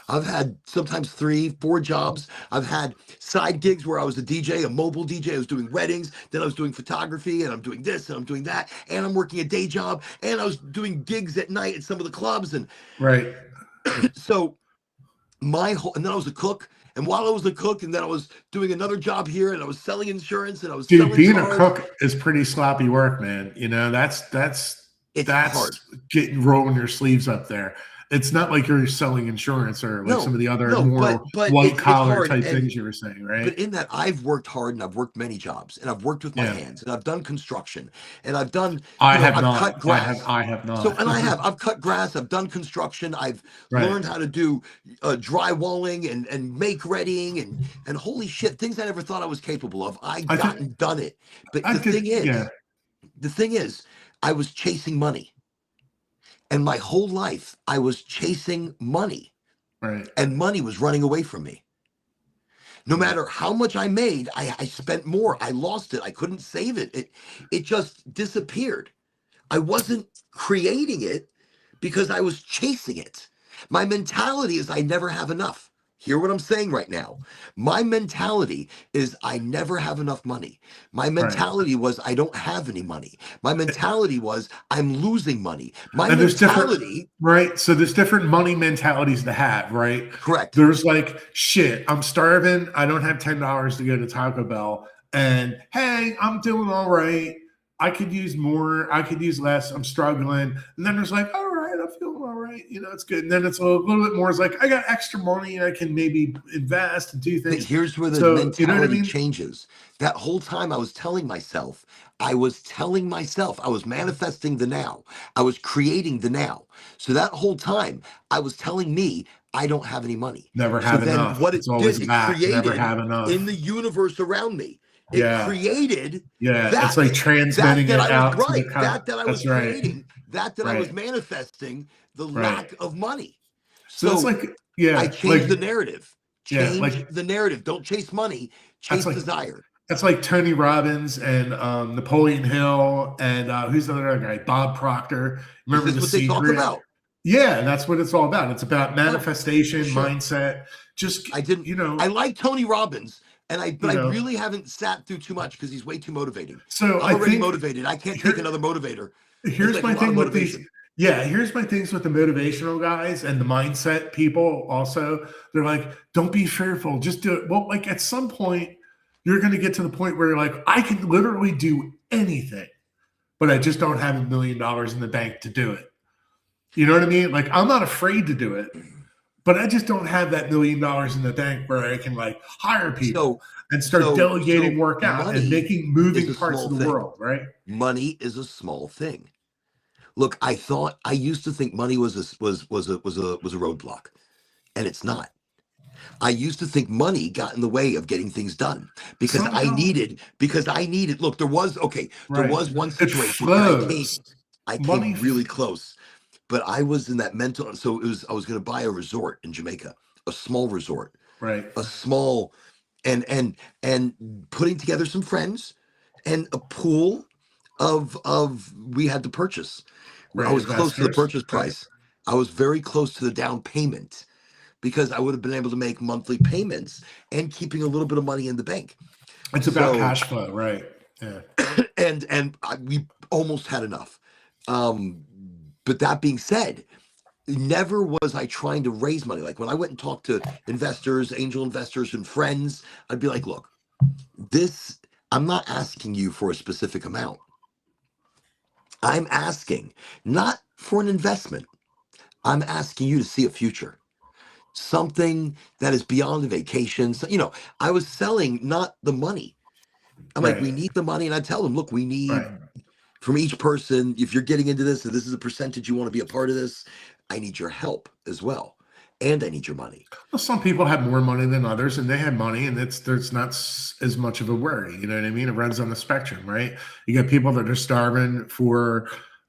I've had sometimes 3, 4 jobs. I've had side gigs where I was a DJ, a mobile DJ. I was doing weddings, then I was doing photography, and I'm doing this, and I'm doing that, and I'm working a day job, and I was doing gigs at night at some of the clubs, and so and then I was a cook. And while I was a cook, and then I was doing another job here, and I was selling insurance, and I was selling being cars. A cook is pretty sloppy work, man. That's hard. Rolling your sleeves up there. It's not like you're selling insurance or like some of the other more but white collar type things you were saying, right? But in that, I've worked hard and I've worked many jobs, and I've worked with my hands, and I've done construction, and I've done. I've cut grass. I have not. So, and I've cut grass. I've done construction. I've learned how to do drywalling and make readying and holy shit, things I never thought I was capable of. Done it. But the thing is, I was chasing money. And my whole life, I was chasing money. Right. And money was running away from me. No matter how much I made, I spent more. I lost it. I couldn't save it. It just disappeared. I wasn't creating it because I was chasing it. My mentality is I never have enough. Hear what I'm saying right now. My mentality is I never have enough money. My mentality was I don't have any money. My mentality was I'm losing money. My mentality, right? So there's different money mentalities to have, right? Correct. There's like, shit, I'm starving. I don't have $10 to go to Taco Bell. And hey, I'm doing all right. I could use more. I could use less. I'm struggling. And then there's like, all right, I'm feeling all right. It's good. And then it's a little bit more. It's like, I got extra money. I can maybe invest and do things. But here's where the mentality changes. That whole time I was telling myself, I was manifesting the now. I was creating the now. So that whole time I was telling me, I don't have any money. Never have enough. What it did, it created never have enough in the universe around me. It created it's like transmitting it out to the that I was creating, that I was manifesting the lack of money. So it's like I changed the narrative. Change the narrative. Don't chase money, chase desire. That's like Tony Robbins and Napoleon Hill and who's the other guy? Bob Proctor. Remember what they talk about? Yeah, that's what it's all about. It's about manifestation, mindset. I like Tony Robbins. But I really haven't sat through too much because he's way too motivating. So I'm already motivated. I can't take another motivator. Here's my thing with these. Yeah, here's my things with the motivational guys and the mindset people. Also, they're like, "Don't be fearful. Just do it." Well, like at some point, you're going to get to the point where you're like, "I can literally do anything, but I just don't have $1 million in the bank to do it." You know what I mean? Like I'm not afraid to do it. But I just don't have that $1 million in the bank where I can like hire people and start delegating work out and moving parts of the world, right? Money is a small thing. Look, I used to think money was a roadblock, and it's not. I used to think money got in the way of getting things done because I needed. Look, there was one situation where I came really close. But I was in that mental, so I was going to buy a resort in Jamaica, a small resort, right? A small, and putting together some friends, and a pool of we had to purchase. Right. I was close to the purchase price, I was very close to the down payment because I would have been able to make monthly payments and keeping a little bit of money in the bank. It's about cash flow, right? Yeah. We almost had enough. But that being said, never was I trying to raise money. Like when I went and talked to investors, angel investors, and friends, I'd be like, look, I'm not asking you for a specific amount. I'm asking not for an investment. I'm asking you to see a future, something that is beyond a vacation. So, I was selling not the money. I'm like, we need the money. And I tell them, look, we need from each person, if you're getting into this, and this is a percentage you want to be a part of this, I need your help as well. And I need your money. Well, some people have more money than others, and they have money, and there's not as much of a worry. You know what I mean? It runs on the spectrum, right? You got people that are starving for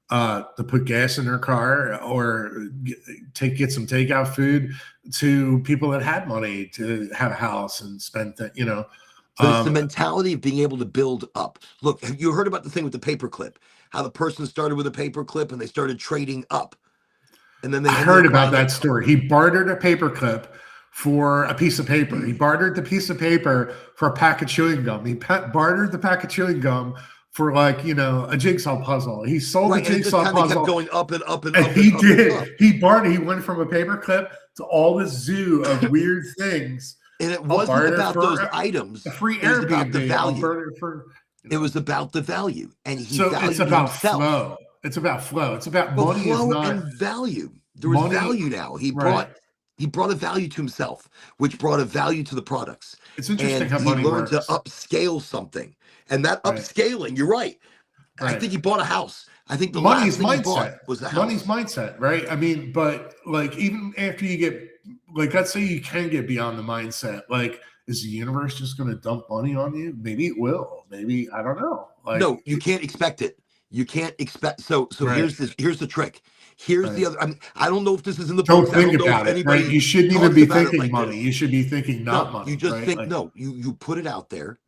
to put gas in their car or get some takeout food, to people that had money to have a house and spend that. But it's the mentality of being able to build up. Look, have you heard about the thing with the paperclip? How the person started with a paperclip and they started trading up. And then I heard about that story. He bartered a paperclip for a piece of paper. He bartered the piece of paper for a pack of chewing gum. He bartered the pack of chewing gum for a jigsaw puzzle. He sold the jigsaw puzzle. Kept going up and up and up. And up did. And up. He bartered. He went from a paperclip to all this zoo of weird things. And it wasn't about those items. A free Airbnb. It was about the value. It was about the value. And it's about flow. It's about flow. It's about money. Flow and value. There was value now. He brought a value to himself, which brought a value to the products. It's interesting how money works. He learned to upscale something. And that upscaling, you're right. I think he bought a house. I think the money's last thing mindset he bought was the house. Money's mindset, right? I mean, but even after you get, let's say you can get beyond the mindset, is the universe just going to dump money on you? Maybe it will. Maybe, I don't know. No, you can't expect it. You can't expect. So here's the trick. Here's the other. I don't know if this is in the book. Don't think about it. Right? You shouldn't even be thinking money. You should be thinking not money. You just think You put it out there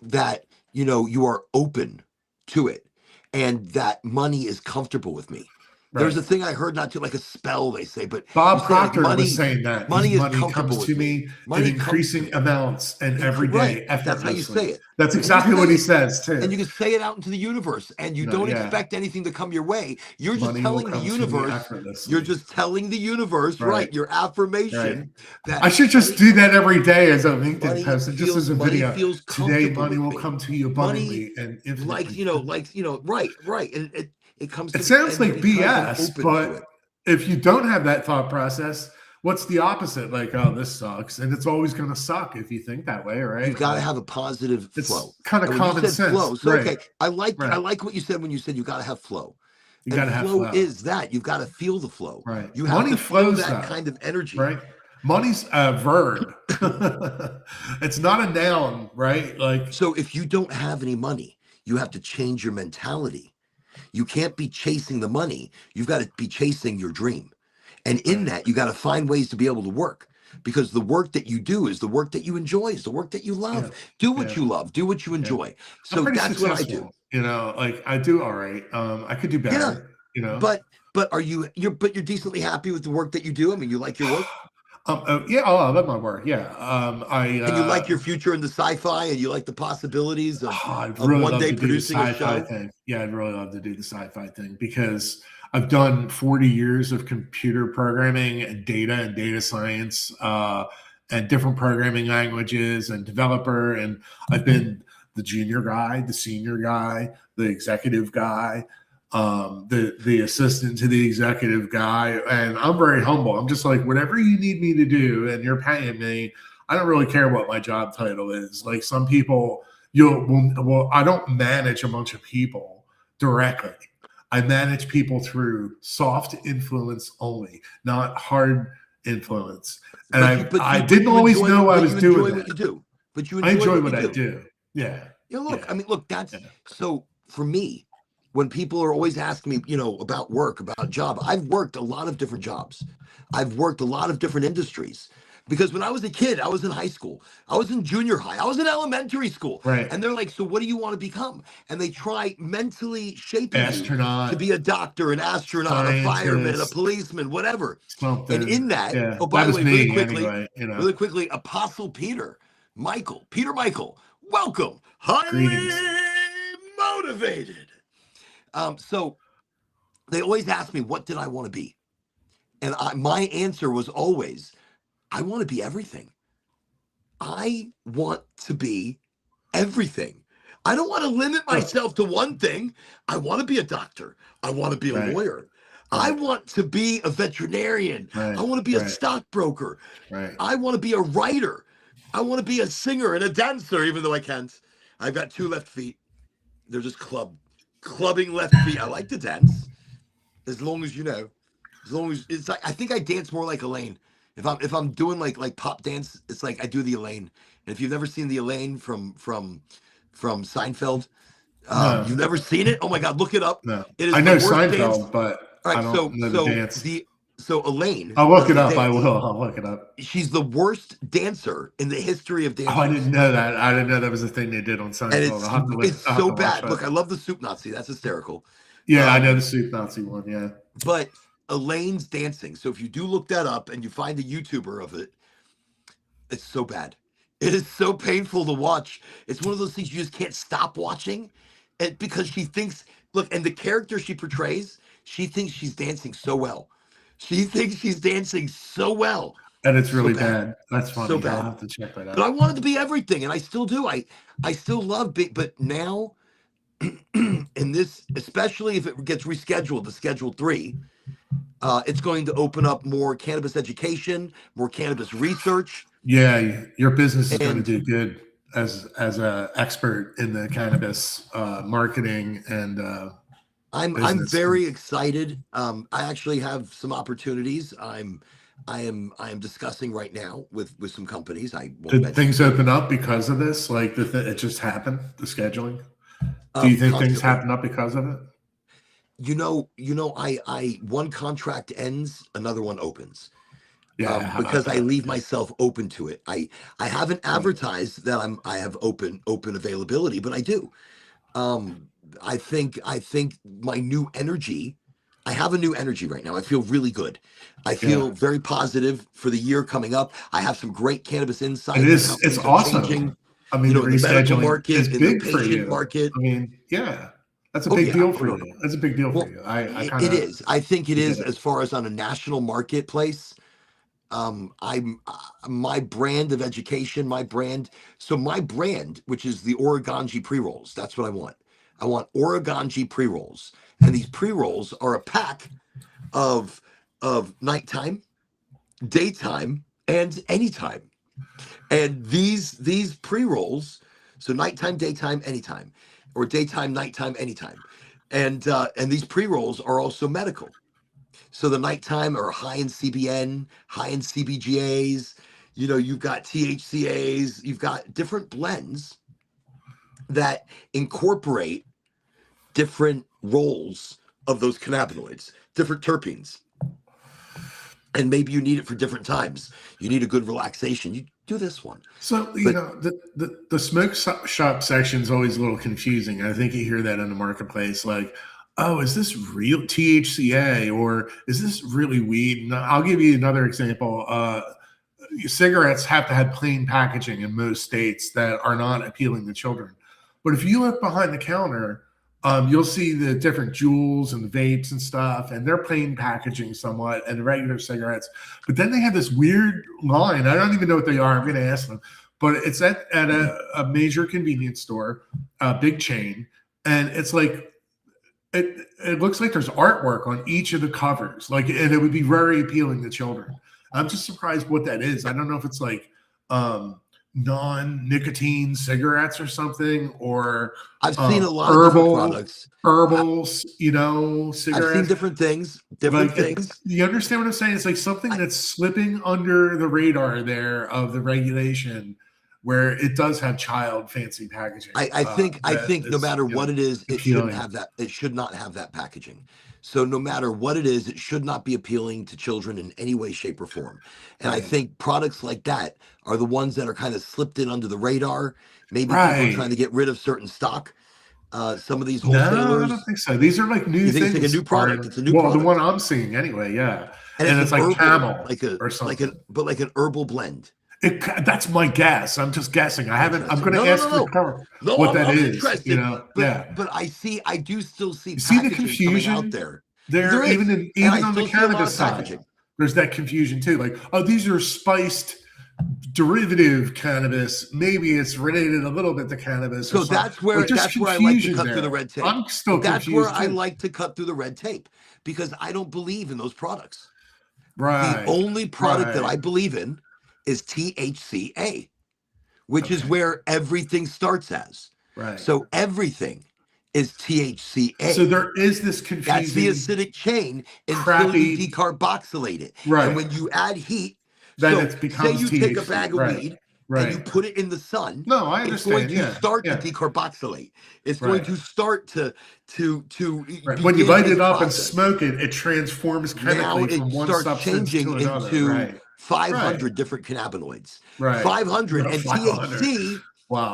that you are open to it, and that money is comfortable with me. Right. There's a thing I heard, not to like a spell, they say, but Bob Proctor was saying that money comes to me in increasing amounts and every day. That's how you say it. That's exactly what he says too. And you can say it out into the universe, and you don't expect anything to come your way. You're just telling the universe. You're just telling the universe, right? Your affirmation. That I should just do that every day as a LinkedIn post, and just as a video. Today, money will come to you abundantly and infinitely. Right. And it comes. It sounds like BS, but if you don't have that thought process, what's the opposite? Oh, this sucks, and it's always going to suck if you think that way, right? You've got to have a positive flow. It's kind of common sense. Flow. So okay, I like what you said when you said you got to have flow. You got to have flow. Is that you've got to feel the flow, right? You have money to flows feel that kind of energy, right? Money's a verb. It's not a noun, right? So if you don't have any money, you have to change your mentality. You can't be chasing the money. You've got to be chasing your dream. And in that, you got to find ways to be able to work, because the work that you do is the work that you enjoy, is the work that you love. Yeah. Do what you love. Do what you enjoy. So that's successful. What I do. I do all right. I could do better. But you're decently happy with the work that you do? I mean, you like your work? I love my work. Yeah. And you like your future in the sci-fi, and you like the possibilities of, I'd really one love day to do producing the a sci-fi show. thing. Yeah, I'd really love to do the sci-fi thing, because I've done 40 years of computer programming and data science, and different programming languages and developer. And I've been the junior guy, the senior guy, the executive guy, the assistant to the executive guy. And I'm very humble. I'm just like, whatever you need me to do and you're paying me, I don't really care what my job title is. Like some people, I don't manage a bunch of people directly. I manage people through soft influence only, not hard influence. And I didn't always know I was doing that. What you do. But you enjoy what I do. Yeah. I mean, look, that's so for me. When people are always asking me, about work, about a job, I've worked a lot of different jobs. I've worked a lot of different industries. Because when I was a kid, I was in high school, I was in junior high, I was in elementary school. Right. And they're like, so what do you want to become? And they try mentally shaping you to Astronaut, be a doctor, an astronaut, a fireman, a scientist, policeman, whatever. And something. in that, Yeah, oh, by that the was way, me anyway. You know, really quickly, Apostle Peter Michael, welcome. greetings. Highly motivated. So they always ask me, what did I want to be? And my answer was always, I want to be everything. I want to be everything. I don't want to limit myself to one thing. I want to be a doctor. I want to be a Right. lawyer. I Right. want to be a veterinarian. Right. I want to be a Right. stockbroker. Right. I want to be a writer. I want to be a singer and a dancer, even though I can't. I've got 2 left feet. They're just clubbing left feet. I like to dance, as long as you know. As long as it's like, I think I dance more like Elaine. If I'm doing like pop dance, it's like I do the Elaine. And if you've never seen the Elaine from Seinfeld, No. you've never seen it. Oh my God, look it up. No. It is I know the worst dance. Seinfeld, but All right, I don't know the dance. So Elaine, I'll look does it the up. I dance. will. I'll look it up. She's the worst dancer in the history of dancers. Oh, I didn't know that. I didn't know that was a thing they did on Seinfeld. And it's so bad. Look, I love the Soup Nazi. That's hysterical. Yeah, I know the Soup Nazi one. Yeah. But Elaine's dancing. So if you do look that up and you find a YouTuber of it, it's so bad. It is so painful to watch. It's one of those things you just can't stop watching. And because she thinks, look, and the character she portrays, she thinks she's dancing so well. She thinks she's dancing so well. And it's really bad. That's funny. So bad. I'll have to check that out. But I wanted to be everything, and I still do. I still love being, but now in this, especially if it gets rescheduled to Schedule 3, it's going to open up more cannabis education, more cannabis research. Yeah, your business is going to do good as an expert in the cannabis marketing and I'm very excited. I actually have some opportunities. I am discussing right now with some companies. Did things open up because of this? Like it just happened, the scheduling? Do you think things happen up because of it? You know, I one contract ends, another one opens. Yeah, because I leave myself open to it. I haven't advertised that I have open availability, but I do. I think my new energy, I have a new energy right now. I feel really good. I feel very positive for the year coming up. I have some great cannabis insights. It's awesome. I mean, the medical market, is big the for you. patient market. I mean, yeah, that's a big deal for you. That's a big deal for you. It is. I think it is as far as on a national marketplace. My brand of education, my brand, which is the Oregonji pre-rolls, that's what I want. I want Oregonji pre-rolls. And these pre-rolls are a pack of nighttime, daytime, and anytime. And these pre-rolls, so nighttime, daytime, anytime, or daytime, nighttime, anytime. And these pre-rolls are also medical. So the nighttime are high in CBN, high in CBGAs. You know, you've got THCAs, you've got different blends that incorporate different roles of those cannabinoids, different terpenes. And maybe you need it for different times. You need a good relaxation. You do this one. So, you know, the smoke shop section is always a little confusing. I think you hear that in the marketplace, like, oh, is this real THCA or is this really weed? And I'll give you another example. Cigarettes have to have plain packaging in most states that are not appealing to children. But if you look behind the counter, you'll see the different Juuls and the vapes and stuff, and they're plain packaging somewhat, and the regular cigarettes. But then they have this weird line. I don't even know what they are. I'm going to ask them. But it's at a major convenience store, a big chain, and it's like, it looks like there's artwork on each of the covers, like, and it would be very appealing to children. I'm just surprised what that is. I don't know if it's like non-nicotine cigarettes or something, or I've seen a lot of different products, herbals, you know, cigarettes. I've seen different things. You understand what I'm saying? It's like something that's slipping under the radar there of the regulation. where it does have child fancy packaging. I think no matter what it is, it shouldn't have that. It should not have that packaging. So no matter what it is, it should not be appealing to children in any way, shape, or form. And I think products like that are the ones that are kind of slipped in under the radar. Maybe people are trying to get rid of certain stock. Some of these wholesalers. No, I don't think so. These are like new things. It's like a new product. It's a new product. The one I'm seeing anyway, yeah. And it's like herbal, camel or something. Like an herbal blend. That's my guess. I'm just guessing. I'm going to ask the cover what that is. You know, but I do still see. You see the confusion out there. There even on the cannabis side. There's that confusion too. Like, oh, these are spiced derivative cannabis. Maybe it's related a little bit to cannabis. So that's where I like to cut through the red tape. I'm still that's where I like to cut through the red tape because I don't believe in those products. Right. The only product that I believe in is THCA, which is where everything starts as. Right. So everything is THCA. So there is this confusing. That's the acidic chain until you decarboxylate it. Right. And when you add heat, then it becomes say you THC. take a bag of weed and you put it in the sun. No, I understand. It's going to start to decarboxylate. It's going to start to when you light it up and smoke it, it transforms chemically from one substance to another. Into 500 different cannabinoids. Right. 500 and THC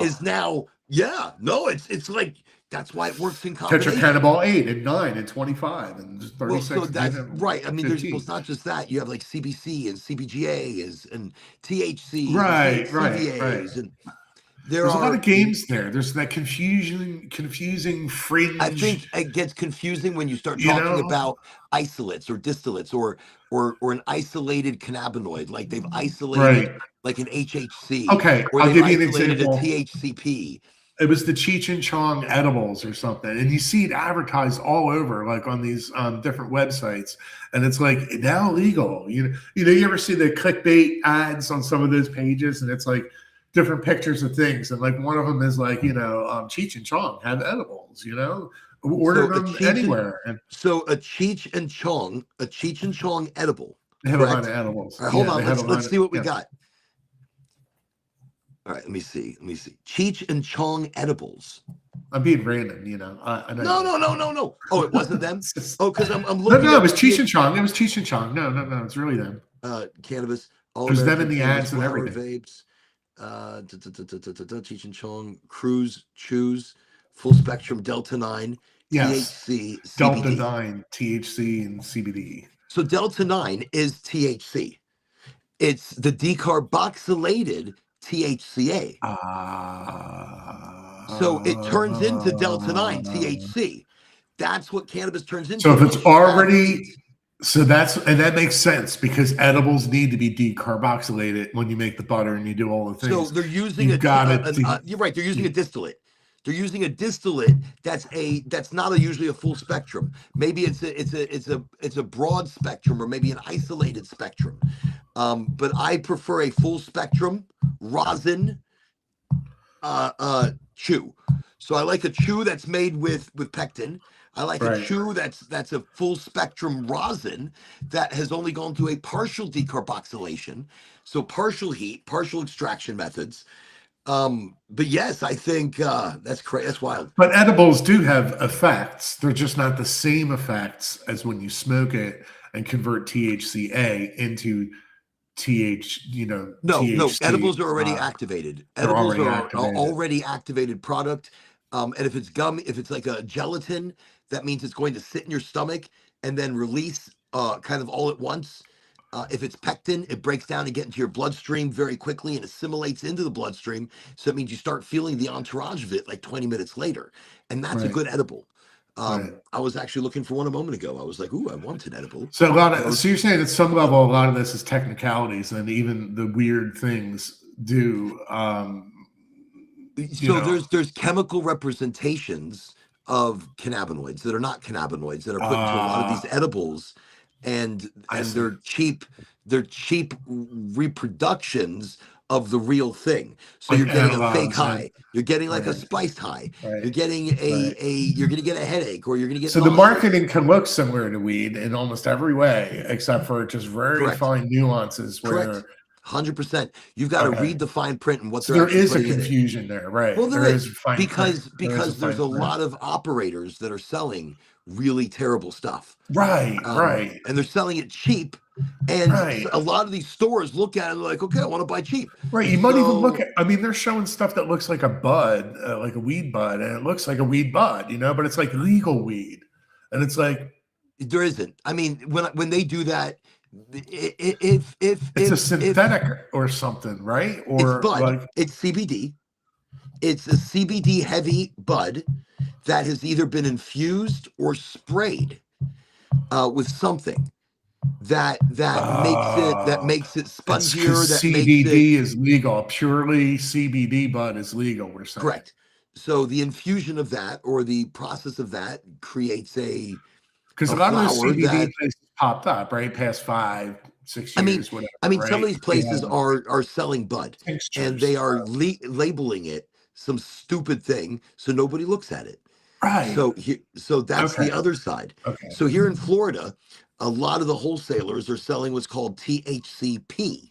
is now it's like that's why it works in combination. Tetracannabinol 8 and 9 and 25 and 36. So that's right. I mean, it's not just that. You have like CBC and CBGA and THC, CVAs, and there's a lot of games there. There's that confusing fringe. I think it gets confusing when you start talking about isolates or distillates or an isolated cannabinoid, like they've isolated like an HHC. Okay, I'll give you an example. A THCP. It was the Cheech and Chong edibles or something, and you see it advertised all over, like on these different websites, and it's like now legal. You ever see the clickbait ads on some of those pages, and it's like different pictures of things, and like one of them is like Cheech and Chong have edibles, order them anywhere. So a Cheech and Chong edible. They have a lot of edibles. All right, hold on, let's see what we got. All right, let me see. Cheech and Chong edibles. I'm being random, I know. No. Oh, it wasn't them? Because I'm looking. No, it was Cheech and Chong. It was Cheech and Chong. No, it's really them. Cannabis. There's them in the ads and everything. Vapes. Cheech and Chong. Cruise, Choose, Full Spectrum, Delta 9, THC, CBD. Delta 9, THC, and CBD. So Delta 9 is THC. It's the decarboxylated THCA. So it turns into Delta 9 THC. That's what cannabis turns into. So if it's already, that makes sense because edibles need to be decarboxylated when you make the butter and you do all the things. So they're using you're right. They're using a distillate. They're using a distillate that's not usually a full spectrum. Maybe it's a broad spectrum or maybe an isolated spectrum. But I prefer a full spectrum rosin chew. So I like a chew that's made with pectin. I like a chew that's a full spectrum rosin that has only gone through a partial decarboxylation. So partial heat, partial extraction methods. But yes, I think that's crazy. That's wild. But edibles do have effects. They're just not the same effects as when you smoke it and convert THCA into THC. No, edibles are already activated. Edibles are already activated product. And if it's gum, if it's like a gelatin, that means it's going to sit in your stomach and then release kind of all at once. If it's pectin, it breaks down and get into your bloodstream very quickly and assimilates into the bloodstream. So it means you start feeling the entourage of it like 20 minutes later. And that's a good edible. I was actually looking for one a moment ago. I was like, ooh, I want an edible. So so you're saying at some level, a lot of this is technicalities and even the weird things do. There's chemical representations of cannabinoids that are not cannabinoids that are put into a lot of these edibles. And they're cheap reproductions of the real thing. So you're getting a fake high. You're getting like a spiced high. You're getting you're going to get a headache or you're going to get. So the marketing can look similar to weed in almost every way, except for just very fine nuances where 100%. You've got to read the fine print and what So they're there actually is a putting in it. confusion there, right? Well, there is fine print. because there's a lot of operators that are selling really terrible stuff. Right. And they're selling it cheap. And a lot of these stores look at it and they're like, okay, I want to buy cheap. Right. You might even look at, I mean, they're showing stuff that looks like a bud, like a weed bud, and it looks like a weed bud, you know, but it's like legal weed. And it's like, there isn't. I mean, when they do that, if it's a synthetic or something, right? Or it's bud, like it's CBD. It's a CBD heavy bud that has either been infused or sprayed with something that makes it spongier. That CBD is legal. Purely CBD bud is legal. We're saying correct. So the infusion of that or the process of that creates because a lot of those CBD places popped up right past 5, 6 years. Whatever. I mean, some of these places are selling bud and they are labeling it some stupid thing so nobody looks at it. Right. So that's the other side. Okay. So here in Florida, a lot of the wholesalers are selling what's called THCP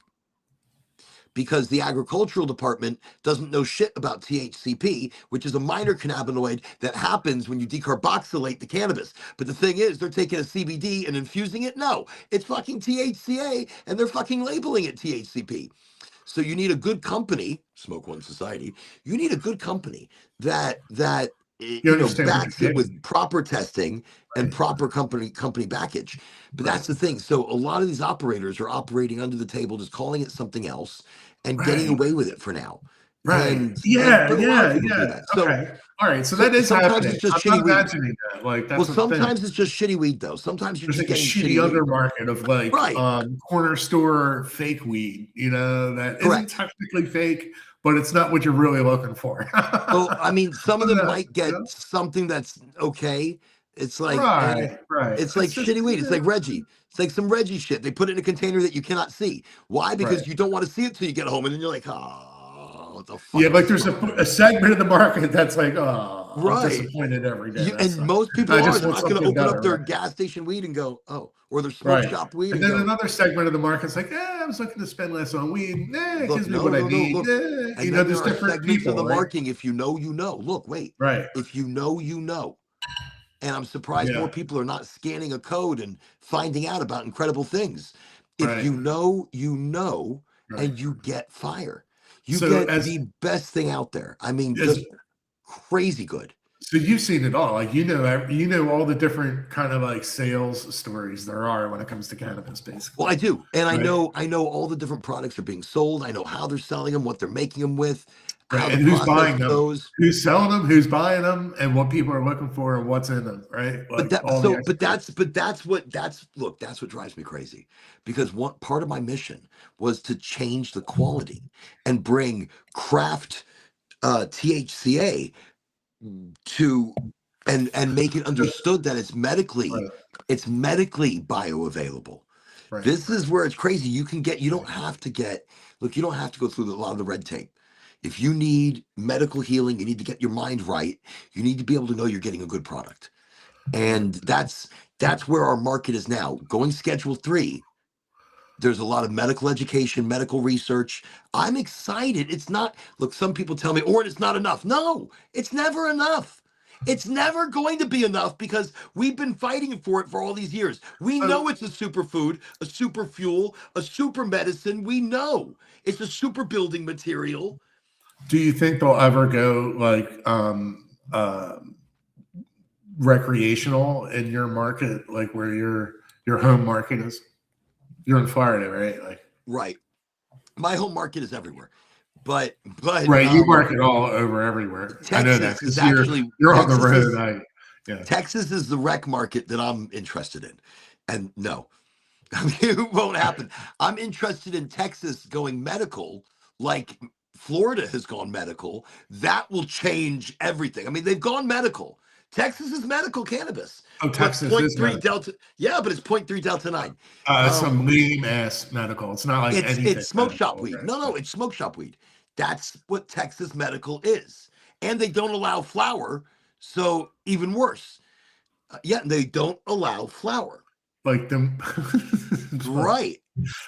because the agricultural department doesn't know shit about THCP, which is a minor cannabinoid that happens when you decarboxylate the cannabis. But the thing is, they're taking a CBD and infusing it. No, it's fucking THCA, and they're fucking labeling it THCP. So you need a good company, Smoke One Society. You need a good company that backs it with proper testing and proper company backage. But that's the thing. So a lot of these operators are operating under the table, just calling it something else and getting away with it for now. Right. And, yeah. Do that. So, okay. All right. So that is sometimes happening. it's just I'm shitty not imagining that. Like that's sometimes it's just shitty weed though. Sometimes you're There's just like getting a shitty undermarket of like corner store fake weed, you know, that isn't technically fake, but it's not what you're really looking for. Well, I mean, some of them might get something that's okay. It's like it's like shitty weed. It's like Reggie. It's like some Reggie shit. They put it in a container that you cannot see. Why? Because you don't want to see it till you get home, and then you're like, oh, what the fuck? Yeah, like there's a segment of the market that's like, oh, I'm disappointed every day. And most people are not going to open up their gas station weed and go, oh, or their smoke shop weed. And then another segment of the market's like, I was looking to spend less on weed. It gives me what I need. And then there's different people of the marketing. If you know, you know. Look, wait. Right. If you know, you know. And I'm surprised more people are not scanning a code and finding out about incredible things. If you know, you know, and you get fire. You get the best thing out there. I mean, just crazy good. So you've seen it all. Like, you know all the different kind of like sales stories there are when it comes to cannabis, basically. Well, I do. And I know all the different products are being sold. I know how they're selling them, what they're making them with. Right. And who's buying them, who's selling them, who's buying them, and what people are looking for and what's in them, right? Like that's what drives me crazy, because one part of my mission was to change the quality and bring craft THCA to and make it understood that it's medically bioavailable. Right. This is where it's crazy. You don't have to go through a lot of the red tape. If you need medical healing, you need to get your mind right. You need to be able to know you're getting a good product. And that's where our market is now. Going Schedule 3, there's a lot of medical education, medical research. I'm excited. It's not, look, some people tell me, or it's not enough. No, it's never enough. It's never going to be enough because we've been fighting for it for all these years. We know it's a superfood, a super fuel, a super medicine. We know it's a super building material. Do you think they'll ever go like recreational in your market, like where your home market is? You're in Florida, right? Right. My home market is everywhere, but right, you market all over everywhere. Texas I know that is actually you're on the road. Texas is the rec market that I'm interested in, and no, I mean, it won't happen. I'm interested in Texas going medical, like Florida has gone medical. That will change everything. I mean, they've gone medical. Texas is medical cannabis. Oh, Texas is 0.3 delta. Yeah, but it's 0.3 delta 9. Some lame ass medical. It's not like it's smoke shop weed. No, it's smoke shop weed. That's what Texas medical is. And they don't allow flower, so even worse. They don't allow flower. Like them Right.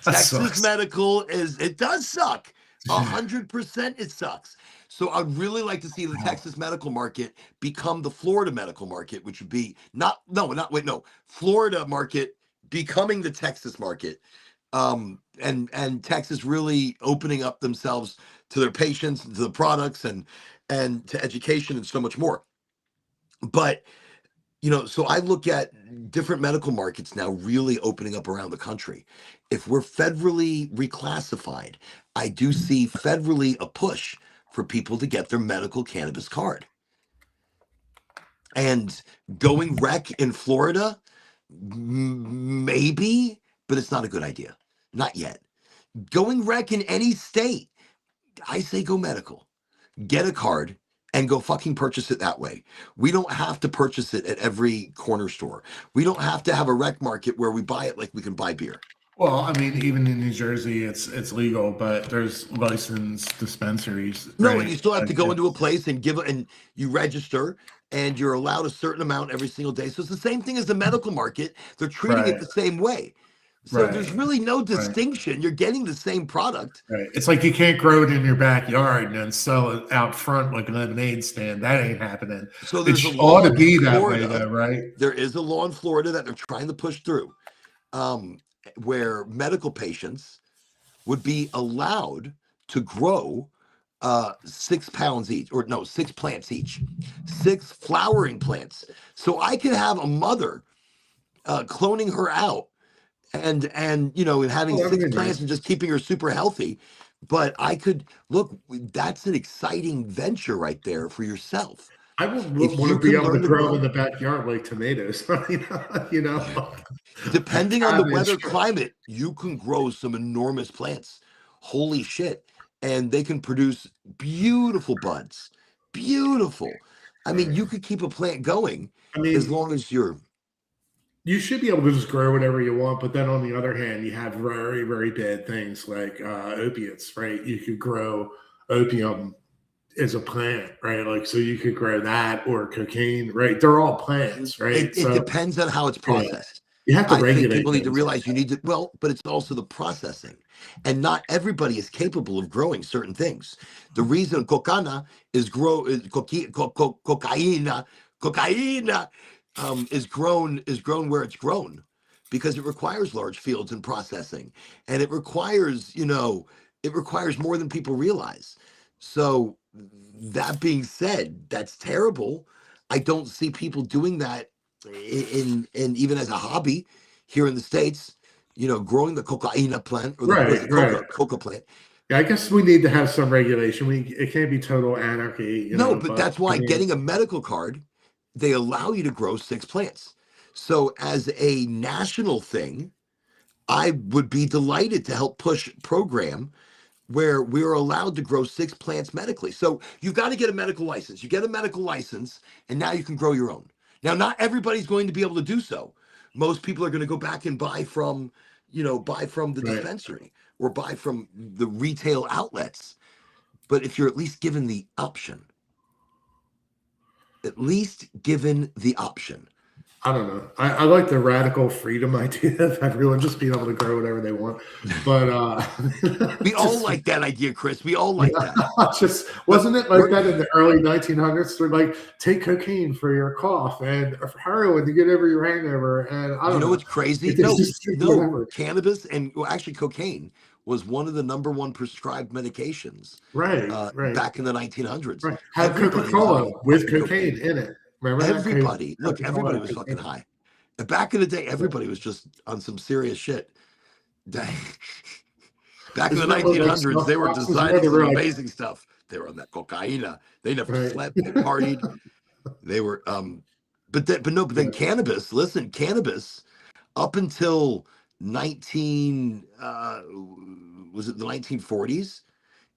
That Texas sucks. medical it does suck. 100% it sucks. So I'd really like to see the Texas medical market become the Florida medical market, which would be Florida market becoming the Texas market. And Texas really opening up themselves to their patients, to the products, and to education and so much more. But so I look at different medical markets now really opening up around the country. If we're federally reclassified, I do see federally a push for people to get their medical cannabis card. And going rec in Florida, maybe, but it's not a good idea. Not yet. Going rec in any state, I say go medical. Get a card and go fucking purchase it that way. We don't have to purchase it at every corner store. We don't have to have a rec market where we buy it like we can buy beer. Well, I mean, even in New Jersey, it's legal, but there's licensed dispensaries. No, right? and you still have to go into a place and and you register, and you're allowed a certain amount every single day. So it's the same thing as the medical market. They're treating it the same way. So there's really no distinction. You're getting the same product. Right. It's like you can't grow it in your backyard and then sell it out front like a lemonade stand. That ain't happening. So there's it ought to be that way, though, right? There is a law in Florida that they're trying to push through, where medical patients would be allowed to grow 6 pounds each, or no, 6 plants each, 6 flowering plants. So I could have a mother cloning her out and having 6 plants and just keeping her super healthy. But I could that's an exciting venture right there for yourself. I would want to be able to grow in the backyard like tomatoes. Depending on the weather climate, you can grow some enormous plants. Holy shit. And they can produce beautiful buds. Beautiful. I mean, you could keep a plant going as long as you should be able to just grow whatever you want, but then on the other hand, you have very, very bad things like opiates, right? You could grow opium as a plant, right? Like, so you could grow that or cocaine, right? They're all plants, right? It depends on how it's processed. You have to regulate. I think people need to realize but it's also the processing. And not everybody is capable of growing certain things. The reason cocaine is grown where it's grown, because it requires large fields and processing, and it requires more than people realize. So that being said, that's terrible. I don't see people doing that in even as a hobby here in the States, growing the cocaine plant or the coca plant. Yeah, I guess we need to have some regulation. It can't be total anarchy. But that's why getting a medical card, they allow you to grow 6 plants. So as a national thing, I would be delighted to help push a program where we're allowed to grow 6 plants medically. So you've got to get a medical license. You get a medical license, and now you can grow your own. Now, not everybody's going to be able to do so. Most people are going to go back and buy from the dispensary or buy from the retail outlets. But if you're at least given the option, I don't know. I like the radical freedom idea of everyone just being able to grow whatever they want. But we all like that idea, Chris. We all like that. Wasn't it like that in the early 1900s? They're like, take cocaine for your cough and heroin to get over your hangover. And I don't know what's crazy? No, cannabis and actually cocaine was one of the number 1 prescribed medications. Right. Back in the 1900s. Right. Had Coca-Cola with cocaine in it. Remember everybody was fucking high. And back in the day, everybody was just on some serious shit. Back in the 1900s, they were designing some amazing stuff. They were on that cocaine. They never slept. They partied. They were but then cannabis. Listen, cannabis up until the 1940s,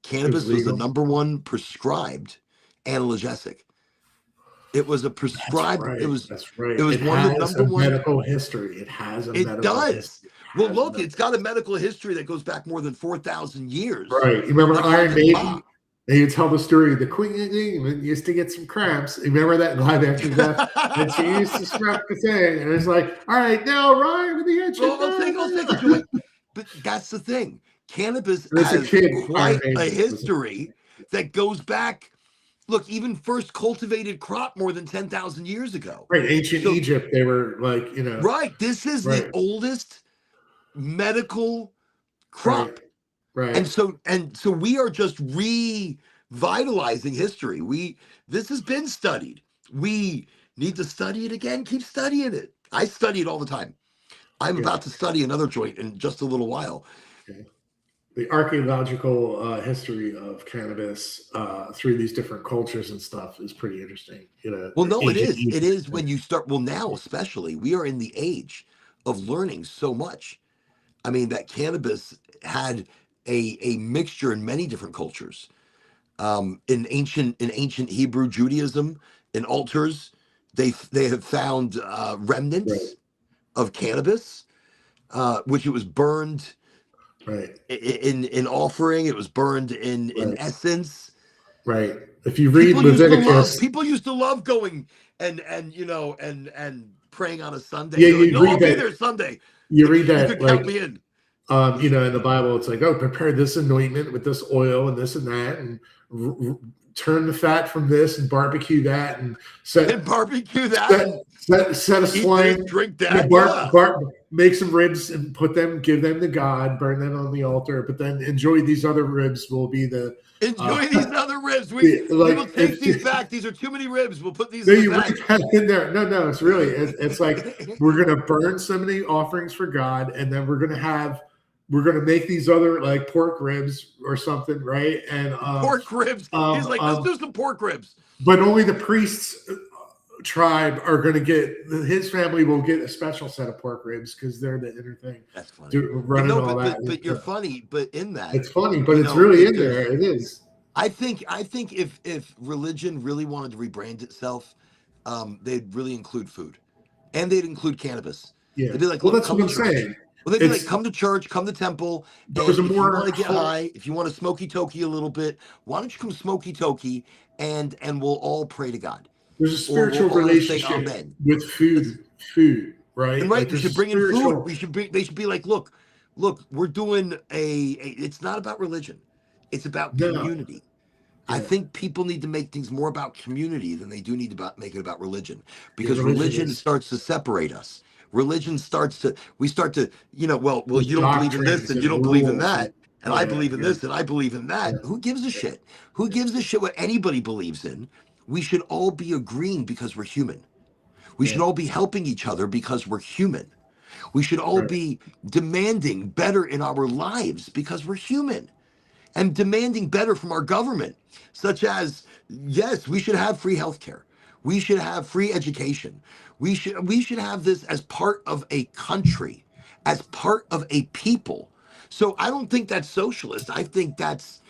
cannabis was the number 1 prescribed analgesic. It was a prescribed. That's right. It was. That's right. It was one of the number 1 medical history. It has a medical history. Well, look, it's got a medical history that goes back more than 4,000 years. Right. You remember Iron Maiden? And he would tell the story of the Queen used to get some cramps. Remember that in Live After Death? And she used to smoke the thing. And it's like, all right, now Ryan with the action. Well, I'll take a joint. But that's the thing. Cannabis As a has kid, quite a history that goes back. Look, even first cultivated crop more than 10,000 years ago. Right, ancient Egypt, they were like, you know. Right, this is the oldest medical crop. Right. And so we are just revitalizing history. This has been studied. We need to study it again. Keep studying it. I study it all the time. I'm about to study another joint in just a little while. Okay. The archaeological history of cannabis through these different cultures and stuff is pretty interesting. You know. Well, no, it is. It is when you start. Well, now especially, we are in the age of learning so much. I mean, that cannabis had a mixture in many different cultures. In ancient Hebrew Judaism, in altars, they have found remnants of cannabis, which it was burned in offering. It was burned in essence. Right. If you read Leviticus, people used to love going and praying on a Sunday. Yeah, like, no, I'll be there Sunday. You read that, you could count me in. You know, in the Bible, it's like, oh, prepare this anointment with this oil and this and that, and turn the fat from this and barbecue that, and set a swine, drink that, make some ribs and give them to God, burn them on the altar, but then enjoy these other ribs. Will be the enjoy these other ribs. We will take these back. These are too many ribs. We'll put these in there. No, it's really it's like we're gonna burn so many offerings for God, and then we're gonna make these other like pork ribs or something, right? And pork ribs. He's like, let's do some pork ribs. But only the priests tribe are going to get. His family will get a special set of pork ribs because they're the inner thing. That's funny. But you're funny. But in that, it's funny. But it's really in there. It is. I think if religion really wanted to rebrand itself, they'd really include food, and they'd include cannabis. Yeah. They'd be like, well, that's what I'm saying. Well, they'd be like, come to church, come to temple. And if you want to get high, if you want to smoky tokey a little bit, why don't you come smoky tokey and we'll all pray to God. There's a spiritual relationship with food, right? And right, we should bring in food. They should be like, look, we're doing it's not about religion. It's about community. Yeah. I think people need to make things more about community than they do need to make it about religion, because religion starts to separate us. Religion we start to, you don't believe in this and you don't believe in that. And I believe in this and I believe in that. Who gives a shit? Who gives a shit what anybody believes in? We should all be agreeing because we're human. We should all be helping each other because we're human. We should all be demanding better in our lives because we're human, and demanding better from our government, such as, yes, we should have free healthcare. We should have free education. We should have this as part of a country, as part of a people. So I don't think that's socialist. I think that's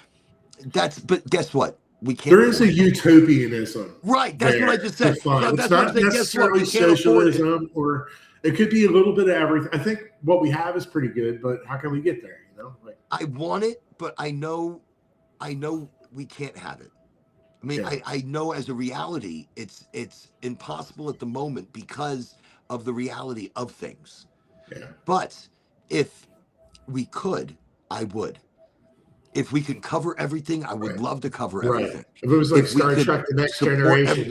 but guess what? We can't. There is a utopianism. Right. That's what I just said. It's not necessarily socialism, or it could be a little bit of everything. I think what we have is pretty good, but how can we get there? I want it, but I know we can't have it. I mean, I know as a reality, it's impossible at the moment because of the reality of things. Yeah. But if we could, I would. If we could cover everything, I would love to cover everything. If it was like Star Trek: The Next Generation,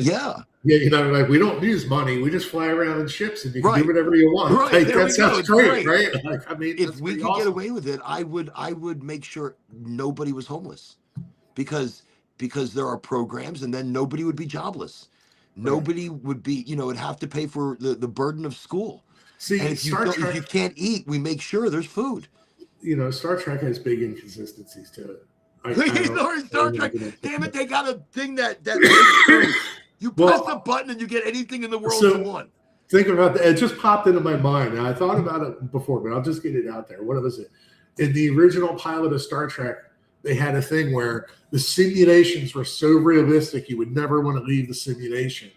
we don't use money. We just fly around in ships, and you can do whatever you want. Right, that sounds great, right? Like, I mean, if we could get away with it, I would make sure nobody was homeless, because there are programs, and then nobody would be jobless. Nobody would be, would have to pay for the burden of school. See, and if you can't eat, we make sure there's food. Star Trek has big inconsistencies to it. Star Trek. Damn it, they got a thing that you press a button and you get anything in the world you want. Think about that. It just popped into my mind. Now, I thought about it before, but I'll just get it out there. What was it? In the original pilot of Star Trek, they had a thing where the simulations were so realistic you would never want to leave the simulation.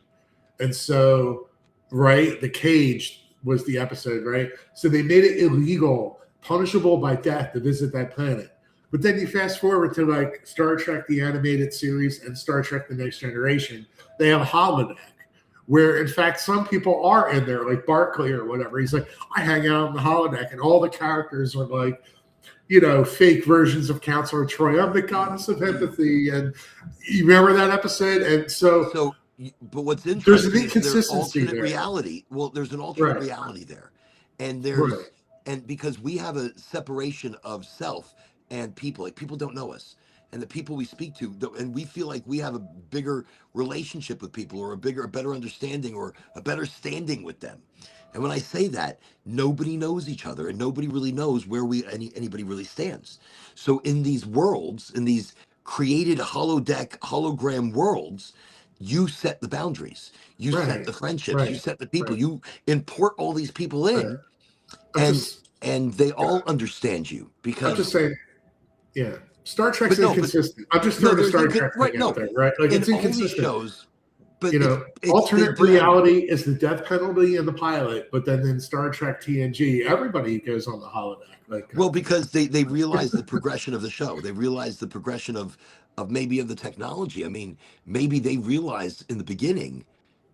And so, the cage was the episode, right? So they made it illegal, punishable by death, to visit that planet. But then you fast forward to like Star Trek, the animated series, and Star Trek, the Next Generation. They have a holodeck where, in fact, some people are in there, like Barclay or whatever. He's like, I hang out in the holodeck, and all the characters are like, fake versions of Counselor Troy. I'm the goddess of empathy. And you remember that episode? And so but what's interesting there's an is inconsistency alternate there. reality. Well, there's an alternate reality there. And there's Right. and because we have a separation of self and people, like people don't know us. And the people we speak to, and we feel like we have a bigger relationship with people, or a better understanding, or a better standing with them. And when I say that, nobody knows each other, and nobody really knows where anybody really stands. So in these worlds, in these created hologram worlds, you set the boundaries, you set the friendships, you set the people, you import all these people in, and they all understand you, because I'm just saying, yeah, Star Trek's inconsistent. I'm just throwing a Star Trek thing out there, right? Like, it's inconsistent. Shows, but alternate reality is the death penalty in the pilot, but then in Star Trek TNG, everybody goes on the holodeck. Because they realize the progression of the show. They realize the progression of the technology. I mean, maybe they realized in the beginning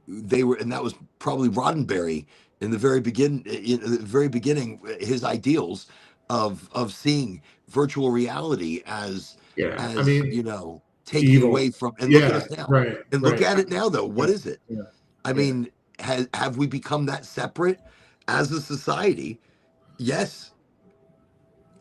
and that was probably Roddenberry in the very beginning, his ideals of seeing virtual reality as taking evil away from, and look at us now. Right. And look at it now, though. What is it? Yeah. I mean, have we become that separate as a society? Yes.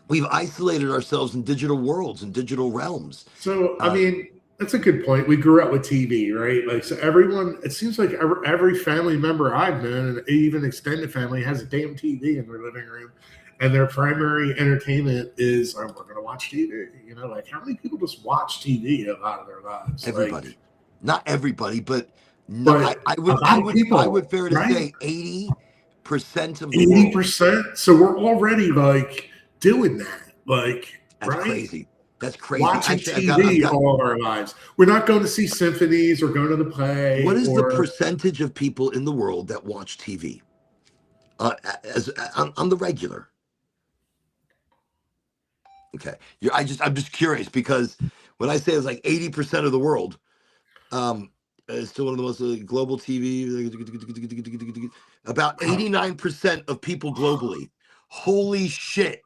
We've isolated ourselves in digital worlds and digital realms. So, I mean, that's a good point. We grew up with TV, right? Like, so everyone, it seems like every family member I've known, and even extended family, has a damn TV in their living room. And their primary entertainment is, we're going to watch TV. Like, how many people just watch TV a lot of their lives? Everybody. Like, not everybody, but I would fair to say 80% of the 80%. So we're already like doing that. Like, that's crazy. That's crazy. Watching TV all of our lives. We're not going to see symphonies or going to the play. What is the percentage of people in the world that watch TV on the regular? Okay, I'm just curious, because when I say it's like 80% of the world, it's still one of the most global TV. About 89% of people globally. Holy shit!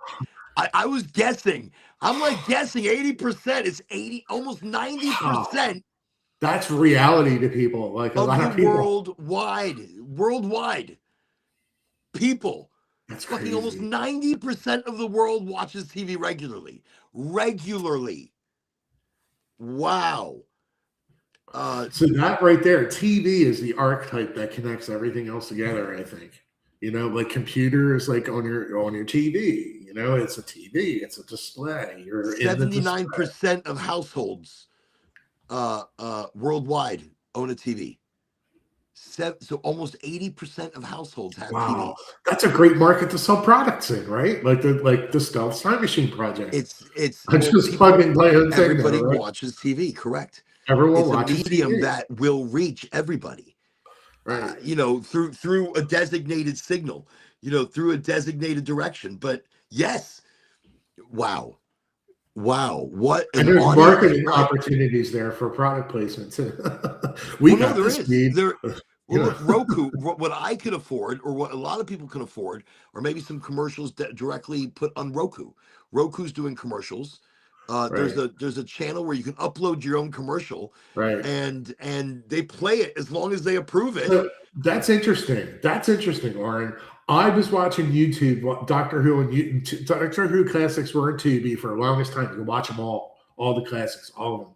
I was guessing. I'm like guessing 80%. It's 80, almost 90%. That's reality to people. Like, a lot of people worldwide people. That's fucking crazy. Almost 90% of the world watches TV regularly. Wow. So that right there, TV is the archetype that connects everything else together, I think. Like computers, like on your TV. It's a TV, it's a display. You're 79% of households worldwide own a TV. So almost 80% of households have TV. That's a great market to sell products in, right? Like the Stealth Time Machine project. I'm just plugging my own thing. Everybody watches TV, correct? Everyone watches TV. It's a medium that will reach everybody. Right. Through a designated signal, through a designated direction. But yes, wow, what an and there's marketing opportunities there for product placements. Look, Roku, what I could afford, or what a lot of people can afford, or maybe some commercials directly put on Roku. Roku's doing commercials. There's a channel where you can upload your own commercial, right? And they play it as long as they approve it. So that's interesting, Lauren. I was watching YouTube, Doctor Who and Doctor Who classics were on Tubi for the longest time. You can watch them all the classics, all of them.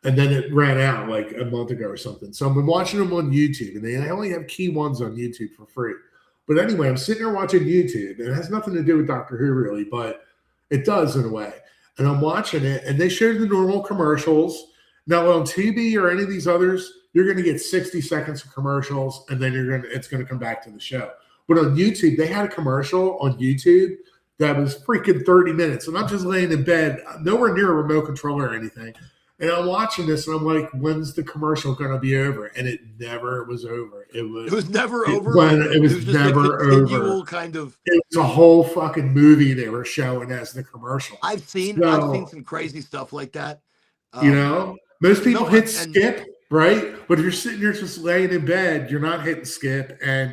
And then it ran out like a month ago or something. So I've been watching them on YouTube, and they only have key ones on YouTube for free. But anyway, I'm sitting there watching YouTube, and it has nothing to do with Doctor Who really, but it does in a way. And I'm watching it, and they show the normal commercials. Now on TV or any of these others, you're going to get 60 seconds of commercials, and then it's going to come back to the show. But on YouTube, they had a commercial on YouTube that was freaking 30 minutes, and I'm just laying in bed, nowhere near a remote controller or anything. And I'm watching this, and I'm like, when's the commercial going to be over? And it never was over. It was never over. It was just never a continual over. kind of. It was a whole fucking movie they were showing as the commercial. I've seen some crazy stuff like that. Most people hit skip, right? But if you're sitting there just laying in bed, you're not hitting skip, and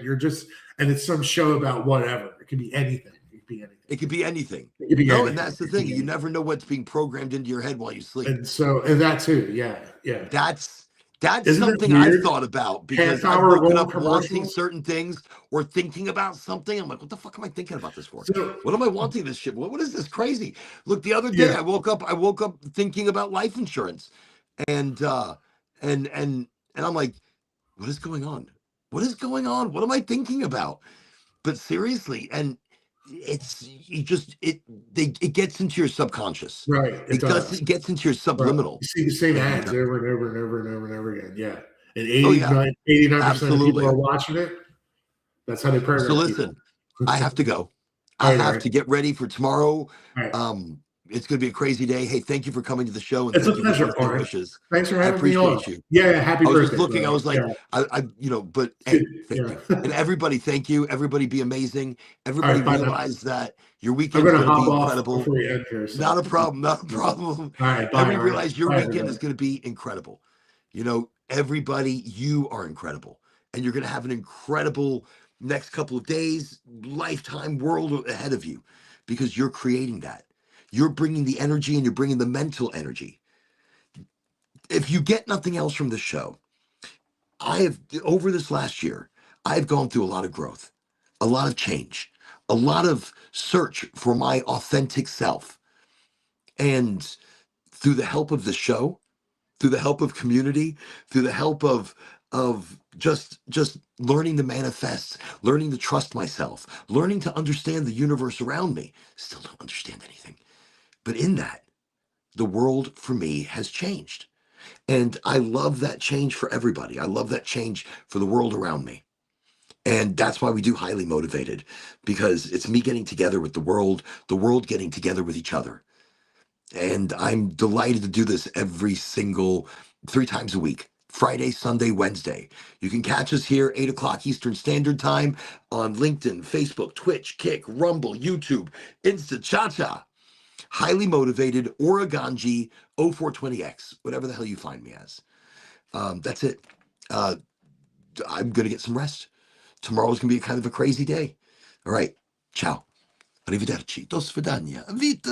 it's some show about whatever. It could be anything. It could be anything. And that's the thing. You never know what's being programmed into your head while you sleep. And that too, yeah. That's something I've thought about, because I've woken up wanting certain things or thinking about something. I'm like, what the fuck am I thinking about this for? What am I wanting this shit? What is this crazy? Look, the other day I woke up thinking about life insurance, and I'm like, what is going on? What is going on? What am I thinking about? But seriously, and it gets into your subconscious, right? It gets into your subliminal. You see the same ads over and over and over and over and over again. Yeah, and 89% of people are watching it. That's how they program. So listen, I have to go. I have to get ready for tomorrow. It's going to be a crazy day. Hey, thank you for coming to the show, and it's thank a pleasure. For wishes. Thanks for having me on. I appreciate you. Yeah, happy birthday. I was just looking. I was like, but hey, thank you. And everybody, thank you. Everybody, be amazing. Everybody, realize that your weekend is going to be incredible. Not a problem. Not a problem. All right, bye. Everybody realize your weekend is going to be incredible. Everybody, you are incredible, and you're going to have an incredible next couple of days, lifetime, world ahead of you, because you're creating that. You're bringing the energy, and you're bringing the mental energy. If you get nothing else from this show, over this last year, I've gone through a lot of growth, a lot of change, a lot of search for my authentic self. And through the help of the show, through the help of community, through the help of just learning to manifest, learning to trust myself, learning to understand the universe around me. Still don't understand anything. But in that, the world for me has changed. And I love that change for everybody. I love that change for the world around me. And that's why we do Highly Motivated, because it's me getting together with the world getting together with each other. And I'm delighted to do this 3 times a week. Friday, Sunday, Wednesday. You can catch us here 8 o'clock Eastern Standard Time on LinkedIn, Facebook, Twitch, Kick, Rumble, YouTube, Insta, Cha-Cha. Highly Motivated, Oregonji 0420X, whatever the hell you find me as. That's it. I'm going to get some rest. Tomorrow's going to be kind of a crazy day. All right. Ciao. Arrivederci. Do svidania. Vita.